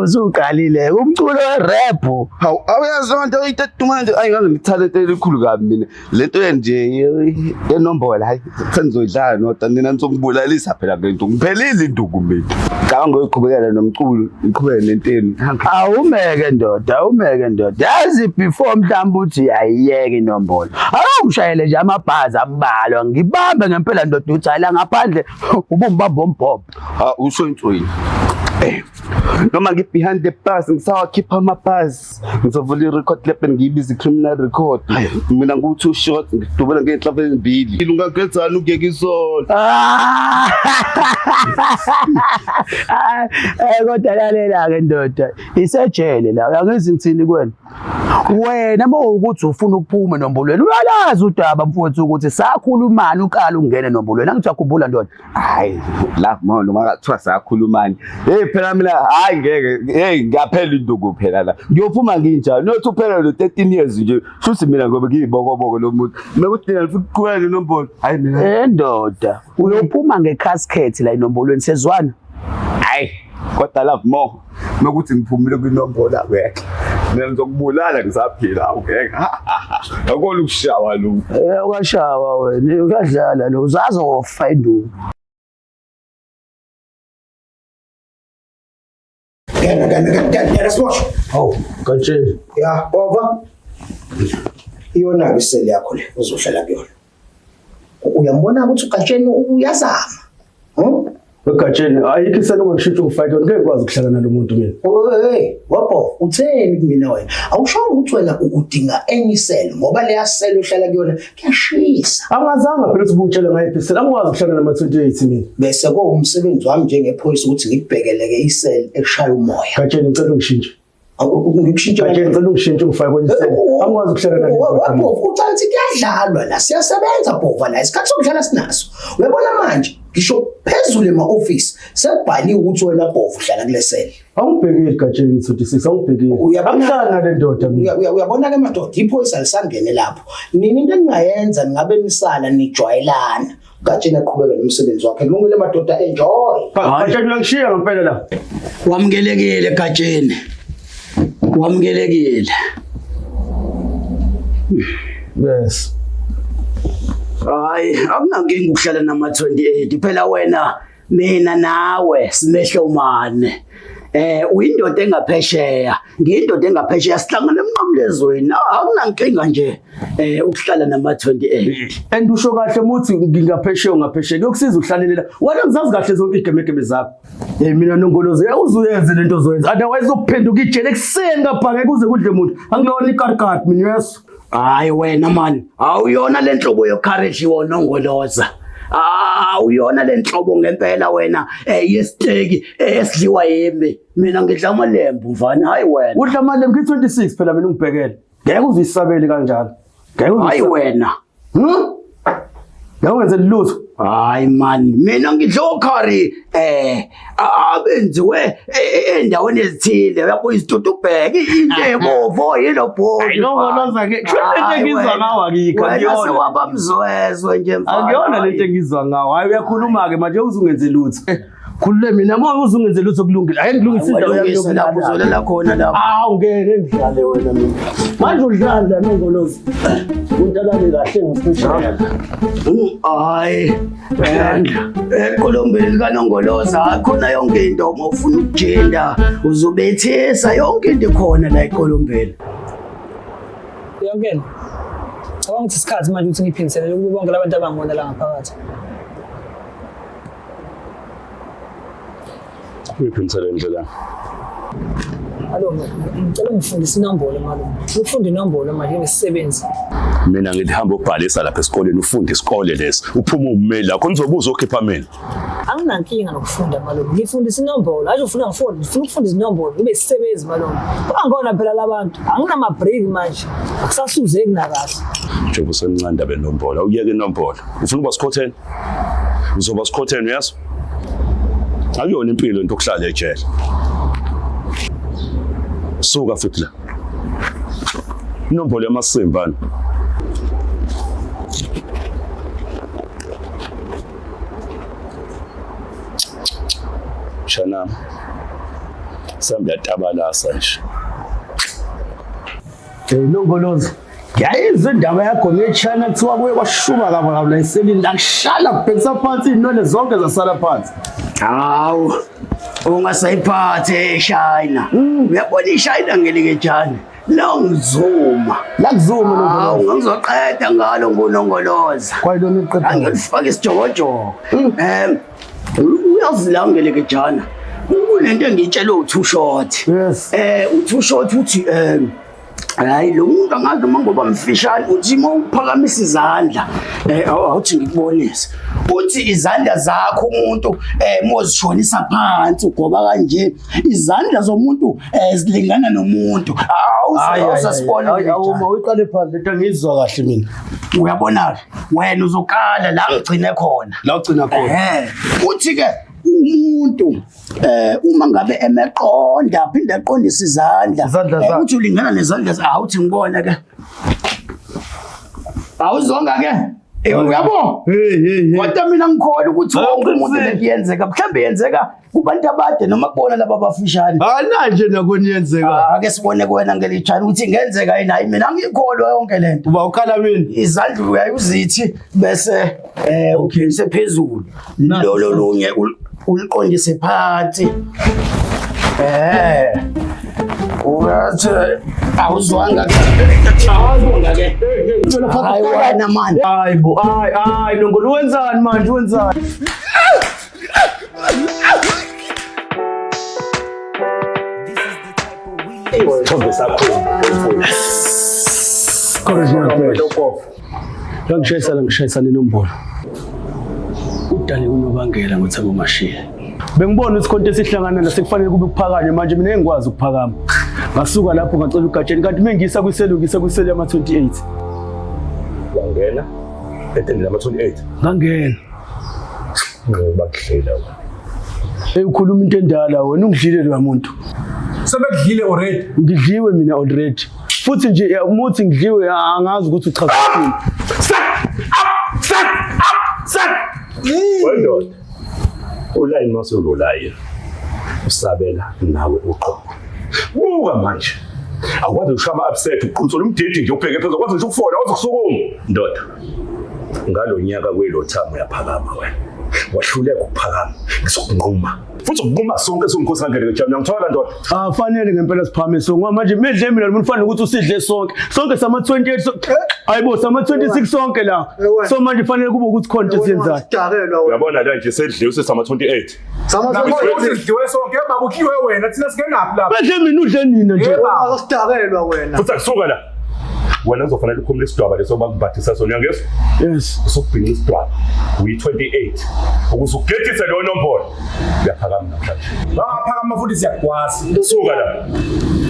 Usuqalile umculo we-rap. Hawu awuyazi into itetumande ayingaze ngithalente elikhulu kabi mina. Lento nje enombolo hayi sengizoyidlala nodwa nina nizokubulalisa phela ngento. Ngiphelile induku mina. Ngicabanga ngoyiqhubekela nomculo, ngiqhubeke nenteni. Awumeke ndoda. Yazi before mhlawumbe uthi ayiyeke inombolo. Awungishayele nje amabhazi ambalwa ngibambe ngempela ndoda uthi ayila ngaphandle ubumbamba ombhobho. Usho intsweni. Noma behind the bus ngisawakhipha amabhasi ngizovula i-record label ngiyibiza i-criminal record mina nguthi short ngidubela ngenhlava ezimbili ungagezana ukuyeka isona kodwa lalela-ke ndoda isejele la uyangizi ngithini kwena wena mawukuthi ufuna ukuphuma enombolweni uyalazi udaba mfowethu ukuthi sakhulumani uqala ungene enombolweni angithi uyakhumbula ndoda hayi la mama noma kathiwa sakhulumani phela mina hayi ngeke ngaphela induku phela la ngiyophuma nginjani nothi uphela lo 13 years nje futhi mina ngoba ngiyibokoboko lo muntu mekuthi futhi kuqhubeka inombolo hayi mina ndoda uyophuma ngecasket la enombolweni sezwana hayi kodwa love more mekuthi ngiphumile kwinombolo ngeke mina ngizokubulala ngisaphila awungeke akona ukushawa lo ukashawa wena uyadlala lo uzazi ofa induku Gana smosh. Oh, Katsheni. Ya, baba. Iyona isele yakho le uzohlala kuyona. Uyambona ukuthi uKatsheni uyazama. uGatsheni ayikho isele ngishitsho ufake ngeke kwazi ukuhlala nalomuntu mina. Hey, wapho utheni kumina wena? Awushongo ukuthi wena udinga enye isele ngoba leya sele ohlala kuyona kuyashisa. Angazanga phela ukuthi ubungitshela ngayo isele angikwazi ukuhlala nama 28 mina. Bese ko umsebenzi wami njengephoyisa ukuthi ngikubhekeleke isele eshaya umoya. Gatsheni ngicela ungishintshe. Ngikushintsha Gatsheni ngicela ungishintshe ungifake kwenye isele. Angikwazi ukuhlala nalo. Wapho uthi kuyadlalwa la siyasebenza bhova la isikhathi sokudlala sinaso. Uyabona manje ngisho phezulu ema-office sekubhaliwe ukuthi wena bhova uhlala kule sele. Awungibhekile Gatsheni 26 awungibhekile. Akuhlala nale ndoda mina. Uyabona ke madoda iphoyisa lisangene lapho. Nini into engingayenza ningabe nisala nijwayelana. Gatsheni aqhubeke nomsebenzi wakhe. Kulungile madoda enjoy. Gatsheni uyangishiya ngempela la. Wamukelekile Gatsheni. Wamukelekile. Yes. Hayi, akunankinga ukuhlala nama 28 phela wena mina nawe simehlomane. Uyindoda engaphesheya, ngiyindoda engaphesheya sihlangana emnqamlezweni. Akunankinga nje ukuhlala nama 28. And usho kahle muthi ngingaphesheya ungaphesheya kuyokusiza uhlalela. Wena ngizazi kahle zonke igemegeme zakho. Mina nongolozi uzuyenze lento ozoyenza. Otherwise ukuphenduka ijele ekseni ngapha kuze kudle umuntu. Angiyona ikarikati mina yeso. Hayi wena man, awuyona lenhlobo yocourage wona ongoloza. Uyona lenhlobo ngempela wena yesiteki esidliwa yimi. Mina ngidla amalembu mfana hayi wena. Udla amalembu ngi26 phela mina ungibhekele. Ngeke uzisabele kanjalo. Ngeke hayi wena. Yawenze lutho. Hayi man, mina ngidla okhari abenziwe endaweni ezithile uyabo isitutu ubheke into ebovo yilo bho. Ayinongoloza ke. Lento engizwa ngawo akikho. Wena waba mzwezwe nje mfana. Angiyona lento engizwa ngawo. Hayi uyakhuluma ke manje uzungenze lutho. Khulule mina uma uzungenze lutho kulungile. Hayi ngilungisa indawo yami yokulala uzolela khona lapha. Ungeke ngidlale wena mina. Manje udlala nongolozi. Untalane kahle ngisihlala. Hayi. Ekolombeni kanongoloza khona yonke into uma ufuna ukujenda uzobethesa yonke into khona la ekolombeni. Yongena. Cabanga ukuthi isikhathi manje ukuthi ngiphindiselele kubo bonke labantu abangibona la ngaphakathi. Ngiphindiselele indlela. Alo, ngicela ngifundise inombolo malume. Ufunda inombolo manje ngesisebenzi. Mina ngithi hamba ubhalisa lapha esikoleni ufunde isikole lesi. Uphuma ummeli lakho nizobuza okhipha mina. anginankinga nokufunda malume. Ngifundisa inombolo. Aje ufuna ngifunde, ngifuna ukufunda inombolo. Ube isisebenzi malume. Angona phela labantu. Anginama break manje. Akusasuzeki nakahle. Njengoba usemncane benombolo, awuyeke inombolo. Ufuna ukuba sikhotheni? Uzoba sikhotheni yaso? Akuyona impilo into okuhlala ejele. Suka futhi la. Inombolo yamasimbana. Shana. Sambe yatabalasa nje. Nongolozi. Yayizwe indaba yakho ngeChina kuthiwa kuye kwashuba kabi la eselini lakushala kubhekisa phansi inole zonke zasala phansi. Hawu. Ungasayiphathe eChina. Uyabona iChina ngelikejana. La ngizuma. La kuzuma nongolozi. Hawu ngizoqeda ngalo ngonongoloza. Kwayilona iqeda. Angifaka isijokojogo. Uyazi la ngelikejana. Kunento engitshela u2 short. Yes. U2 short uthi hayi lo muntu angazi noma ngoba mfishane uthi uma uphakamisa izandla awuthi ngikubonise uthi izandla zakho umuntu mozishonisa phansi ugoba kanje izandla zomuntu zilingana nomuntu awusasibona awuma uyiqale phansi lento ngizizwa kahle mina uyabona wena uzokala la ngigcine khona la ugcina khona uthi ke umuntu uma ngabe emeqonda aphinde aqondise izandla uthi ulingana nezandla awuthi ngibona ke awuzonga ke uyabo kodwa mina ngikholwa ukuthi wonke umuntu lekuyenzeka mhlambe yenzeka kubantu abade noma kubona laba abafishane nje nakuyenzeka ake sibone kuwena ngelichana ukuthi ingenzeka yini hayi mina ngikholwa yonke lento uba ukhala mina izandla uyayizithi bese uphindise phezulu lo lunye uliqondise phansi uyathi awuzwanga ke hayi wena manje hayi nongolo wenzani manje wenzani Thombe sakho ngishayisa nenombolo udale unobangela ngothabo mashiya bengibona ukuthi konke esihlanganela sekufanele kube ukuphakanye manje mina engikwazi ukuphakama ngasuka lapho ngacela ugatsheni kanti mengisa kwiselu yama 28 wangena etendeni lama 28 ngangena bakudlela ukhuluma into endala wena ungidlile lo muntu sebekudlile already ngidliwe mina already futhi nje umuthi ngidliwe angazi ukuthi uchaza ukuthini Wendoda ulayini masololayo usabela nawe uqobo buka manje akwazi ukushama upset uqhuntsula umdidi nje ubheke phezulu akwazi ukufona akwazi ukusukuma ndoda ngalo nyaka kwelo thamo yaphakama wena wahluleka ukuphakama ngizokunquma futhi ukunquma sonke songikhosi ngeke jam ngithola ndoda fanele ngempela siphame so ngoba manje medle mina lo mfana ukuthi usidle sonke sama 28 hayibo sama 26 sonke la so manje fanele kube ukuthi content yenzayo uyabona la nje sedliwe sesama 28 sama 28 sidliwe sonke baba ukhiwe wena thina singenaphi lapha medle mina udle nina nje asidakelwa wena futhi akusuka la wena uzofanele ukhumule isidwaba leso bakubathisa sona uyangezwa yes usukubhina isidwaba uyi28 ukuze ugethise leyo nombolo uyaphakama namhlanje baphakama futhi siyakwazi suka la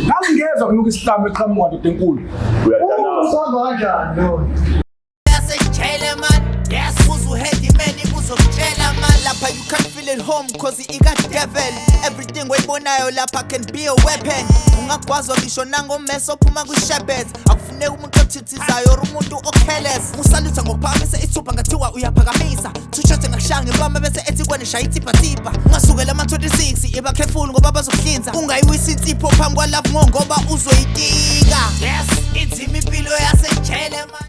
nami ngezwe kunuka isihlamo eqhamuka into enkulu uyadana usaba kanjani lo Yasejele man, yes, uzuhead man, uzokutshela man. Lapha you can feel it home cause it got devil. Everything weyibonayo lapha can be a weapon. Ungagwazwa ngisho nangomeso phuma kushebezi. Akufuneki umuntu othithizayo or umuntu ocareless. Musalutha ngokuphakamisa ithupha ngathiwa uyaphakamisa. Tushote ngakushaya ngebama bese ethi kwena shaya ithipha. Ungasukela ama-26 iba careful ngoba bazokuhlinza. Ungayiwisi insipho phambi kwalapho ngoba uzoyitika. Yes, it's impilo yasejele man.